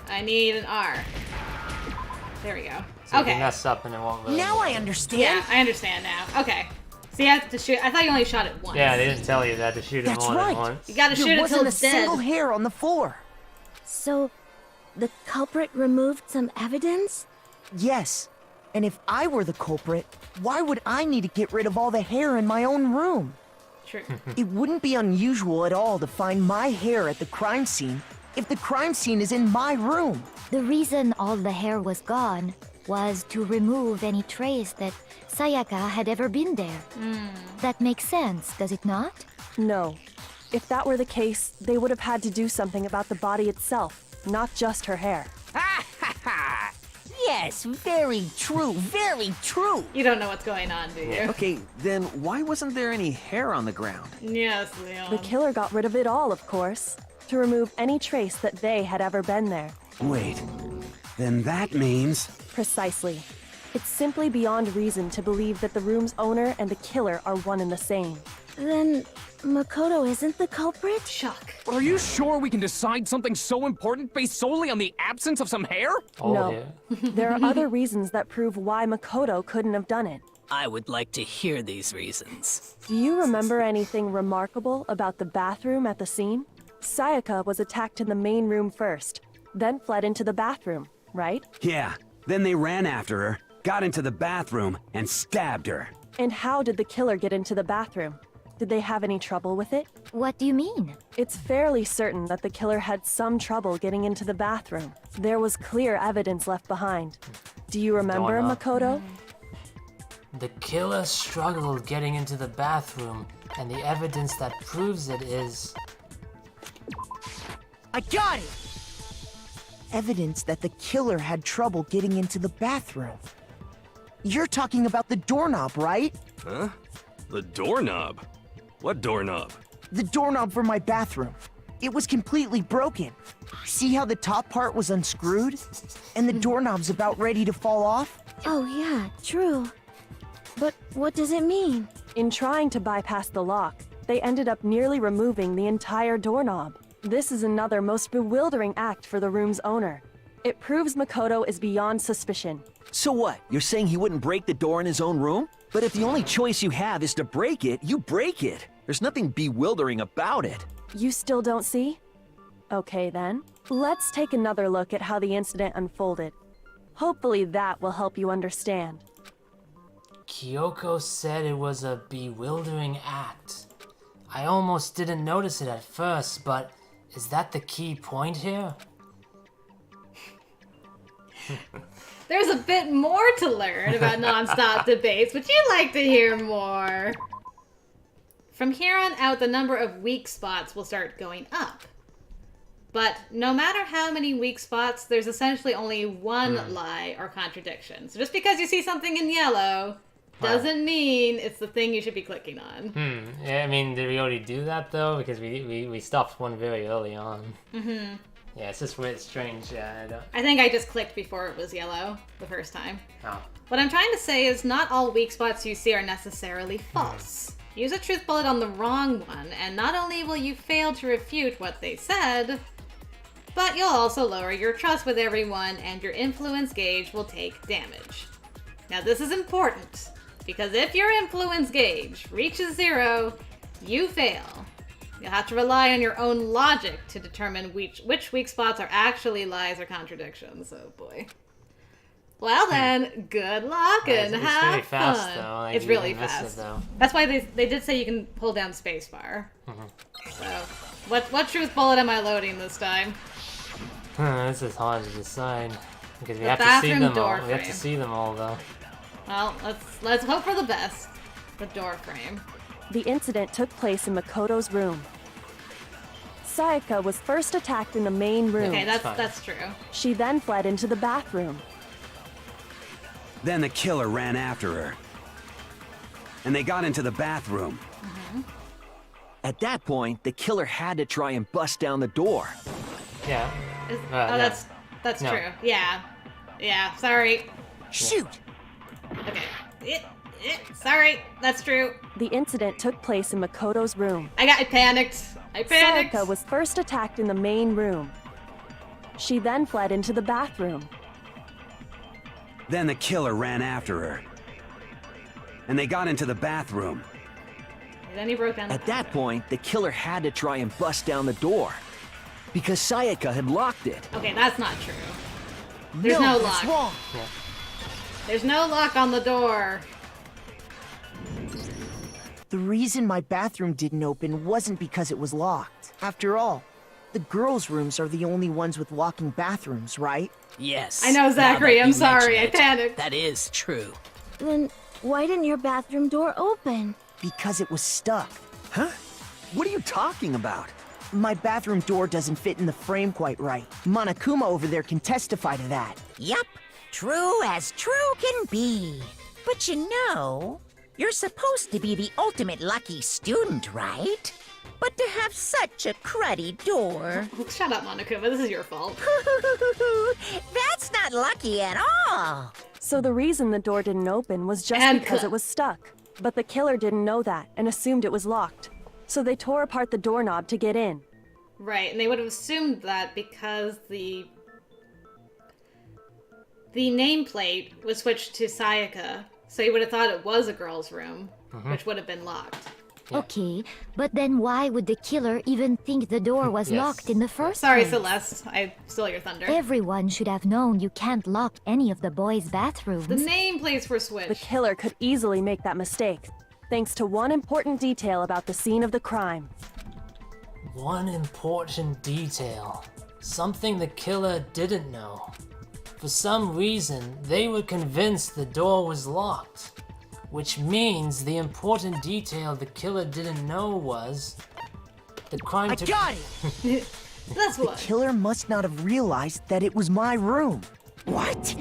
I need an R. There we go.
So
okay.
you mess up and it won't really.
Now I understand.
Yeah, I understand now. Okay. So you have to shoot. I thought you only shot it once.
Yeah, they didn't tell you that to shoot it more than once.
You gotta shoot it till
There
it's
wasn't a
dead.
single hair on the floor.
So, the culprit removed some evidence?
Yes. And if I were the culprit, why would I need to get rid of all the hair in my own room?
True.
It wouldn't be unusual at all to find my hair at the crime scene if the crime scene is in my room.
The reason all the hair was gone was to remove any trace that Sayaka had ever been there. That makes sense, does it not?
No. If that were the case, they would have had to do something about the body itself, not just her hair.
Yes, very true, very true.
You don't know what's going on, do you?
Okay, then why wasn't there any hair on the ground?
Yes, Leon.
The killer got rid of it all, of course, to remove any trace that they had ever been there.
Wait, then that means...
Precisely. It's simply beyond reason to believe that the room's owner and the killer are one and the same.
Then, Makoto isn't the culprit?
Shock.
Are you sure we can decide something so important based solely on the absence of some hair?
No. There are other reasons that prove why Makoto couldn't have done it.
I would like to hear these reasons.
Do you remember anything remarkable about the bathroom at the scene? Sayaka was attacked in the main room first, then fled into the bathroom, right?
Yeah, then they ran after her, got into the bathroom, and stabbed her.
And how did the killer get into the bathroom? Did they have any trouble with it?
What do you mean?
It's fairly certain that the killer had some trouble getting into the bathroom. There was clear evidence left behind. Do you remember, Makoto?
The killer struggled getting into the bathroom, and the evidence that proves it is...
I got it! Evidence that the killer had trouble getting into the bathroom. You're talking about the doorknob, right?
Huh? The doorknob? What doorknob?
The doorknob for my bathroom. It was completely broken. See how the top part was unscrewed? And the doorknob's about ready to fall off?
Oh yeah, true. But what does it mean?
In trying to bypass the lock, they ended up nearly removing the entire doorknob. This is another most bewildering act for the room's owner. It proves Makoto is beyond suspicion.
So what? You're saying he wouldn't break the door in his own room? But if the only choice you have is to break it, you break it. There's nothing bewildering about it.
You still don't see? Okay then. Let's take another look at how the incident unfolded. Hopefully that will help you understand.
Kyoko said it was a bewildering act. I almost didn't notice it at first, but is that the key point here?
There's a bit more to learn about non-stop debates. Would you like to hear more? From here on out, the number of weak spots will start going up. But no matter how many weak spots, there's essentially only one lie or contradiction. So just because you see something in yellow doesn't mean it's the thing you should be clicking on.
Yeah, I mean, did we already do that though? Because we stopped one very early on. Yeah, it's just weird, strange.
I think I just clicked before it was yellow the first time.
Oh.
What I'm trying to say is not all weak spots you see are necessarily false. Use a truth bullet on the wrong one, and not only will you fail to refute what they said, but you'll also lower your trust with everyone and your influence gauge will take damage. Now this is important, because if your influence gauge reaches 0, you fail. You'll have to rely on your own logic to determine which weak spots are actually lies or contradictions. Oh boy. Well then, good luck and
it's
have
really fast,
fun.
though. Like,
It's
you
really
can miss
fast.
it, though.
That's why they did say you can pull down spacebar. So What truth bullet am I loading this time?
This is hard to decide because we
The
have to see
bathroom
them
door
all. We have to
frame.
see them all though.
Well, let's hope for the best. The door frame.
The incident took place in Makoto's room. Sayaka was first attacked in the main room.
Okay, that's true.
She then fled into the bathroom.
Then the killer ran after her. And they got into the bathroom.
At that point, the killer had to try and bust down the door.
Yeah.
Oh, that's
No.
true. Yeah. Yeah, sorry.
Shoot!
Okay. Sorry, that's true.
The incident took place in Makoto's room.
I panicked. I panicked.
Sayaka was first attacked in the main room. She then fled into the bathroom.
Then the killer ran after her. And they got into the bathroom.
Then he broke down the
At that point, the killer had to try and bust down the door. Because Sayaka had locked it.
Okay, that's not true. There's no
that's
lock.
wrong.
There's no lock on the door.
The reason my bathroom didn't open wasn't because it was locked. After all, the girls' rooms are the only ones with locking bathrooms, right?
Yes.
I know,
now
Zachary,
that
I'm
you
sorry,
mention
I
it,
panicked.
That is true.
Then why didn't your bathroom door open?
Because it was stuck.
Huh? What are you talking about?
My bathroom door doesn't fit in the frame quite right. Monokuma over there can testify to that.
Yup, true as true can be. But you know, you're supposed to be the ultimate lucky student, right? But to have such a cruddy door...
Shut up, Monokuma, this is your fault.
That's not lucky at all.
So the reason the door didn't open was just
And
because
cut.
it was stuck. But the killer didn't know that and assumed it was locked. So they tore apart the doorknob to get in.
Right, and they would have assumed that because the nameplate was switched to Sayaka, so you would have thought it was a girl's room, which would have been locked.
Okay, but then why would the killer even think the door was
Yes.
locked in the first
Sorry,
place?
Celeste, I stole your thunder.
Everyone should have known you can't lock any of the boys' bathrooms.
The nameplates were switched.
The killer could easily make that mistake, thanks to one important detail about the scene of the crime.
One important detail. Something the killer didn't know. For some reason, they were convinced the door was locked. Which means the important detail the killer didn't know was... the crime
I
took...
got it!
That's
The killer must not have realized that it was my room.
What?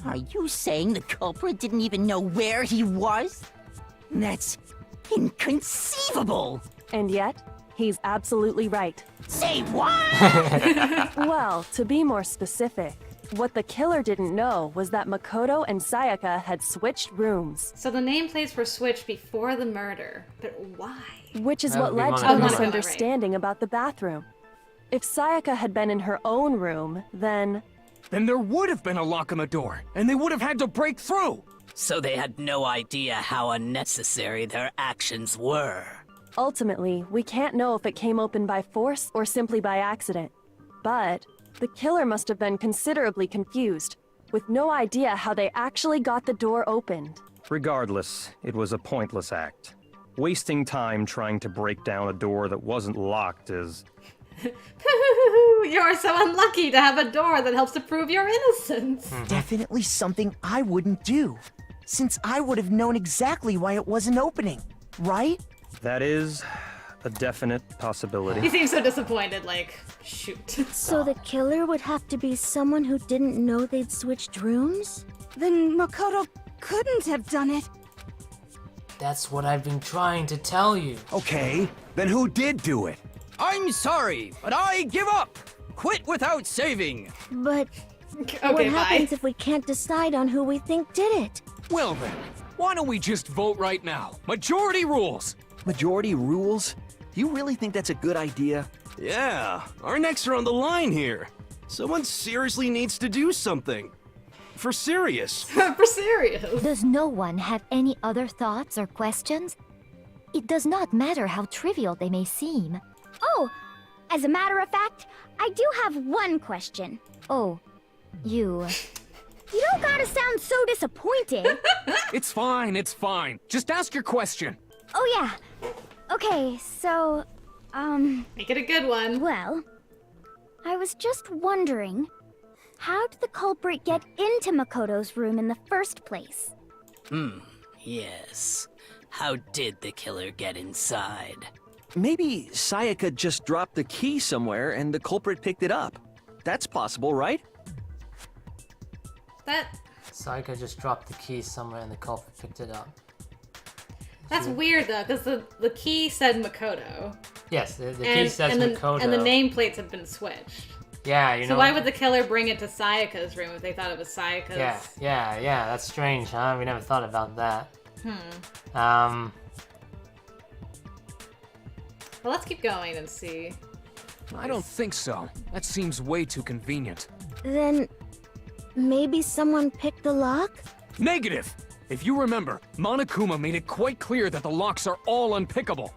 Are you saying the culprit didn't even know where he was? That's inconceivable.
And yet, he's absolutely right.
Say what?
Well, to be more specific, what the killer didn't know was that Makoto and Sayaka had switched rooms.
So the nameplates were switched before the murder, but why?
Which is
That
what
would be
led to
Monokuma's
the
right.
misunderstanding about the bathroom. If Sayaka had been in her own room, then
Then there would have been a lock on the door, and they would have had to break through.
So they had no idea how unnecessary their actions were.
ultimately, we can't know if it came open by force or simply by accident. But the killer must have been considerably confused, with no idea how they actually got the door opened.
Regardless, it was a pointless act. Wasting time trying to break down a door that wasn't locked is...
You're so unlucky to have a door that helps to prove your innocence.
Definitely something I wouldn't do, since I would have known exactly why it wasn't opening, right?
That is a definite
He
possibility.
seems so disappointed, like, shoot.
So the killer would have to be someone who didn't know they'd switched rooms?
Then Makoto couldn't have done it.
That's what I've been trying to tell you.
Okay, then who did do it?
I'm sorry, but I give up. Quit without saving.
But
Okay,
what
bye.
happens if we can't decide on who we think did it?
Well then, why don't we just vote right now? Majority rules.
Majority rules? You really think that's a good idea?
Yeah, our necks are on the line here. Someone seriously needs to do something. For serious.
For serious.
Does no one have any other thoughts or questions? It does not matter how trivial they may seem.
Oh, as a matter of fact, I do have one question.
Oh, you...
You don't gotta sound so disappointed.
It's fine, it's fine. Just ask your question.
Oh yeah. Okay, so
Make it a good one.
Well, I was just wondering, how did the culprit get into Makoto's room in the first place?
Yes. How did the killer get inside?
Maybe Sayaka just dropped the key somewhere and the culprit picked it up. That's possible, right?
Sayaka just dropped the key somewhere and the culprit picked it up.
That's weird though, because the key said Makoto.
Yes, the key says Makoto.
And the nameplates have been switched.
Yeah, you know.
So why would the killer bring it to Sayaka's room if they thought it was Sayaka's?
Yeah, that's strange, huh? We never thought about that.
Well, let's keep going and see.
I don't think so. That seems way too convenient.
Then maybe someone picked the lock?
Negative! If you remember, Monokuma made it quite clear that the locks are all unpickable.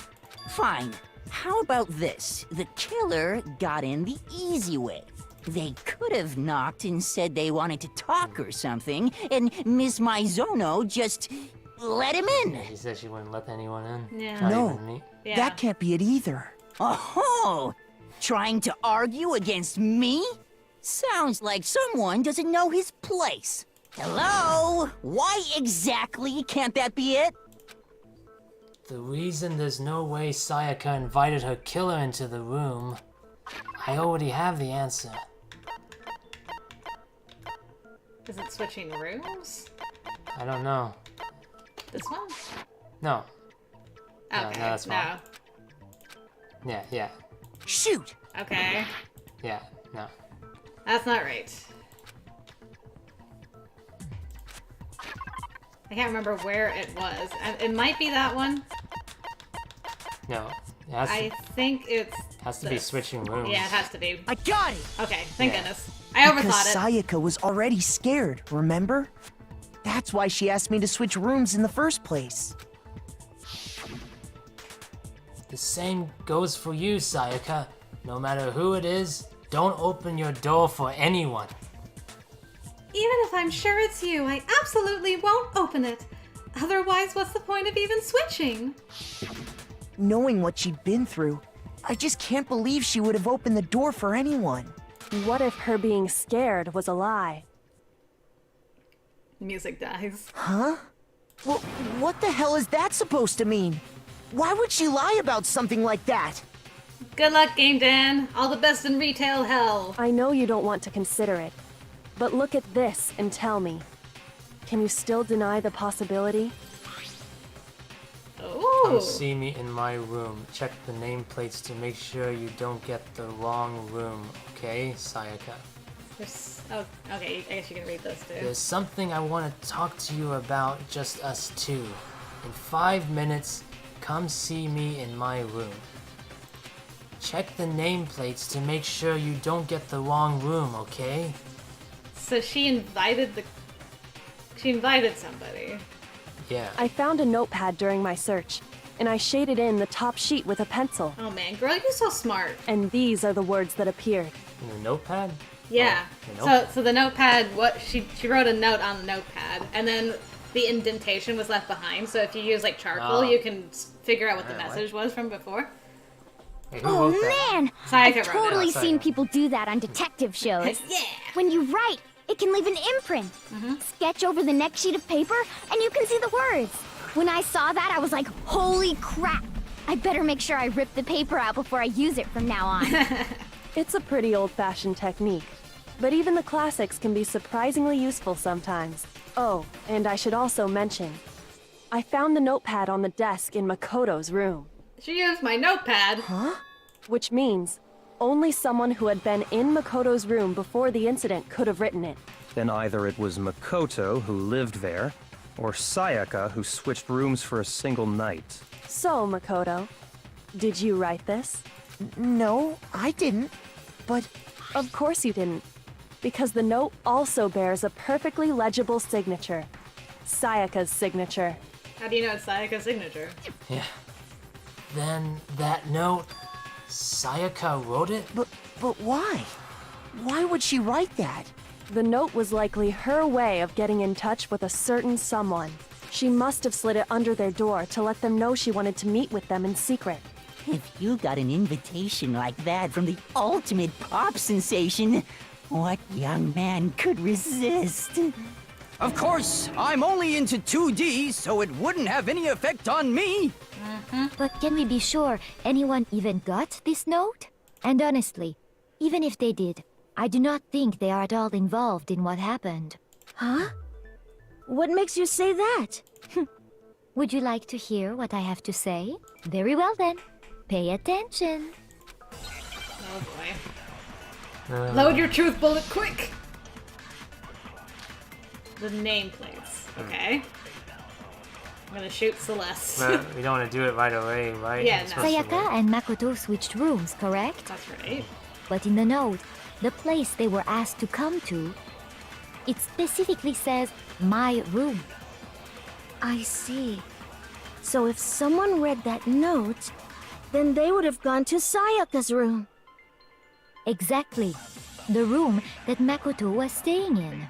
Fine. How about this? The killer got in the easy way. They could have knocked and said they wanted to talk or something, and Miss Maizono just let him in.
She said she wouldn't let anyone in.
Yeah.
Not
No,
even me.
that can't be it either.
Oh, trying to argue against me? Sounds like someone doesn't know his place. Hello? Why exactly can't that be it?
The reason there's no way Sayaka invited her killer into the room, I already have the answer.
Is it switching rooms?
I don't know.
This one?
No.
Okay,
No, that's fine. Yeah.
Shoot!
Okay.
Yeah, no.
That's not right. I can't remember where it was. It might be that one.
No. It has
I think it's...
has to be switching rooms.
Yeah, it has to be.
I got it!
Okay, thank goodness. I overthought
Because
it.
Sayaka was already scared, remember? That's why she asked me to switch rooms in the first place.
The same goes for you, Sayaka. No matter who it is, don't open your door for anyone.
Even if I'm sure it's you, I absolutely won't open it. Otherwise, what's the point of even switching?
Knowing what she'd been through, I just can't believe she would have opened the door for anyone.
What if her being scared was a lie?
Music dies.
Huh? Well, what the hell is that supposed to mean? Why would she lie about something like that?
Good luck, Game Dan. All the best in retail hell.
I know you don't want to consider it, but look at this and tell me. Can you still deny the possibility?
Come see me in my room. Check the nameplates to make sure you don't get the wrong room, okay, Sayaka?
Oh, okay, I guess you can read this too.
There's something I want to talk to you about, just us two. In 5 minutes, come see me in my room. Check the nameplates to make sure you don't get the wrong room, okay?
So she invited somebody.
Yeah.
I found a notepad during my search, and I shaded in the top sheet with a pencil.
Oh man, girl, you're so smart.
And these are the words that appeared.
In the notepad?
Yeah.
Oh, the notepad.
So the notepad, she wrote a note on the notepad, and then the indentation was left behind. So if you use like charcoal, you can figure out what the message was from before.
Hey,
Oh man!
Sayaka
I've
wrote
totally
it.
seen people do that on detective shows.
Yeah.
When you write, it can leave an imprint. Sketch over the next sheet of paper, and you can see the words. When I saw that, I was like, holy crap! I better make sure I rip the paper out before I use it from now on.
It's a pretty old-fashioned technique, but even the classics can be surprisingly useful sometimes. Oh, and I should also mention, I found the notepad on the desk in Makoto's room.
She used my notepad.
Huh?
Which means, only someone who had been in Makoto's room before the incident could have written it.
Then either it was Makoto who lived there, or Sayaka who switched rooms for a single night.
So, Makoto, did you write this?
No, I didn't. But...
Of course you didn't, because the note also bears a perfectly legible signature. Sayaka's signature.
How do you know it's Sayaka's signature?
Yeah. Then that note, Sayaka wrote it?
But why? Why would she write that?
The note was likely her way of getting in touch with a certain someone. She must have slid it under their door to let them know she wanted to meet with them in secret.
If you got an invitation like that from the ultimate pop sensation, what young man could resist?
Of course, I'm only into 2D, so it wouldn't have any effect on me.
But can we be sure anyone even got this note? And honestly, even if they did, I do not think they are at all involved in what happened.
Huh? What makes you say that?
Would you like to hear what I have to say? Very well then. Pay attention.
Oh boy. Load your truth bullet quick! The nameplates. Okay. I'm gonna shoot Celeste.
But we don't want to do it right away, right?
Yeah, no.
Sayaka and Makoto switched rooms, correct?
That's right.
But in the note, the place they were asked to come to, it specifically says, my room.
I see. So if someone read that note, then they would have gone to Sayaka's room.
Exactly. The room that Makoto was staying in.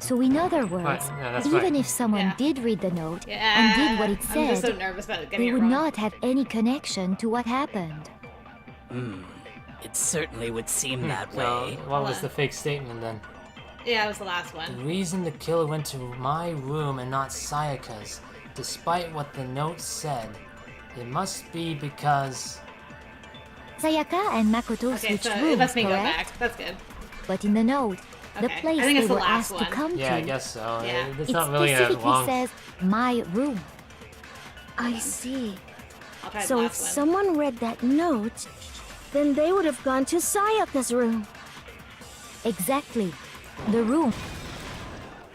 So in other words, even if someone did read the note and did what it
I'm just
said,
so nervous about getting
they
it
would
wrong.
not have any connection to what happened.
It certainly would seem that
So,
way.
what was the fake statement then?
Yeah, it was the last
The
one.
reason the killer went to my room and not Sayaka's, despite what the note said, it must be because...
Sayaka and Makoto
Okay,
switched
so it
rooms,
lets me go
correct?
back. That's good.
But in the note, the
Okay,
place
I think
they
it's the
were
last
asked to
one.
come
Yeah,
to,
I guess so.
Yeah.
It's
it
not really a
specifically
long...
says, my room.
I see.
I'll try the
So if
last one.
someone read that note, then they would have gone to Sayaka's room.
Exactly. The room.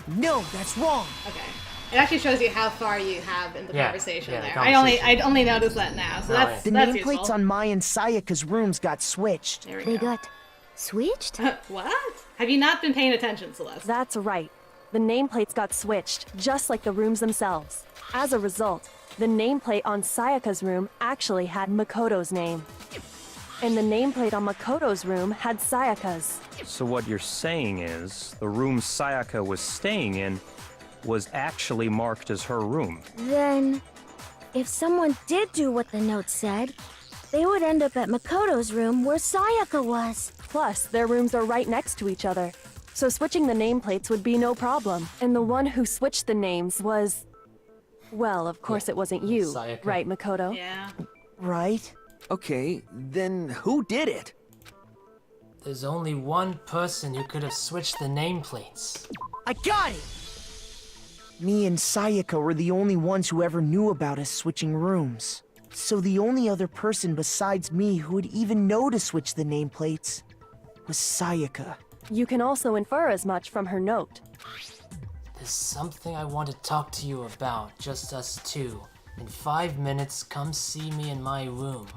No, that's wrong.
Okay. It actually shows you how far you have in the
Yeah,
conversation
yeah, the
there.
conversation.
I only noticed that now, so that's
The
that's
nameplates
useful.
on my and Sayaka's rooms got switched.
There we
They
go.
got switched?
What? Have you not been paying attention, Celeste?
That's right. The nameplates got switched, just like the rooms themselves. As a result, the nameplate on Sayaka's room actually had Makoto's name. And the nameplate on Makoto's room had Sayaka's.
So what you're saying is, the room Sayaka was staying in was actually marked as her room.
Then, if someone did do what the note said, they would end up at Makoto's room where Sayaka was.
Plus, their rooms are right next to each other. So switching the nameplates would be no problem. And the one who switched the names was... Well, of course it wasn't you,
Sayaka.
right, Makoto?
Yeah.
Right?
Okay, then who did it?
There's only one person who could have switched the nameplates.
I got it! Me and Sayaka were the only ones who ever knew about us switching rooms. So the only other person besides me who would even know to switch the nameplates was Sayaka.
You can also infer as much from her note.
There's something I want to talk to you about, just us two. In 5 minutes, come see me in my room.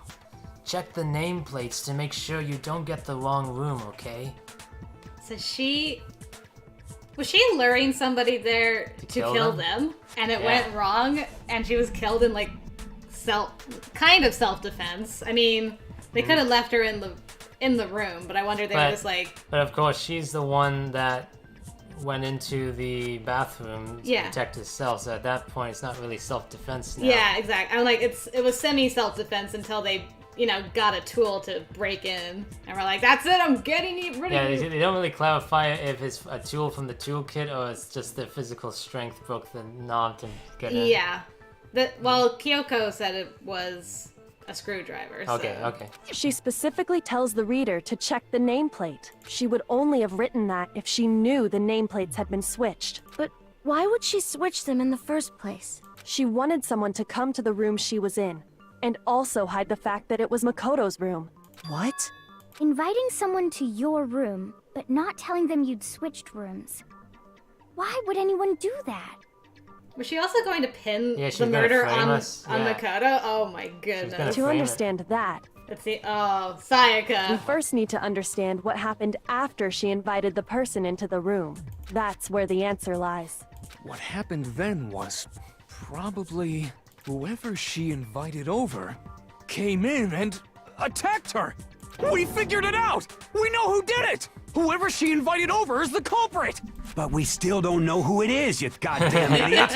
Check the nameplates to make sure you don't get the wrong room, okay?
So she... Was she luring somebody there to kill them? And it went wrong, and she was killed in, like, self-defense. I mean, they could have left her in the room, but I wonder they were just like...
But of course, she's the one that went into the bathroom to protect herself, so at that point, it's not really self-defense now.
Yeah, exactly. I'm like, it was semi-self-defense until they, got a tool to break in. And we're like, that's it, I'm getting rid of you.
They don't really clarify if it's a tool from the toolkit or it's just their physical strength broke the knob to get in.
Yeah. Well, Kyoko said it was a screwdriver.
Okay,
so.
okay.
She specifically tells the reader to check the nameplate. She would only have written that if she knew the nameplates had been switched.
But why would she switch them in the first place?
She wanted someone to come to the room she was in, and also hide the fact that it was Makoto's room.
What?
Inviting someone to your room, but not telling them you'd switched rooms. Why would anyone do that?
Was she also going to pin
Yeah, she's
the
gonna
murder
frame
on
us. Yeah.
Makoto? Oh my goodness.
To understand that,
Let's see. Oh, Sayaka.
we first need to understand what happened after she invited the person into the room. That's where the answer lies.
What happened then was probably whoever she invited over came in and attacked her. We figured it out! We know who did it! Whoever she invited over is the culprit!
But we still don't know who it is, you goddamn idiot!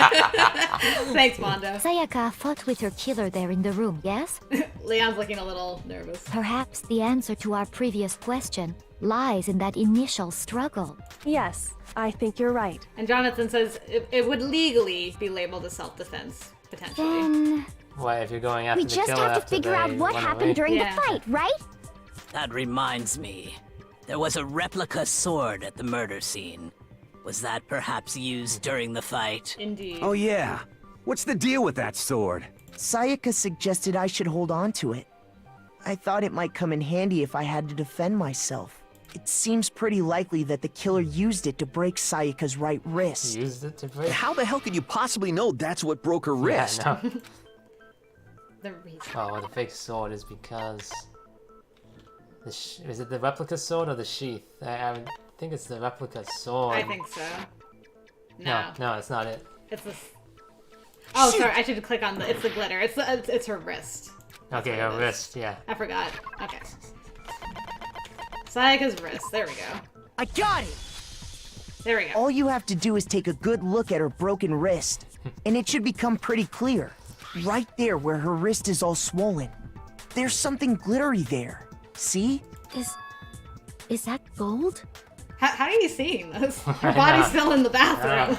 Thanks, Mondo.
Sayaka fought with her killer there in the room, yes?
Leon's looking a little nervous.
Perhaps the answer to our previous question lies in that initial struggle.
Yes, I think you're right.
And Jonathan says it would legally be labeled as self-defense, potentially.
Then
What, if you're going after
we
the
just
killer
have to
after
figure out
they
what
went
happened
away?
during
Yeah.
the fight, right?
That reminds me. There was a replica sword at the murder scene. Was that perhaps used during the fight?
Indeed.
Oh yeah. What's the deal with that sword?
Sayaka suggested I should hold on to it. I thought it might come in handy if I had to defend myself. It seems pretty likely that the killer used it to break Sayaka's right wrist.
Used it to break?
How the hell could you possibly know that's what broke her wrist?
Yeah, no.
The reason.
Oh, the fake sword is because... is it the replica sword or the sheath? I think it's the replica sword.
I think so.
No, it's not it.
It's the... Oh, sorry, I should click on the... It's the glitter. It's her wrist. That's
Okay,
what
her
it is.
wrist, yeah.
I forgot. Okay. Sayaka's wrist. There we go.
I got it!
There we go.
All you have to do is take a good look at her broken wrist, and it should become pretty clear. Right there where her wrist is all swollen. There's something glittery there. See?
Is that gold?
How are you seeing this? Her body's still in the bathroom.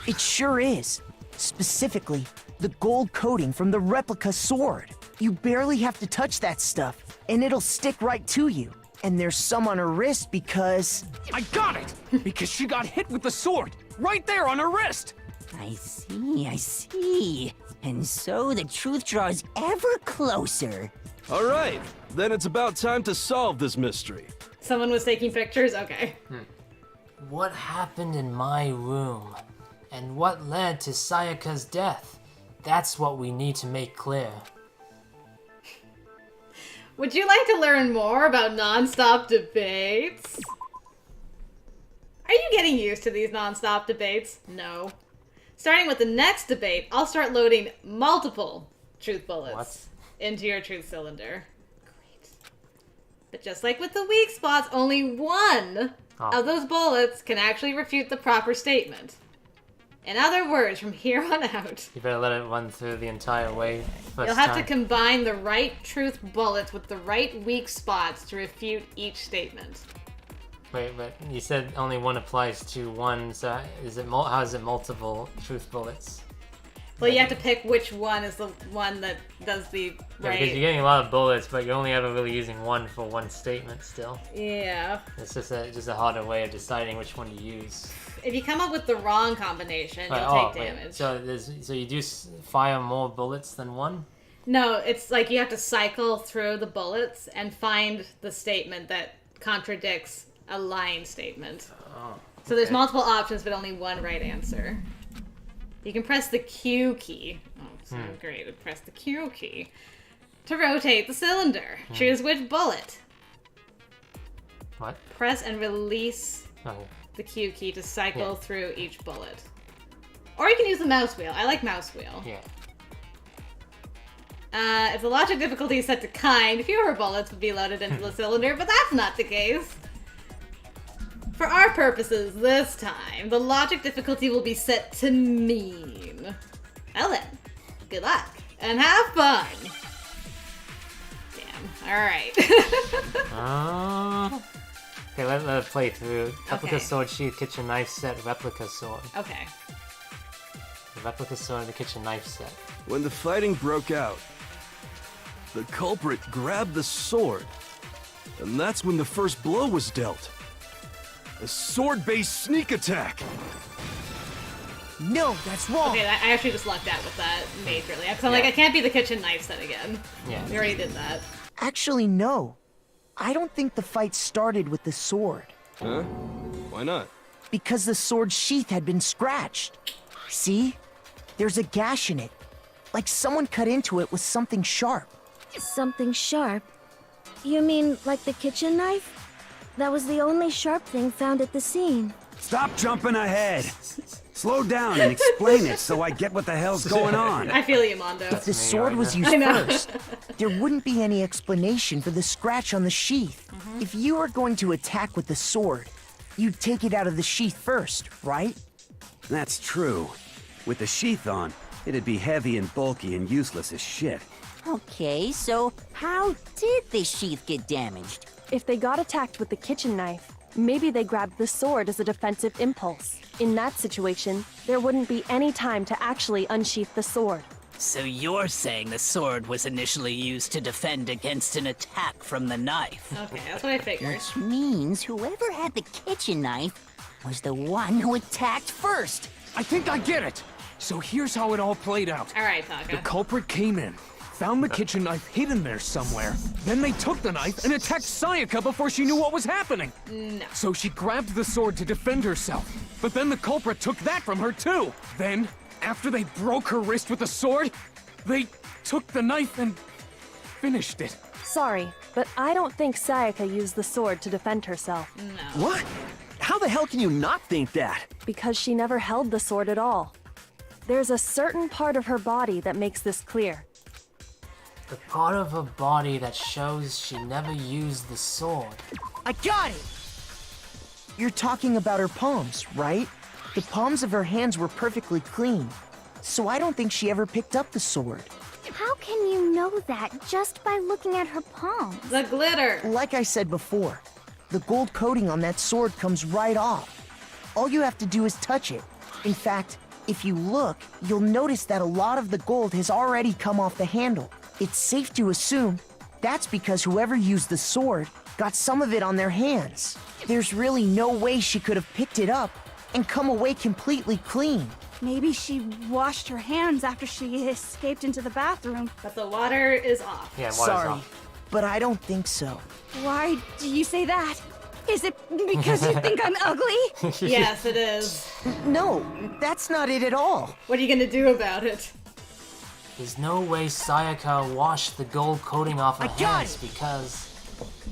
It sure is. Specifically, the gold coating from the replica sword. You barely have to touch that stuff, and it'll stick right to you. And there's some on her wrist because...
I got it! Because she got hit with the sword, right there on her wrist!
I see. And so the truth draws ever closer.
All right, then it's about time to solve this mystery.
Someone was taking pictures? Okay.
What happened in my room? And what led to Sayaka's death? That's what we need to make clear.
Would you like to learn more about non-stop debates? Are you getting used to these non-stop debates? No. Starting with the next debate, I'll start loading multiple truth bullets into your truth cylinder. Great. But just like with the weak spots, only one of those bullets can actually refute the proper statement. In other words, from here on out,
You better let it run through the entire way first
you'll have
time.
to combine the right truth bullets with the right weak spots to refute each statement.
Wait, but you said only one applies to one, so how is it multiple truth bullets?
Well, you have to pick which one is the one that does the
Yeah,
right...
because you're getting a lot of bullets, but you're only ever really using one for one statement still.
Yeah.
It's just a harder way of deciding which one to use.
If you come up with the wrong combination,
Right,
you'll take damage.
So you do fire more bullets than one?
No, it's like you have to cycle through the bullets and find the statement that contradicts a lying statement.
Oh,
So there's multiple options, but only one right answer. You can press the Q key. Oh, so great. Press the Q key to rotate the cylinder. Choose which bullet.
What?
Press and release the Q key to cycle through each bullet. Or you can use the mouse wheel. I like mouse wheel.
Yeah.
If the logic difficulty is set to kind, fewer bullets would be loaded into the cylinder, but that's not the case. For our purposes this time, the logic difficulty will be set to mean. Well then, good luck, and have fun! Damn, alright.
Okay, let it play through. Replica
Okay.
sword, sheath, kitchen knife set, replica sword.
Okay.
The replica sword, the kitchen knife set.
When the fighting broke out, the culprit grabbed the sword, and that's when the first blow was dealt. A sword-based sneak attack!
No, that's wrong!
Okay, I actually just lucked out with that majorly. Because I'm like, I can't be the kitchen knife set again.
Yeah.
We already did that.
Actually, no. I don't think the fight started with the sword.
Huh? Why not?
Because the sword's sheath had been scratched. See? There's a gash in it. Like someone cut into it with something sharp.
Something sharp? You mean like the kitchen knife? That was the only sharp thing found at the scene.
Stop jumping ahead! Slow down and explain it so I get what the hell's going on.
I feel you, Mondo.
If the sword was used first, there wouldn't be any explanation for the scratch on the sheath. If you are going to attack with the sword, you'd take it out of the sheath first, right?
That's true. With the sheath on, it'd be heavy and bulky and useless as shit.
Okay, so how did the sheath get damaged?
If they got attacked with the kitchen knife, maybe they grabbed the sword as a defensive impulse. In that situation, there wouldn't be any time to actually unsheath the sword.
So you're saying the sword was initially used to defend against an attack from the knife?
Okay, that's what I figured.
Which means whoever had the kitchen knife was the one who attacked first.
I think I get it. So here's how it all played out.
All right, Taka.
The culprit came in, found the kitchen knife hidden there somewhere. Then they took the knife and attacked Sayaka before she knew what was happening.
No.
So she grabbed the sword to defend herself. But then the culprit took that from her too. Then, after they broke her wrist with the sword, they took the knife and finished it.
Sorry, but I don't think Sayaka used the sword to defend herself.
No.
What? How the hell can you not think that?
Because she never held the sword at all. There's a certain part of her body that makes this clear.
The part of her body that shows she never used the sword.
I got it! You're talking about her palms, right? The palms of her hands were perfectly clean, so I don't think she ever picked up the sword.
How can you know that just by looking at her palms?
The glitter!
Like I said before, the gold coating on that sword comes right off. All you have to do is touch it. In fact, if you look, you'll notice that a lot of the gold has already come off the handle. It's safe to assume that's because whoever used the sword got some of it on their hands. There's really no way she could have picked it up and come away completely clean.
Maybe she washed her hands after she escaped into the bathroom.
But the water is off.
Yeah, water's
Sorry,
off.
but I don't think so.
Why do you say that? Is it because you think I'm ugly?
Yes, it is.
No, that's not it at all.
What are you gonna do about it?
There's no way Sayaka washed the gold coating off her hands because...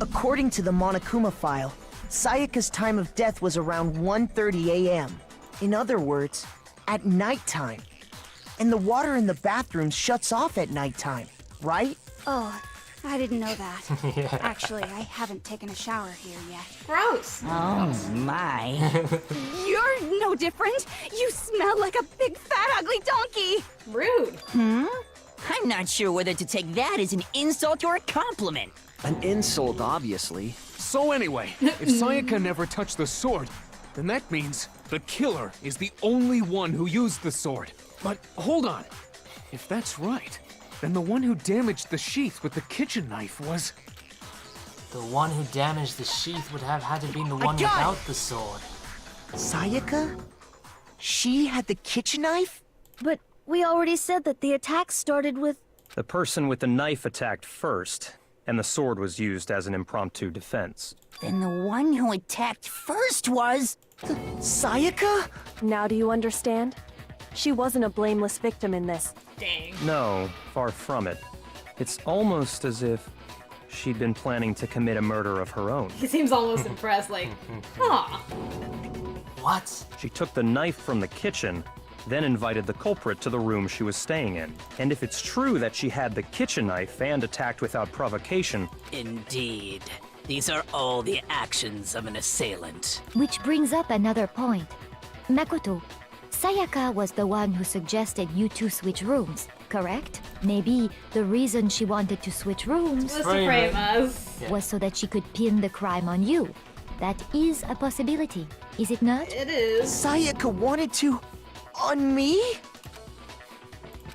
According to the Monokuma file, Sayaka's time of death was around 1:30 a.m. In other words, at nighttime. And the water in the bathroom shuts off at nighttime, right?
Oh, I didn't know that.
Yeah.
Actually, I haven't taken a shower here yet.
Gross.
Oh my.
You're no different. You smell like a big fat ugly donkey.
Rude.
I'm not sure whether to take that as an insult or a compliment.
An insult, obviously.
So anyway, if Sayaka never touched the sword, then that means the killer is the only one who used the sword. But hold on. If that's right, then the one who damaged the sheath with the kitchen knife was...
The one who damaged the sheath would have had to be the one without the sword.
Sayaka? She had the kitchen knife?
But we already said that the attack started with...
The person with the knife attacked first, and the sword was used as an impromptu defense.
Then the one who attacked first was...
Sayaka?
Now do you understand? She wasn't a blameless victim in this.
Dang.
No, far from it. It's almost as if she'd been planning to commit a murder of her own.
He seems almost impressed, like, aw.
What?
She took the knife from the kitchen, then invited the culprit to the room she was staying in. And if it's true that she had the kitchen knife and attacked without provocation...
Indeed. These are all the actions of an assailant.
Which brings up another point. Makoto, Sayaka was the one who suggested you two switch rooms, correct? Maybe the reason she wanted to switch rooms
Was to frame us.
was so that she could pin the crime on you. That is a possibility, is it not?
It is.
Sayaka wanted to... on me?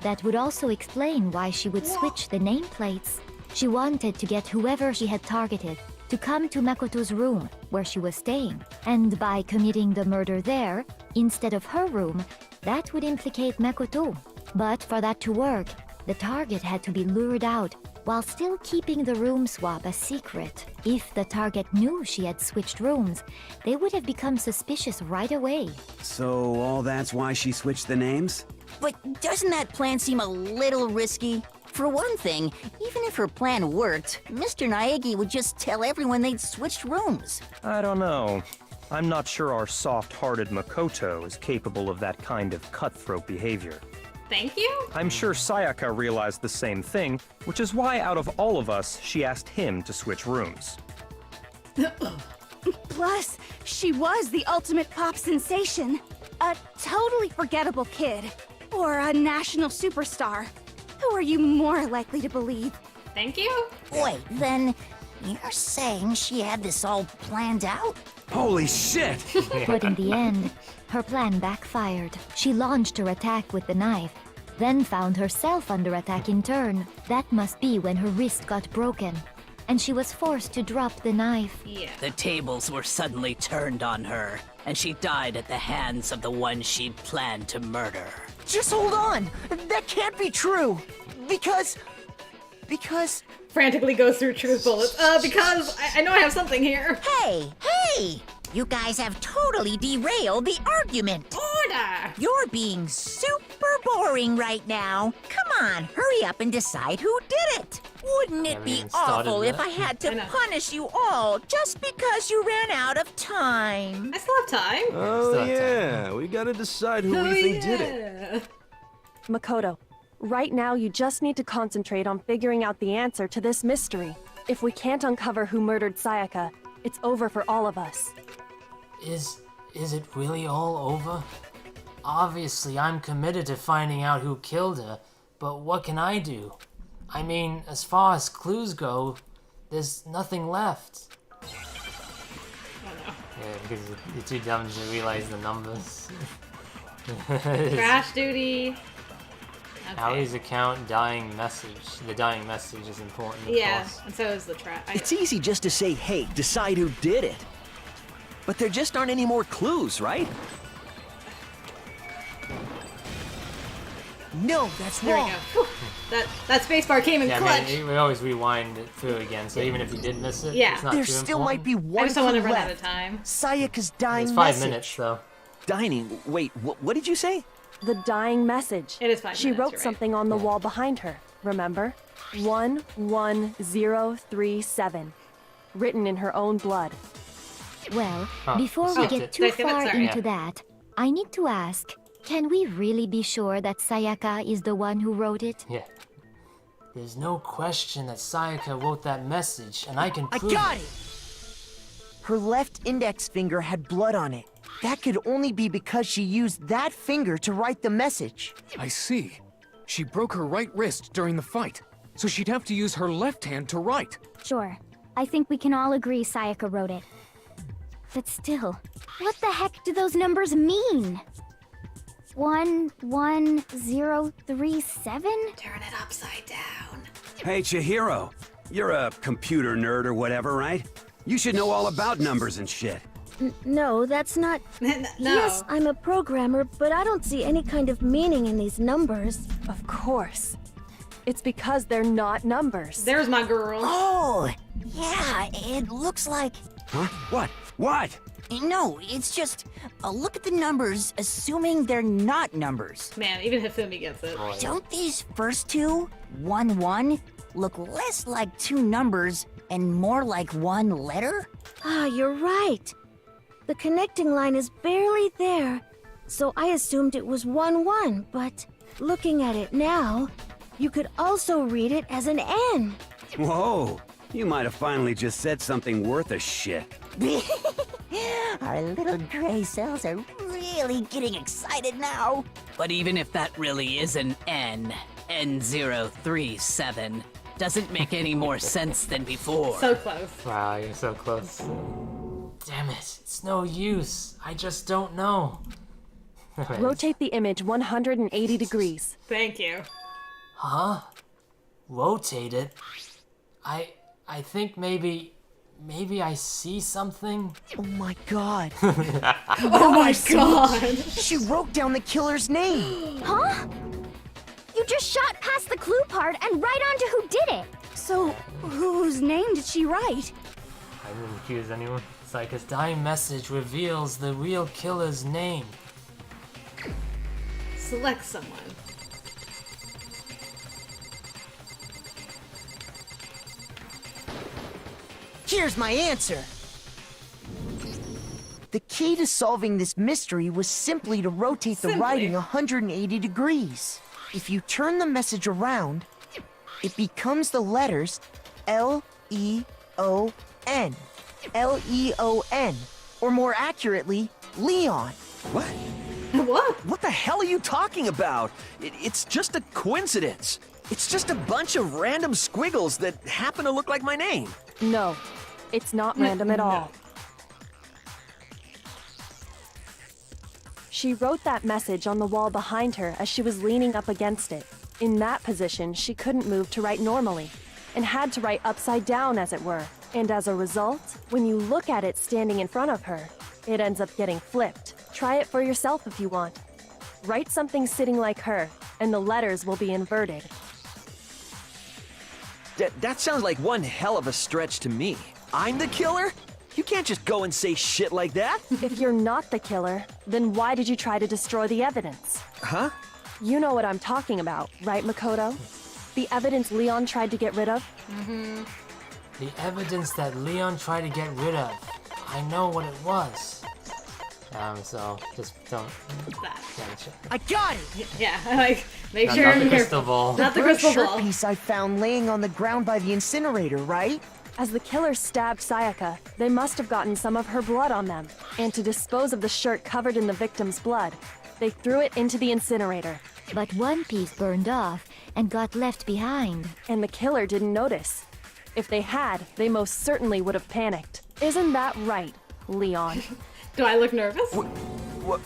That would also explain why she would switch the nameplates. She wanted to get whoever she had targeted to come to Makoto's room, where she was staying. And by committing the murder there, instead of her room, that would implicate Makoto. But for that to work, the target had to be lured out, while still keeping the room swap a secret. If the target knew she had switched rooms, they would have become suspicious right away.
So all that's why she switched the names?
But doesn't that plan seem a little risky? For one thing, even if her plan worked, Mr. Naegi would just tell everyone they'd switched rooms.
I don't know. I'm not sure our soft-hearted Makoto is capable of that kind of cutthroat behavior.
Thank you?
I'm sure Sayaka realized the same thing, which is why out of all of us, she asked him to switch rooms.
Plus, she was the ultimate pop sensation. A totally forgettable kid. Or a national superstar. Who are you more likely to believe?
Thank you.
Wait, then you're saying she had this all planned out?
Holy shit!
But in the end, her plan backfired. She launched her attack with the knife, then found herself under attack in turn. That must be when her wrist got broken, and she was forced to drop the knife.
Yeah.
The tables were suddenly turned on her, and she died at the hands of the one she'd planned to murder.
Just hold on! That can't be true! Because...
Frantically goes through truth bullets. Because I know I have something here.
Hey! You guys have totally derailed the argument.
Order!
You're being super boring right now. Come on, hurry up and decide who did it. Wouldn't it be awful if I had to punish you all just because you ran out of time?
I still have time.
Oh yeah, we gotta decide who we think did it.
Makoto, right now you just need to concentrate on figuring out the answer to this mystery. If we can't uncover who murdered Sayaka, it's over for all of us.
Is it really all over? Obviously, I'm committed to finding out who killed her, but what can I do? I mean, as far as clues go, there's nothing left. Yeah, because you're too dumb to realize the numbers.
Crash duty. Okay.
Allie's account, dying message. The dying message is important, of
Yeah,
course.
and so is the trap.
It's easy just to say, hey, decide who did it. But there just aren't any more clues, right?
No, that's
There
wrong.
we go. That spacebar came in clutch.
I mean, we always rewind it through again, so even if you did miss it,
Yeah.
it's not
There
too
still
important.
might be one
I just don't want to
clue
run out
left.
of time.
Sayaka's dying
It's 5
message.
minutes, though.
Dining. Wait, what did you say?
The dying message.
It is 5
She
minutes,
wrote
you're right.
something on the wall behind her, remember? 11037. Written in her own blood.
Well,
Huh.
before we
Skipped
get
it.
too
Did I skip it?
far
Sorry.
into that, I need to ask, can we really be sure that Sayaka is the one who wrote it?
Yeah. There's no question that Sayaka wrote that message, and I can
I
prove
got it! Her left index finger had blood on it. That could only be because she used that finger to write the message.
I see. She broke her right wrist during the fight, so she'd have to use her left hand to write.
Sure. I think we can all agree Sayaka wrote it. But still, what the heck do those numbers mean? 11037?
Turn it upside down.
Hey, Chihiro. You're a computer nerd or whatever, right? You should know all about numbers and shit.
No, that's not...
No.
Yes, I'm a programmer, but I don't see any kind of meaning in these numbers.
Of course. It's because they're not numbers.
There's my girl.
Oh, yeah, it looks like...
Huh? What? What?
No, it's just, look at the numbers, assuming they're not numbers.
Man, even Hifumi gets it.
Don't these first two, 1-1, look less like two numbers and more like one letter?
Ah, you're right. The connecting line is barely there, so I assumed it was 1-1, but looking at it now, you could also read it as an N.
Whoa. You might have finally just said something worth a shit.
Our little gray cells are really getting excited now.
But even if that really is an N037, doesn't make any more sense than before.
So close.
Wow, you're so close. Damn it, it's no use. I just don't know.
Rotate the image 180 degrees.
Thank you.
Huh? Rotate it? I think maybe I see something?
Oh my god.
Oh my god.
She wrote down the killer's name.
Huh? You just shot past the clue part and right onto who did it.
So, whose name did she write?
I didn't accuse anyone. Sayaka's dying message reveals the real killer's name.
Select someone.
Here's my answer. The key to solving this mystery was simply to rotate the writing 180 degrees. If you turn the message around, it becomes the letters L-E-O-N. Leon. Or more accurately, Leon.
What?
What?
What the hell are you talking about? It's just a coincidence. It's just a bunch of random squiggles that happen to look like my name.
No, it's not random at all. She wrote that message on the wall behind her as she was leaning up against it. In that position, she couldn't move to write normally, and had to write upside down, as it were. And as a result, when you look at it standing in front of her, it ends up getting flipped. Try it for yourself if you want. Write something sitting like her, and the letters will be inverted.
That sounds like one hell of a stretch to me. I'm the killer? You can't just go and say shit like that.
If you're not the killer, then why did you try to destroy the evidence?
Huh?
You know what I'm talking about, right, Makoto? The evidence Leon tried to get rid of?
Mm-hmm. The evidence that Leon tried to get rid of. I know what it was. So just don't.
I got it!
Yeah, like, make
Not
sure
the
you're
crystal ball.
Not the
burnt
crystal
shirt
ball.
piece I found laying on the ground by the incinerator, right?
As the killer stabbed Sayaka, they must have gotten some of her blood on them. And to dispose of the shirt covered in the victim's blood, they threw it into the incinerator.
But one piece burned off and got left behind.
And the killer didn't notice. If they had, they most certainly would have panicked. Isn't that right, Leon?
Do I look nervous?
What?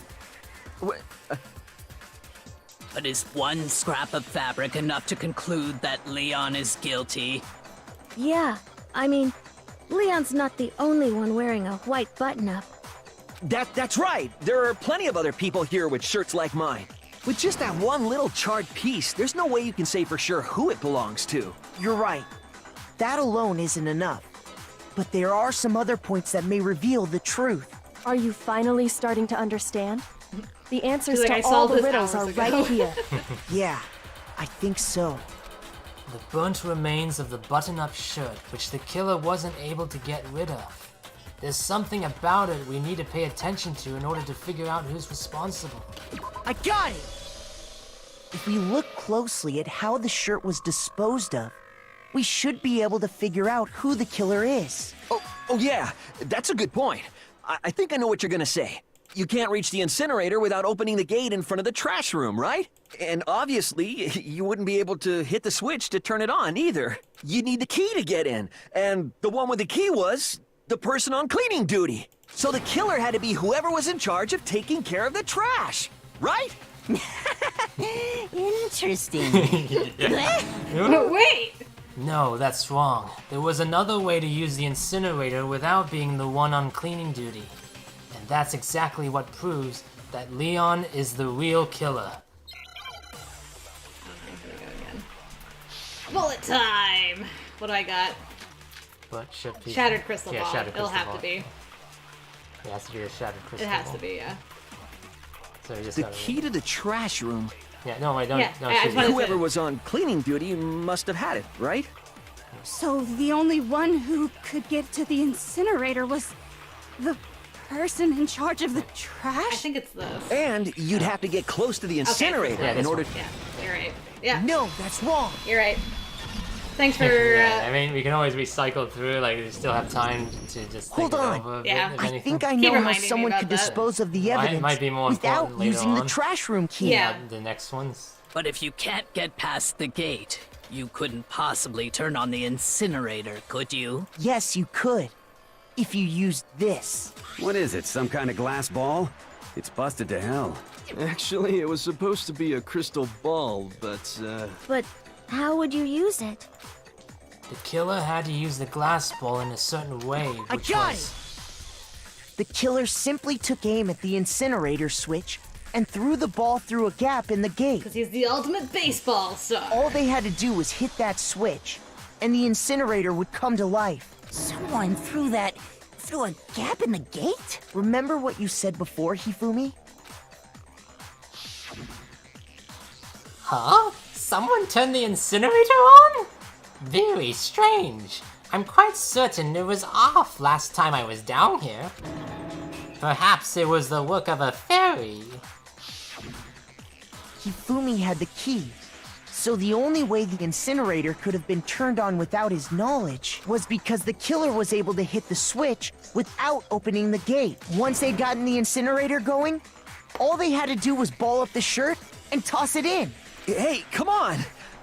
But is one scrap of fabric enough to conclude that Leon is guilty?
Yeah, I mean, Leon's not the only one wearing a white button-up.
That's right. There are plenty of other people here with shirts like mine. With just that one little charred piece, there's no way you can say for sure who it belongs to.
You're right. That alone isn't enough. But there are some other points that may reveal the truth.
Are you finally starting to understand? The answers
She's like,
to
"I
all
solved
the
this
riddles are
hours
right
ago."
here.
Yeah, I think so.
The burnt remains of the button-up shirt, which the killer wasn't able to get rid of. There's something about it we need to pay attention to in order to figure out who's responsible.
I got it! If we look closely at how the shirt was disposed of, we should be able to figure out who the killer is.
Oh yeah, that's a good point. I think I know what you're gonna say. You can't reach the incinerator without opening the gate in front of the trash room, right? And obviously, you wouldn't be able to hit the switch to turn it on either. You'd need the key to get in, and the one with the key was the person on cleaning duty. So the killer had to be whoever was in charge of taking care of the trash, right?
Interesting.
Wait!
No, that's wrong. There was another way to use the incinerator without being the one on cleaning duty. And that's exactly what proves that Leon is the real killer.
Bullet time! What do I got?
What should be?
Shattered crystal
Yeah,
ball.
shattered
It'll
crystal
have
ball.
to be.
It has to be a shattered crystal
It has
ball.
to be, yeah.
So you just
The
gotta-
key to the trash room.
Yeah, no, wait, don't.
Yeah,
no,
I just
shoot.
wanted to-
Whoever was on cleaning duty must have had it, right?
So the only one who could get to the incinerator was the person in charge of the trash?
I think it's this.
And you'd have to get close to the incinerator
Yeah,
in order.
Yeah, you're right. Yeah.
No, that's wrong.
You're right. Thanks for.
Yeah, I mean, we can always recycle through. Like, we still have time to just
Hold
think it
on.
over a bit,
Yeah.
if
I
anything.
think I
Keep
know how
reminding me
someone
about
could
that.
dispose of the
Might-
evidence
might be more
without
important later
using the
on.
trash room key.
Yeah.
The next ones.
But if you can't get past the gate, you couldn't possibly turn on the incinerator, could you?
Yes, you could. If you used this.
What is it, some kind of glass ball? It's busted to hell.
Actually, it was supposed to be a crystal ball, but,
But how would you use it?
The killer had to use the glass ball in a certain way,
I
which
got
was...
The killer simply took aim at the incinerator switch and threw the ball through a gap in the gate.
Because he's the ultimate baseball star.
All they had to do was hit that switch, and the incinerator would come to life.
Someone threw a gap in the gate?
Remember what you said before, Hifumi?
Huh? Someone turned the incinerator on? Very strange. I'm quite certain it was off last time I was down here. Perhaps it was the work of a fairy.
Hifumi had the key, So the only way the incinerator could have been turned on without his knowledge was because the killer was able to hit the switch without opening the gate. Once they'd gotten the incinerator going, all they had to do was ball up the shirt and toss it in.
Hey, come on!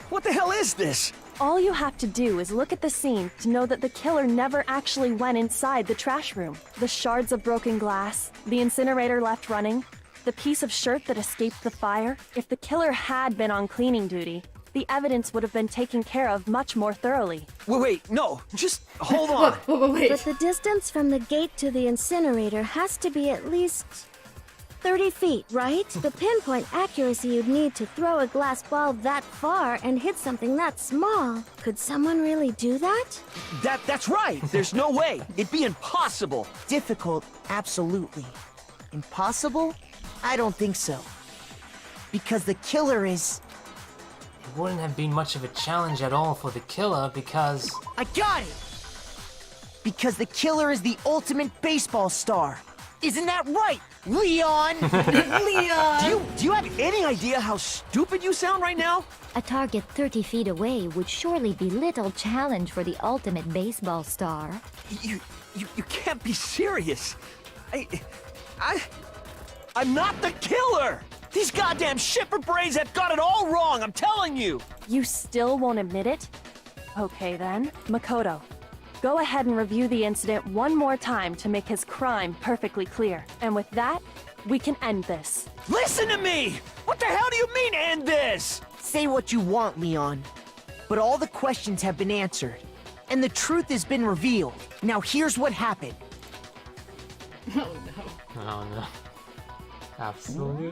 What the hell is this?
All you have to do is look at the scene to know that the killer never actually went inside the trash room. The shards of broken glass, the incinerator left running, the piece of shirt that escaped the fire. If the killer had been on cleaning duty, the evidence would have been taken care of much more thoroughly.
Wait, no, just hold on.
Wait.
But the distance from the gate to the incinerator has to be at least 30 feet, right? The pinpoint accuracy you'd need to throw a glass ball that far and hit something that small. Could someone really do that?
That's right! There's no way! It'd be impossible!
Difficult, absolutely. Impossible? I don't think so. Because the killer is...
It wouldn't have been much of a challenge at all for the killer because...
I got it! Because the killer is the ultimate baseball star. Isn't that right, Leon?
Leon!
Do you have any idea how stupid you sound right now?
A target 30 feet away would surely be little challenge for the ultimate baseball star.
You can't be serious. I'm not the killer! These goddamn shipper brains have got it all wrong, I'm telling you!
You still won't admit it? Okay then, Makoto. Go ahead and review the incident one more time to make his crime perfectly clear. And with that, we can end this.
Listen to me! What the hell do you mean, end this?
Say what you want, Leon. But all the questions have been answered. And the truth has been revealed. Now here's what happened.
Oh no.
Oh no. Absolutely.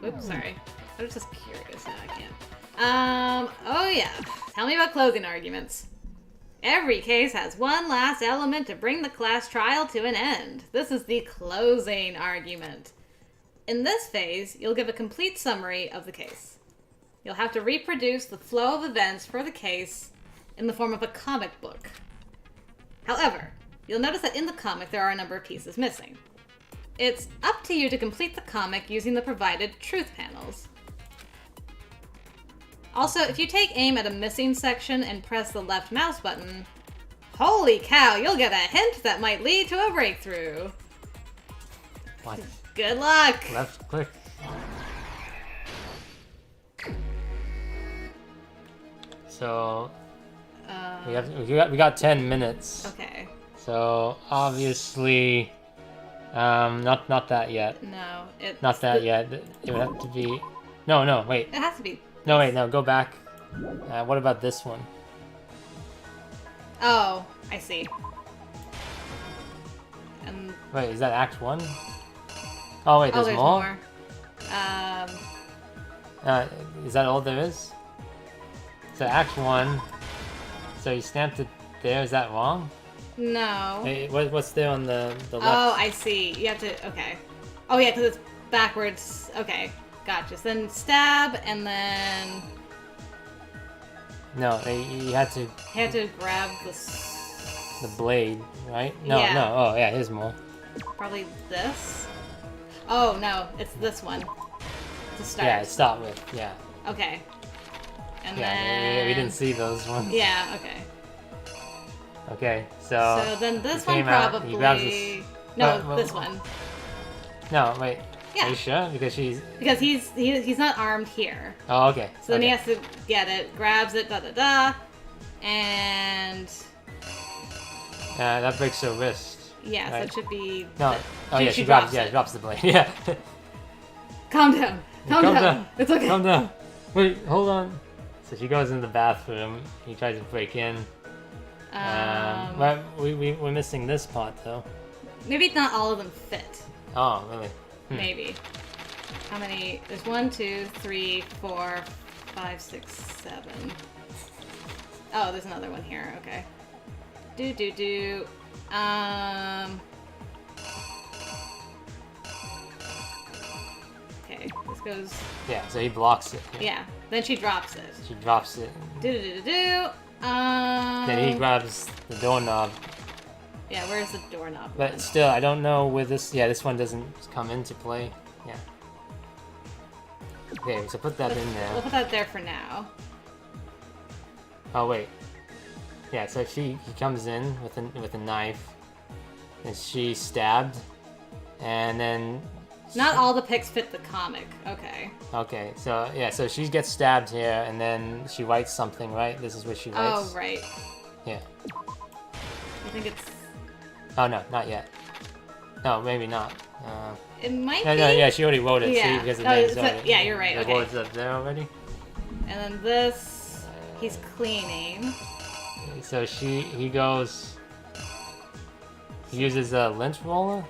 Oops, sorry. I was just curious. No, I can't. Oh yeah. Tell me about closing arguments. Every case has one last element to bring the class trial to an end. This is the closing argument. In this phase, you'll give a complete summary of the case. You'll have to reproduce the flow of events for the case in the form of a comic book. However, you'll notice that in the comic there are a number of pieces missing. It's up to you to complete the comic using the provided truth panels. Also, if you take aim at a missing section and press the left mouse button, holy cow, you'll get a hint that might lead to a breakthrough.
What?
Good luck!
Left click. So we got 10 minutes.
Okay.
So obviously, not that yet.
No, it's
not that yet. It would have to be. No, wait.
It has to be.
No, wait, no, go back. What about this one?
Oh, I see. And
wait, is that Act 1? Oh wait, there's more? Is that all there is? So Act 1. So you stamped it there. Is that wrong?
No.
Hey, what's there on the left?
Oh, I see. You have to. Okay. Oh yeah, because it's backwards. Okay, gotcha. So then stab, and then.
No, you had to.
You had to grab
the blade, right? No,
yeah.
no. Oh yeah, here's more.
Probably this. Oh no, it's this one. To start.
Yeah, start with. Yeah.
Okay. And
yeah,
then...
we didn't see those ones.
Yeah. Okay.
Okay, so.
So then this one
came out,
probably.
he grabs this...
No, this one.
No, wait.
Yeah.
Are you sure? Because
he's not armed here.
Oh, okay.
So then he has to get it, grabs it, and.
That breaks her wrist.
Yeah,
right?
So it should be.
No. Oh yeah, she drops the blade. Yeah.
Calm down. Calm down. It's okay.
Calm down. Wait, hold on. So she goes in the bathroom. He tries to break in. But we're missing this part though.
Maybe not all of them fit.
Oh, really?
Maybe. How many? There's 1, 2, 3, 4, 5, 6, 7. Oh, there's another one here. Okay. Okay, this goes.
Yeah, so he blocks it.
Yeah. Then she drops it.
She drops it.
Then
he grabs the doorknob.
Yeah, where's the doorknob?
But still, I don't know where this. Yeah, this one doesn't come into play. Yeah. Okay, so put that in there.
We'll put that there for now.
Oh wait. Yeah, so he comes in with a knife, and she's stabbed, and then.
Not all the pics fit the comic. Okay.
Okay, so yeah, so she gets stabbed here, and then she writes something, right? This is what she writes.
Oh right.
Yeah.
I think it's.
Oh no, not yet. No, maybe not.
It might
no,
be.
No, yeah, she already wrote it.
Yeah.
See, because the name's on it.
Yeah, you're right.
The
Okay.
words up there already.
And then this, he's cleaning.
So he goes. He uses a lint roller.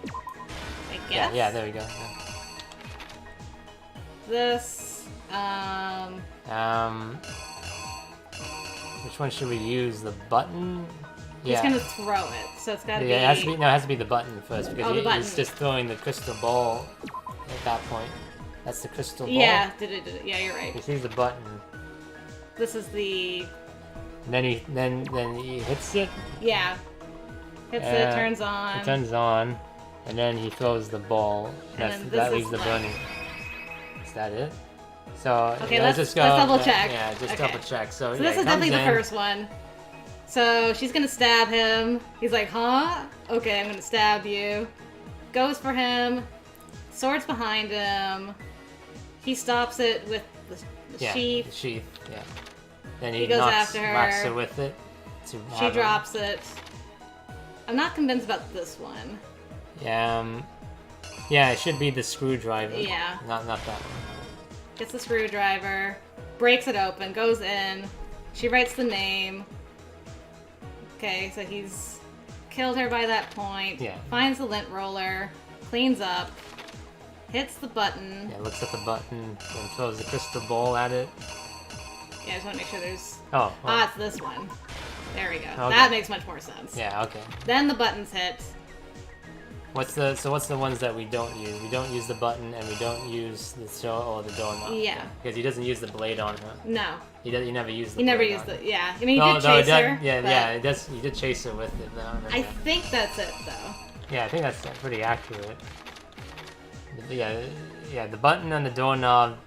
I guess.
Yeah, there we go. Yeah.
This,
which one should we use? The button?
He's gonna throw it, so it's gotta be.
Yeah, it has to be the button first because
the
he's just throwing the crystal ball at that point. That's the crystal ball.
Yeah, did it. Yeah, you're right.
He sees the button.
This is the.
And then he hits it.
Yeah. Hits it, turns on.
It turns on, and then he throws the ball. That leaves the burning. Is that it? So
okay,
let's
let's
go.
double check.
Yeah, just
okay.
double check. So
this is definitely the first one. So she's gonna stab him. He's like, huh? Okay, I'm gonna stab you. Goes for him. Sword's behind him. He stops it with the sheath.
The sheath, yeah. Then
he goes after
whacks
her.
her with it.
She drops it. I'm not convinced about this one.
Yeah, it should be the screwdriver.
Yeah.
Not that one.
Gets the screwdriver, breaks it open, goes in. She writes the name. Okay, so he's killed her by that point.
Yeah.
Finds the lint roller, cleans up, hits the button.
Yeah, looks at the button and throws the crystal ball at it.
Yeah, I just want to make sure there's.
Oh.
Ah, it's this one. There we go.
Okay.
That makes much more sense.
Yeah. Okay.
Then the button's hit.
What's the ones that we don't use? We don't use the button, and we don't use the doorknob.
Yeah.
Because he doesn't use the blade on her.
No.
He never used the.
He never
blade
used
on
the.
her.
Yeah. I mean, he did chase her.
Yeah. It does. He did chase her with it.
I think that's it, though.
Yeah, I think that's pretty accurate. Yeah. The button on the doorknob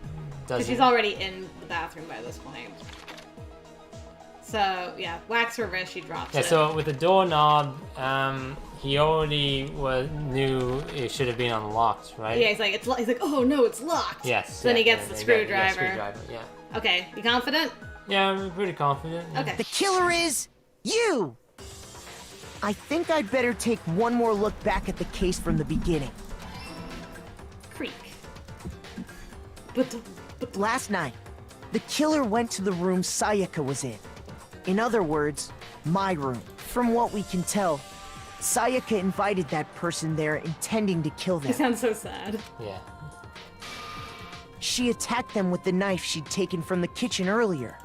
doesn't.
Because she's already in the bathroom by this point. So yeah, whacks her wrist. She drops it.
Yeah. So with the doorknob, he already knew it should have been unlocked, right?
Yeah, he's like, oh no, it's locked.
Yes.
So then he gets the screwdriver.
Yeah.
Okay, you confident?
Yeah, I'm pretty confident. Yeah.
Okay.
The killer is you! I think I'd better take one more look back at the case from the beginning.
Creak.
But last night, the killer went to the room Sayaka was in. In other words, my room. From what we can tell, Sayaka invited that person there intending to kill them.
He sounds so sad.
Yeah.
She attacked them with the knife she'd taken from the kitchen earlier.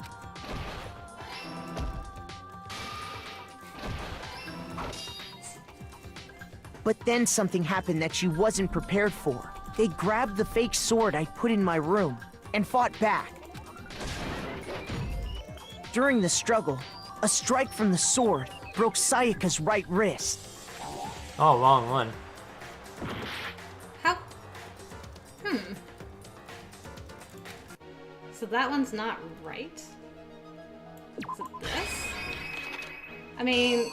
But then something happened that she wasn't prepared for. They grabbed the fake sword I put in my room and fought back. During the struggle, a strike from the sword broke Sayaka's right wrist.
Oh, wrong one.
How? So that one's not right? Is it this? I mean,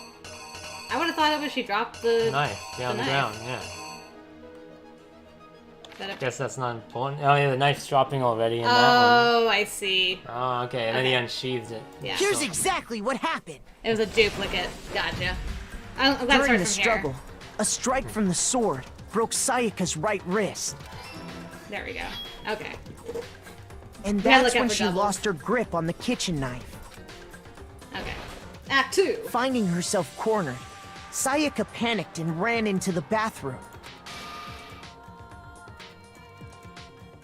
I would have thought it was she dropped the
knife on the ground, yeah.
I
guess that's not important. Oh yeah, the knife's dropping already in that one.
Oh, I see.
Oh, okay, and then he unsheathed it.
Yeah.
Here's exactly what happened.
It was a duplicate. Gotcha. I'm glad
During the
from
struggle,
here.
a strike from the sword broke Sayaka's right wrist.
There we go. Okay.
And
We gotta
that's
look out
when
for
she
doubles.
lost her grip on the kitchen knife.
Okay. Act 2.
Finding herself cornered, Sayaka panicked and ran into the bathroom.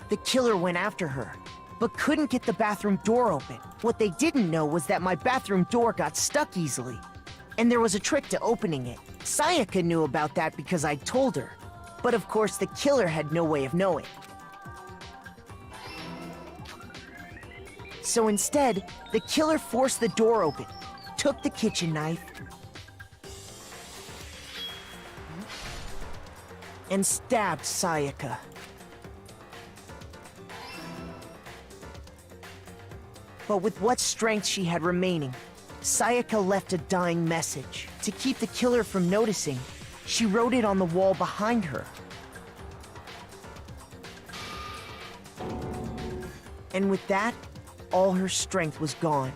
The killer went after her, but couldn't get the bathroom door open. What they didn't know was that my bathroom door got stuck easily, and there was a trick to opening it. Sayaka knew about that because I told her, but of course the killer had no way of knowing. So instead, the killer forced the door open, took the kitchen knife, and stabbed Sayaka. But with what strength she had remaining, Sayaka left a dying message. To keep the killer from noticing, she wrote it on the wall behind her. And with that, all her strength was gone.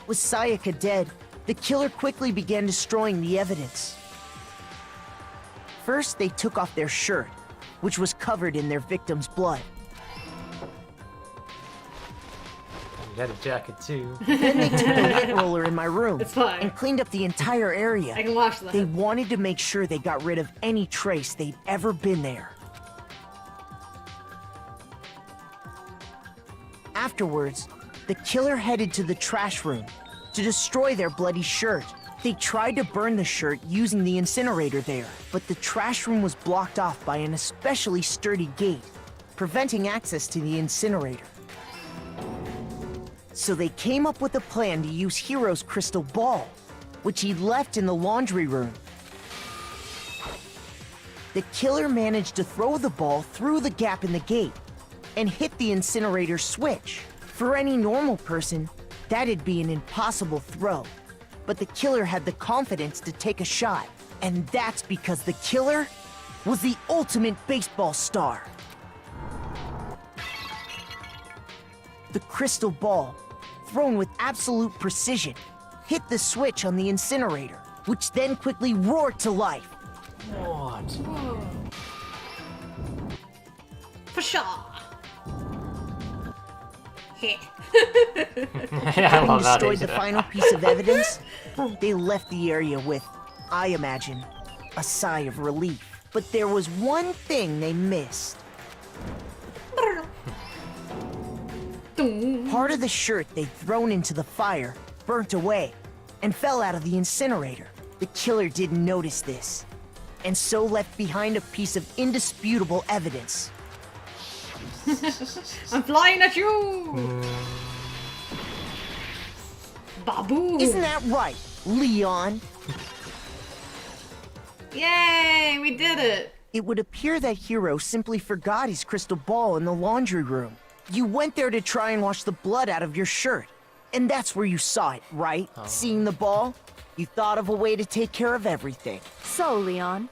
With Sayaka dead, the killer quickly began destroying the evidence. First, they took off their shirt, which was covered in their victim's blood.
You got a jacket too.
Then they took the lint roller in my room
It's fine.
and cleaned up the entire area.
I can wash that.
They wanted to make sure they got rid of any trace they'd ever been there. Afterwards, the killer headed to the trash room to destroy their bloody shirt. They tried to burn the shirt using the incinerator there, but the trash room was blocked off by an especially sturdy gate, preventing access to the incinerator. So they came up with a plan to use Hiro's crystal ball, which he'd left in the laundry room. The killer managed to throw the ball through the gap in the gate and hit the incinerator switch. For any normal person, that'd be an impossible throw. But the killer had the confidence to take a shot. And that's because the killer was the ultimate baseball star. The crystal ball, thrown with absolute precision, hit the switch on the incinerator, which then quickly roared to life.
What?
For sure.
I love that.
Destroyed the final piece of evidence. They left the area with, I imagine, a sigh of relief. But there was one thing they missed. Part of the shirt they'd thrown into the fire burnt away and fell out of the incinerator. The killer didn't notice this, and so left behind a piece of indisputable evidence.
I'm flying at you! Babu!
Isn't that right, Leon?
Yay, we did it!
It would appear that Hiro simply forgot his crystal ball in the laundry room. You went there to try and wash the blood out of your shirt. And that's where you saw it, right? Seeing the ball? You thought of a way to take care of everything.
So, Leon,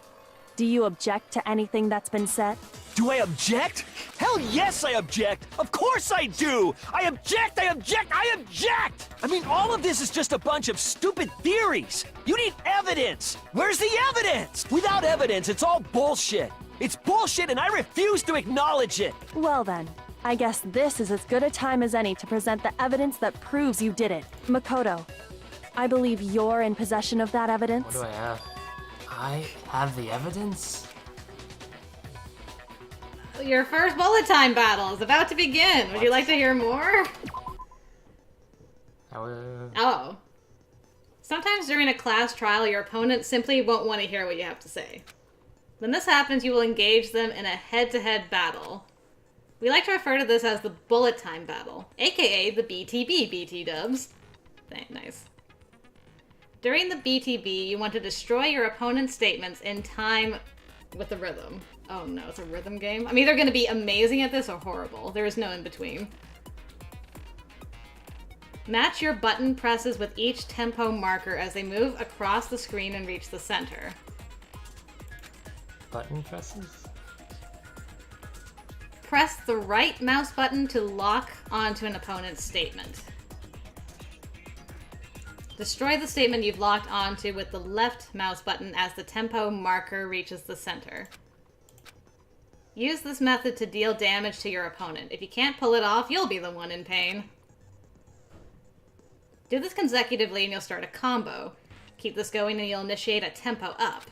do you object to anything that's been said?
Do I object? Hell yes, I object! Of course I do! I object, I object, I object! I mean, all of this is just a bunch of stupid theories! You need evidence! Where's the evidence? Without evidence, it's all bullshit! It's bullshit and I refuse to acknowledge it!
Well then, I guess this is as good a time as any to present the evidence that proves you did it. Makoto, I believe you're in possession of that evidence.
What do I have? I have the evidence?
Your first bullet time battle is about to begin. Would you like to hear more? Oh. Sometimes during a class trial, your opponent simply won't want to hear what you have to say. When this happens, you will engage them in a head-to-head battle. We like to refer to this as the bullet time battle, aka the BTB, BT dubs. Nice. During the BTB, you want to destroy your opponent's statements in time with the rhythm. Oh no, it's a rhythm game? I'm either going to be amazing at this or horrible. There is no in between. Match your button presses with each tempo marker as they move across the screen and reach the center.
Button presses?
Press the right mouse button to lock onto an opponent's statement. Destroy the statement you've locked onto with the left mouse button as the tempo marker reaches the center. Use this method to deal damage to your opponent. If you can't pull it off, you'll be the one in pain. Do this consecutively and you'll start a combo. Keep this going and you'll initiate a tempo up.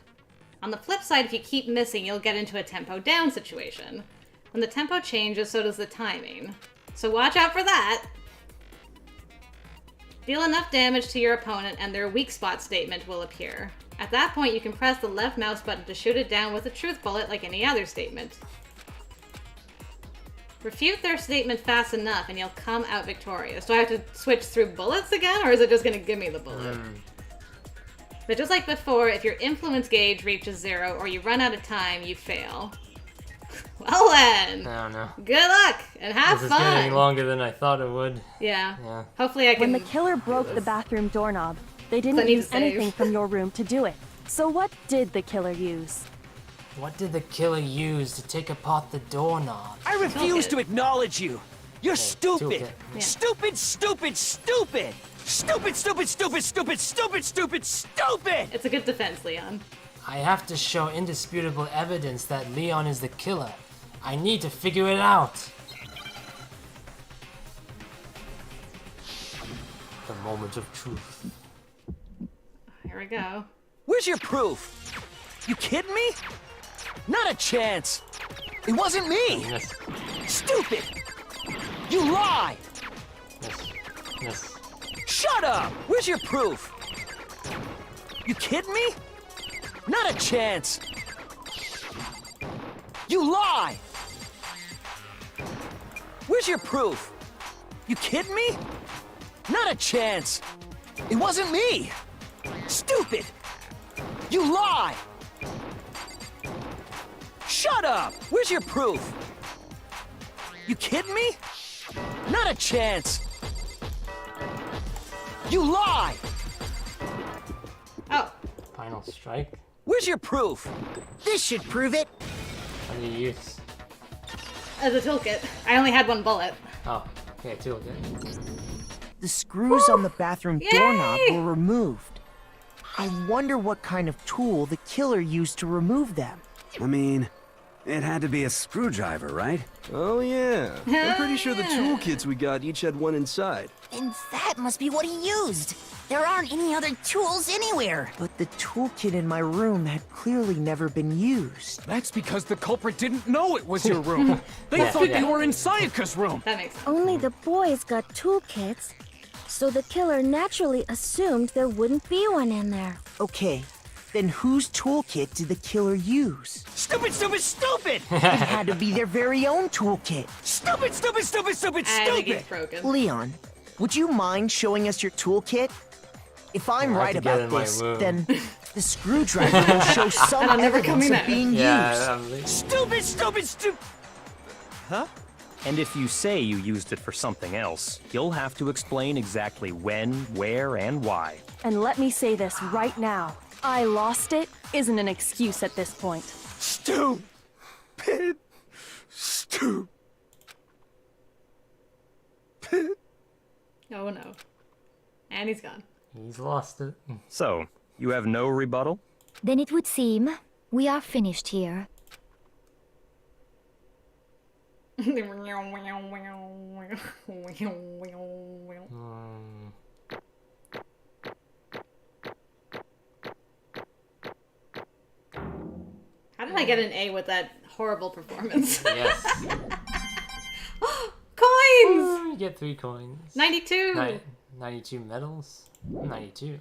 On the flip side, if you keep missing, you'll get into a tempo down situation. When the tempo changes, so does the timing. So watch out for that! Deal enough damage to your opponent and their weak spot statement will appear. At that point, you can press the left mouse button to shoot it down with a truth bullet like any other statement. Refute their statement fast enough and you'll come out victorious. Do I have to switch through bullets again, or is it just going to give me the bullet? But just like before, if your influence gauge reaches 0 or you run out of time, you fail. Well then.
I don't know.
Good luck and have
This
fun.
is getting longer than I thought it would.
Yeah.
Yeah.
Hopefully I can.
When the killer broke the bathroom doorknob, they didn't
Plenty to
use
save.
anything from your room to do it. So what did the killer use?
What did the killer use to take apart the doorknob?
I refuse to acknowledge you. You're stupid.
toolkit.
Yeah.
Stupid, stupid, stupid. Stupid, stupid, stupid, stupid, stupid, stupid, stupid.
It's a good defense, Leon.
I have to show indisputable evidence that Leon is the killer. I need to figure it out. The moment of truth.
Here we go.
Where's your proof? You kidding me? Not a chance. It wasn't me.
Yes.
Stupid. You lied.
Yes. Yes.
Shut up. Where's your proof? You kidding me? Not a chance. You lie. Where's your proof? You kidding me? Not a chance. It wasn't me. Stupid. You lie. Shut up. Where's your proof? You kidding me? Not a chance. You lie.
Oh.
Final strike.
Where's your proof?
This should prove it.
What do you use?
As a toolkit. I only had one bullet.
Oh, okay, toolkit.
The screws on the bathroom
Yay!
doorknob were removed. I wonder what kind of tool the killer used to remove them.
I mean, it had to be a screwdriver, right?
Oh yeah. I'm pretty sure the toolkits we got each had one inside.
And that must be what he used. There aren't any other tools anywhere.
But the toolkit in my room had clearly never been used.
That's because the culprit didn't know it was your room. They thought you were in Sayaka's room.
That makes sense.
Only the boys got toolkits, so the killer naturally assumed there wouldn't be one in there.
Okay, then whose toolkit did the killer use?
Stupid, stupid, stupid!
It had to be their very own toolkit.
Stupid, stupid, stupid, stupid,
I think
stupid!
it's broken.
Leon, would you mind showing us your toolkit? If I'm
I'll have
right
to get
about
in my
this,
room.
then the screwdriver will show some
I'm never
evidence
coming
of
out.
being used.
Yeah,
Stupid, stupid, stupid!
Huh? And if you say you used it for something else, you'll have to explain exactly when, where, and why.
And let me say this right now. I lost it isn't an excuse at this point.
Stupid! Stupid!
Oh no. And he's gone.
He's lost it.
So, you have no rebuttal?
Then it would seem we are finished here.
How did I get an A with that horrible performance?
Yes.
Coins!
You get 3 coins.
92!
92 medals? 92.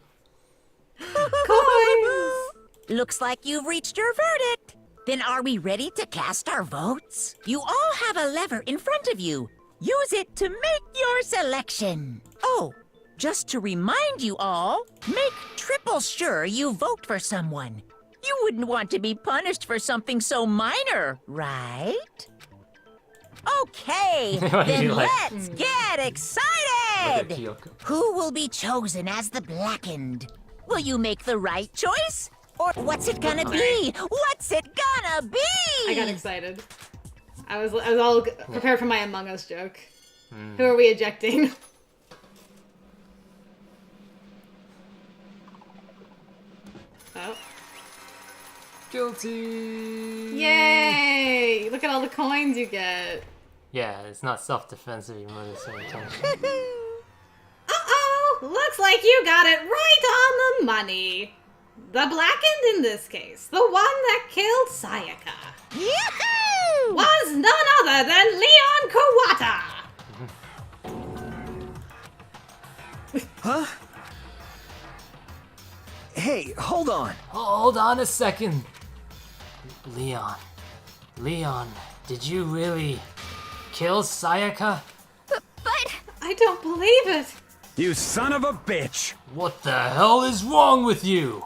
Coins!
Looks like you've reached your verdict. Then are we ready to cast our votes? You all have a lever in front of you. Use it to make your selection. Oh, just to remind you all, make triple sure you vote for someone. You wouldn't want to be punished for something so minor, right? Okay,
What do
then
you like?
let's get excited!
Look at Kyoko.
Who will be chosen as the Blackened? Will you make the right choice? Or what's it gonna be? What's it gonna be?
I got excited. I was all prepared for my Among Us joke. Who are we ejecting? Oh.
Guilty!
Yay! Look at all the coins you get.
Yeah, it's not self-defense if you murder someone.
Uh-oh! Looks like you got it right on the money. The Blackened in this case, the one that killed Sayaka,
Yahoo!
was none other than Leon Kawata!
Huh? Hey, hold on.
Hold on a second. Leon, did you really kill Sayaka?
But I don't believe it.
You son of a bitch!
What the hell is wrong with you?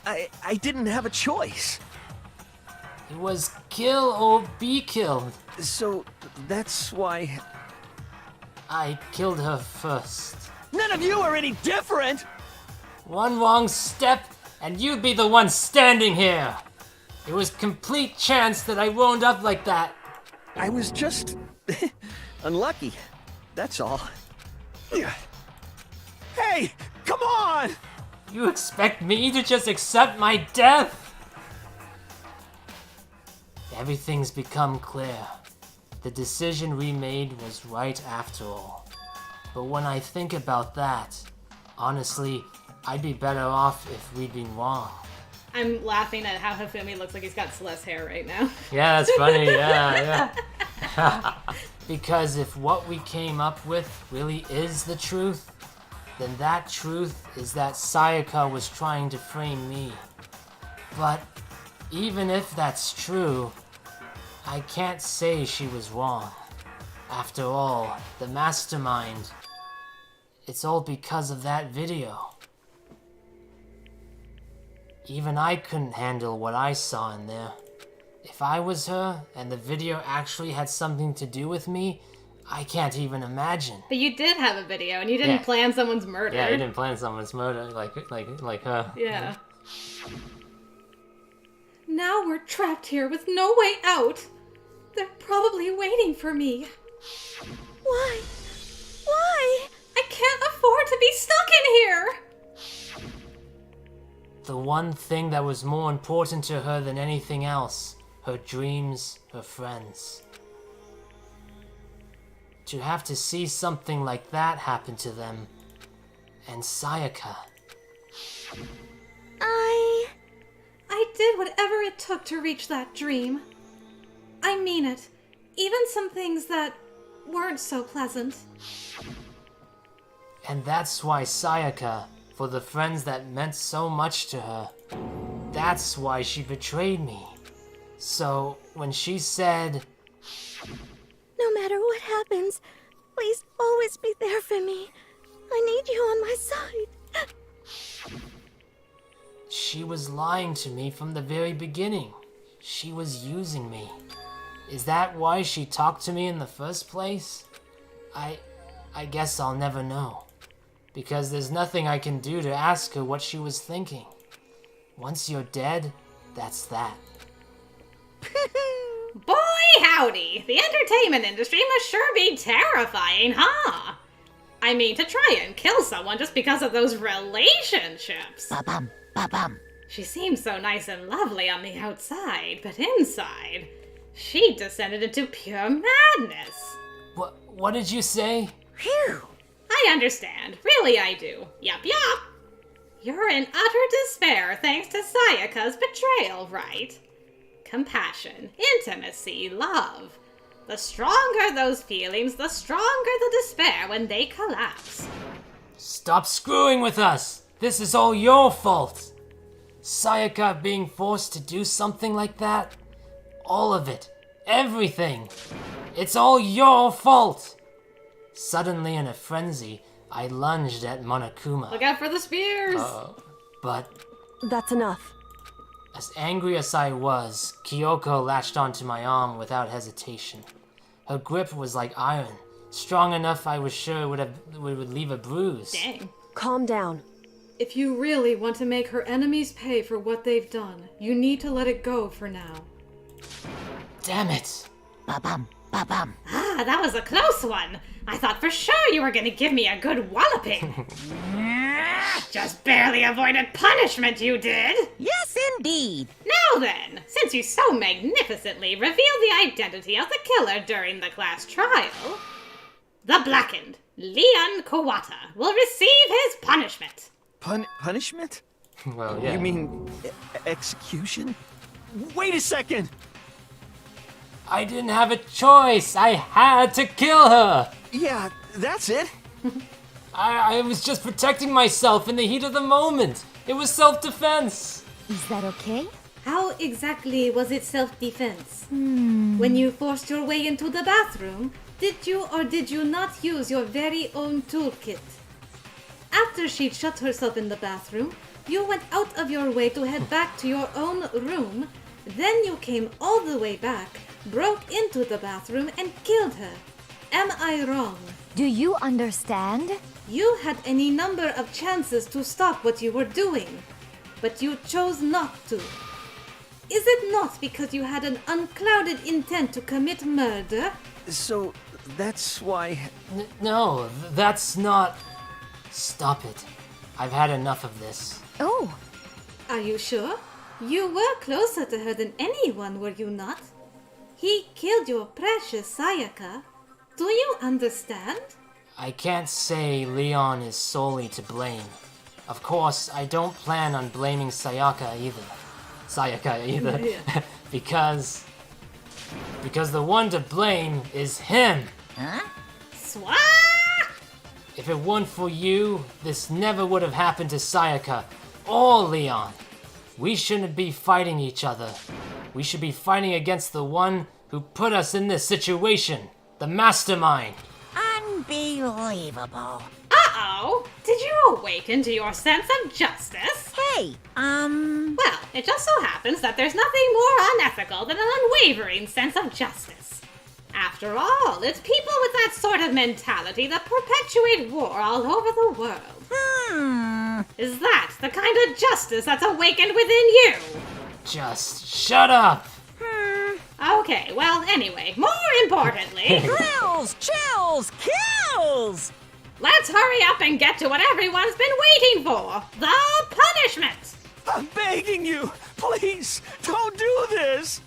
I didn't have a choice.
It was kill or be killed.
So, that's why...
I killed her first.
None of you are any different!
One wrong step, and you'd be the one standing here. It was complete chance that I wound up like that.
I was just... unlucky. That's all. Hey! Come on!
You expect me to just accept my death? Everything's become clear. The decision we made was right after all. But when I think about that, honestly, I'd be better off if we'd been wrong.
I'm laughing at how Hifumi looks like he's got Celeste hair right now.
Yeah, that's funny, yeah. Because if what we came up with really is the truth, then that truth is that Sayaka was trying to frame me. But even if that's true, I can't say she was wrong. After all, the mastermind, it's all because of that video. Even I couldn't handle what I saw in there. If I was her, and the video actually had something to do with me, I can't even imagine.
But you did have a video, and you didn't plan someone's murder.
Yeah, you didn't plan someone's murder like her.
Yeah. Now we're trapped here with no way out. They're probably waiting for me.
Why? Why?
I can't afford to be stuck in here!
The one thing that was more important to her than anything else, her dreams, her friends. To have to see something like that happen to them, and Sayaka.
I did whatever it took to reach that dream. I mean it. Even some things that weren't so pleasant.
And that's why Sayaka, for the friends that meant so much to her, that's why she betrayed me. So, when she said,
No matter what happens, please always be there for me. I need you on my side.
she was lying to me from the very beginning. She was using me. Is that why she talked to me in the first place? I guess I'll never know. Because there's nothing I can do to ask her what she was thinking. Once you're dead, that's that.
Boy howdy! The entertainment industry must sure be terrifying, huh? I mean, to try and kill someone just because of those relationships.
Ba-bum, ba-bum.
She seems so nice and lovely on the outside, but inside, she descended into pure madness.
What did you say?
Phew.
I understand. Really, I do. Yup. You're in utter despair thanks to Sayaka's betrayal, right? Compassion, intimacy, love. The stronger those feelings, the stronger the despair when they collapse.
Stop screwing with us! This is all your fault! Sayaka being forced to do something like that? All of it. Everything. It's all your fault! Suddenly in a frenzy, I lunged at Monokuma.
Look out for the spears!
But...
That's enough.
As angry as I was, Kyoko latched onto my arm without hesitation. Her grip was like iron, strong enough I was sure it would leave a bruise.
Dang.
Calm down.
If you really want to make her enemies pay for what they've done, you need to let it go for now.
Damn it!
Ba-bum, ba-bum.
Ah, that was a close one. I thought for sure you were gonna give me a good walloping. Just barely avoided punishment, you did.
Yes, indeed.
Now then, since you so magnificently revealed the identity of the killer during the class trial, the blackened Leon Kawata will receive his punishment.
Punishment?
Well, yeah.
You mean execution? Wait a second!
I didn't have a choice. I had to kill her.
Yeah, that's it.
I was just protecting myself in the heat of the moment. It was self-defense.
Is that okay?
How exactly was it self-defense? When you forced your way into the bathroom, did you or did you not use your very own toolkit? After she'd shut herself in the bathroom, you went out of your way to head back to your own room
Then you came all the way back, broke into the bathroom, and killed her. Am I wrong?
Do you understand?
You had any number of chances to stop what you were doing, but you chose not to. Is it not because you had an unclouded intent to commit murder?
So, that's why...
No, that's not... Stop it. I've had enough of this.
Oh.
Are you sure? You were closer to her than anyone, were you not? He killed your precious Sayaka. Do you understand?
I can't say Leon is solely to blame. Of course, I don't plan on blaming Sayaka either.
Yeah.
because the one to blame is him.
Huh?
Swat!
If it weren't for you, this never would have happened to Sayaka or Leon. We shouldn't be fighting each other. We should be fighting against the one who put us in this situation, the mastermind.
Unbelievable.
Uh-oh! Did you awaken to your sense of justice?
Hey,
Well, it just so happens that there's nothing more unethical than an unwavering sense of justice. After all, it's people with that sort of mentality that perpetuate war all over the world. Is that the kind of justice that's awakened within you?
Just shut up!
Okay, well, anyway, more importantly...
Thrills, chills, kills!
Let's hurry up and get to what everyone's been waiting for! The punishment!
I'm begging you! Please, don't do this!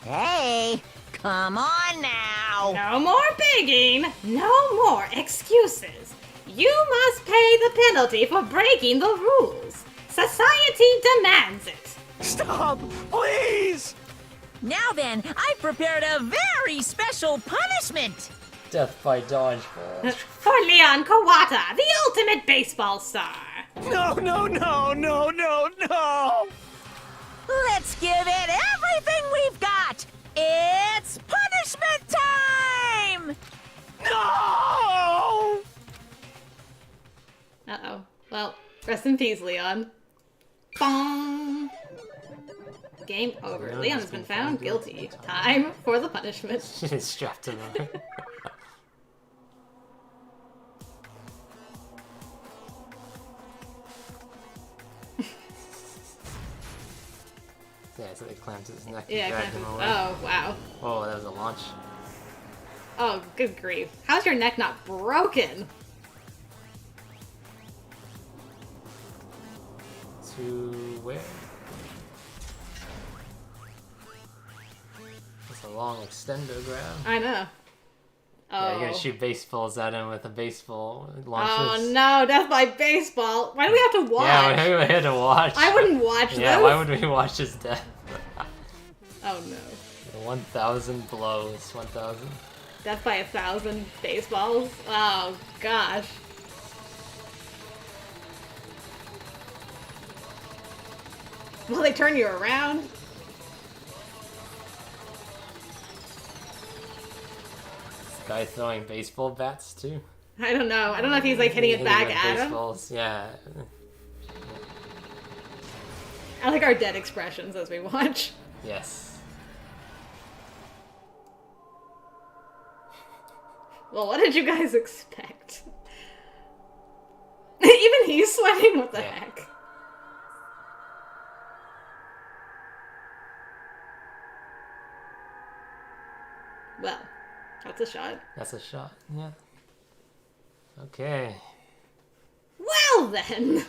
Hey, come on now!
No more begging, no more excuses. You must pay the penalty for breaking the rules. Society demands it.
Stop, please!
Now then, I've prepared a very special punishment!
Death by dodgeball.
For Leon Kawata, the ultimate baseball star.
No, no, no, no, no, no!
Let's give it everything we've got! It's punishment time!
No!
Uh-oh. Well, rest in peace, Leon. Bong! Game over. Leon has been found guilty. Time for the punishment.
She's strapped to them. Yeah, so they clamped his neck and dragged him away.
Oh, wow.
Oh, that was a launch.
Oh, good grief. How's your neck not broken?
To where? It's a long extender grab.
I know. Oh.
Yeah, you're gonna shoot baseballs at him with a baseball launches.
Oh no, death by baseball. Why do we have to watch?
Yeah, we had to watch.
I wouldn't watch
Yeah,
this.
why would we watch his death?
Oh no.
1,000 blows. 1,000.
Death by 1,000 baseballs? Oh gosh. Will they turn you around?
This guy throwing baseball bats too.
I don't know. I don't know if he's like hitting it back at him.
Baseballs, yeah.
I like our dead expressions as we watch.
Yes.
Well, what did you guys expect? Even he's sweating? What the heck? Well, that's a shot.
That's a shot, yeah. Okay.
Well then!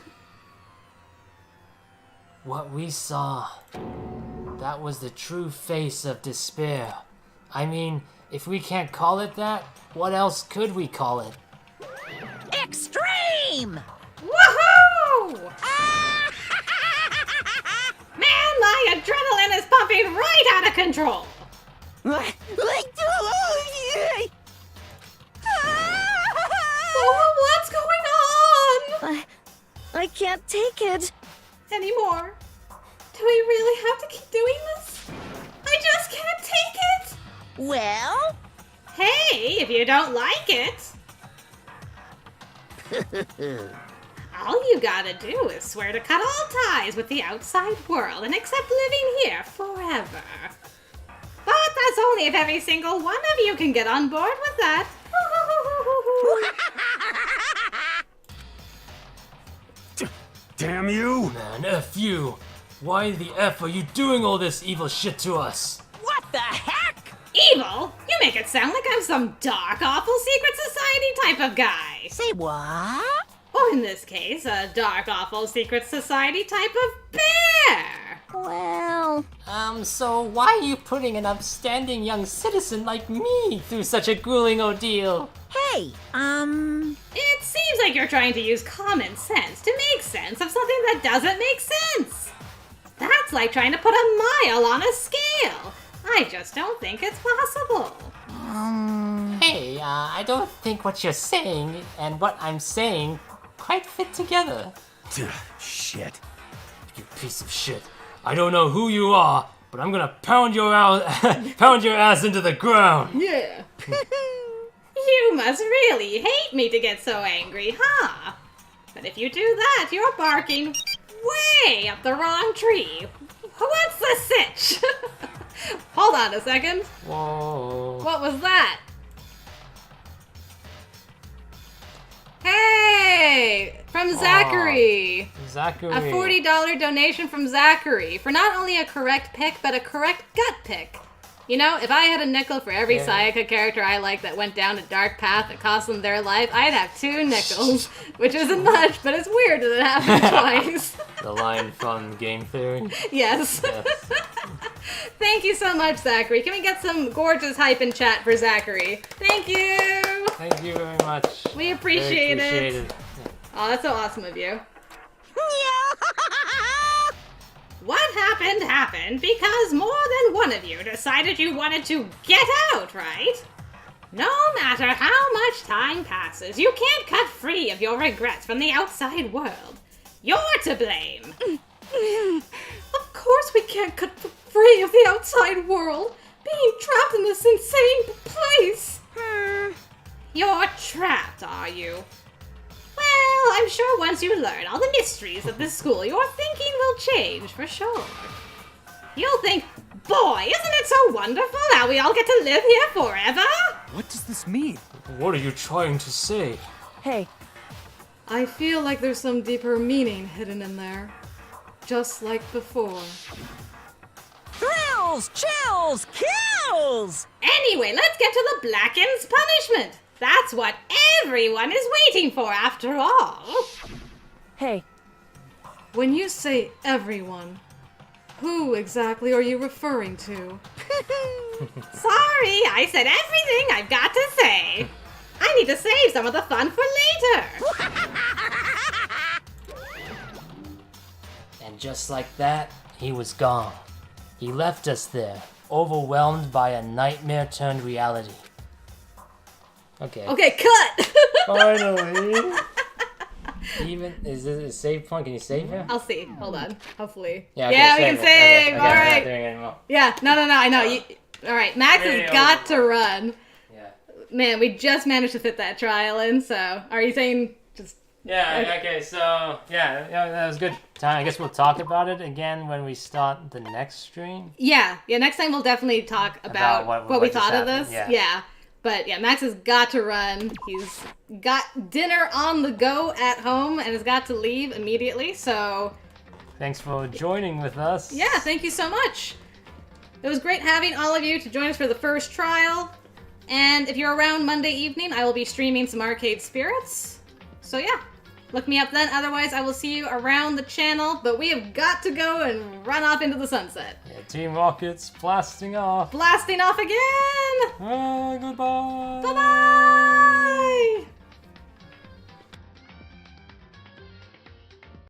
What we saw, that was the true face of despair. I mean, if we can't call it that, what else could we call it?
Extreme!
Woohoo! Man, my adrenaline is pumping right out of control! Oh, what's going on?
I can't take it.
Anymore. Do we really have to keep doing this? I just can't take it!
Well?
Hey, if you don't like it. All you gotta do is swear to cut all ties with the outside world and accept living here forever. But that's only if every single one of you can get on board with that.
Damn you!
Man, F you. Why the F are you doing all this evil shit to us?
What the heck?
Evil? You make it sound like I'm some dark, awful secret society type of guy.
Say what?
Or in this case, a dark, awful secret society type of bear.
Well...
So why are you putting an upstanding young citizen like me through such a grueling ordeal?
Hey,
It seems like you're trying to use common sense to make sense of something that doesn't make sense. That's like trying to put a mile on a scale. I just don't think it's possible.
Hey, I don't think what you're saying and what I'm saying quite fit together.
Shit.
You piece of shit. I don't know who you are, but I'm gonna pound your ass into the ground.
Yeah. You must really hate me to get so angry, huh? But if you do that, you're barking way up the wrong tree. What's the sitch? Hold on a second.
Whoa.
What was that? Hey! From Zachary!
Zachary.
A $40 donation from Zachary for not only a correct pick, but a correct gut pick. You know, if I had a nickel for every Sayaka character I like that went down a dark path that cost them their life, I'd have 2 nickels, which isn't much, but it's weird that it happened twice.
The line from Game Theory.
Yes. Thank you so much, Zachary. Can we get some gorgeous hype in chat for Zachary? Thank you!
Thank you very much.
We appreciate
Very
it.
appreciated.
Oh, that's so awesome of you. What happened because more than one of you decided you wanted to get out, right? No matter how much time passes, you can't cut free of your regrets from the outside world. You're to blame.
Of course we can't cut free of the outside world. Being trapped in this insane place.
You're trapped, are you? Well, I'm sure once you learn all the mysteries of this school, your thinking will change for sure. You'll think, boy, isn't it so wonderful how we all get to live here forever?
What does this mean?
What are you trying to say?
Hey.
I feel like there's some deeper meaning hidden in there. Just like before.
Thrills, chills, kills!
Anyway, let's get to the Blackened's punishment. That's what everyone is waiting for, after all.
Hey.
When you say everyone, who exactly are you referring to?
Sorry, I said everything I've got to say. I need to save some of the fun for later.
And just like that, he was gone. He left us there, overwhelmed by a nightmare turned reality. Okay.
Okay, cut!
Finally! Even, is this a save point? Can you save here?
I'll see. Hold on. Hopefully.
Yeah, okay,
yeah, we can save.
Okay,
All
I'm
right.
not doing it anymore.
Yeah, no, I know. All right, Max
Really
has got to run.
Yeah.
Man, we just managed to fit that trial in, so are you saying just...
Yeah, okay, so, yeah, that was good time. I guess we'll talk about it again when we start the next stream.
Yeah, next time we'll definitely talk about what we
just
thought of
happened,
this.
yeah.
But yeah, Max has got to run. He's got dinner on the go at home and has got to leave immediately, so...
Thanks for joining with us.
Yeah, thank you so much. It was great having all of you to join us for the first trial. And if you're around Monday evening, I will be streaming some Arcade Spirits. So yeah, look me up then. Otherwise, I will see you around the channel. But we have got to go and run off into the sunset.
Yeah, Team Mocket's blasting off.
Blasting off again!
Goodbye!
Bye-bye!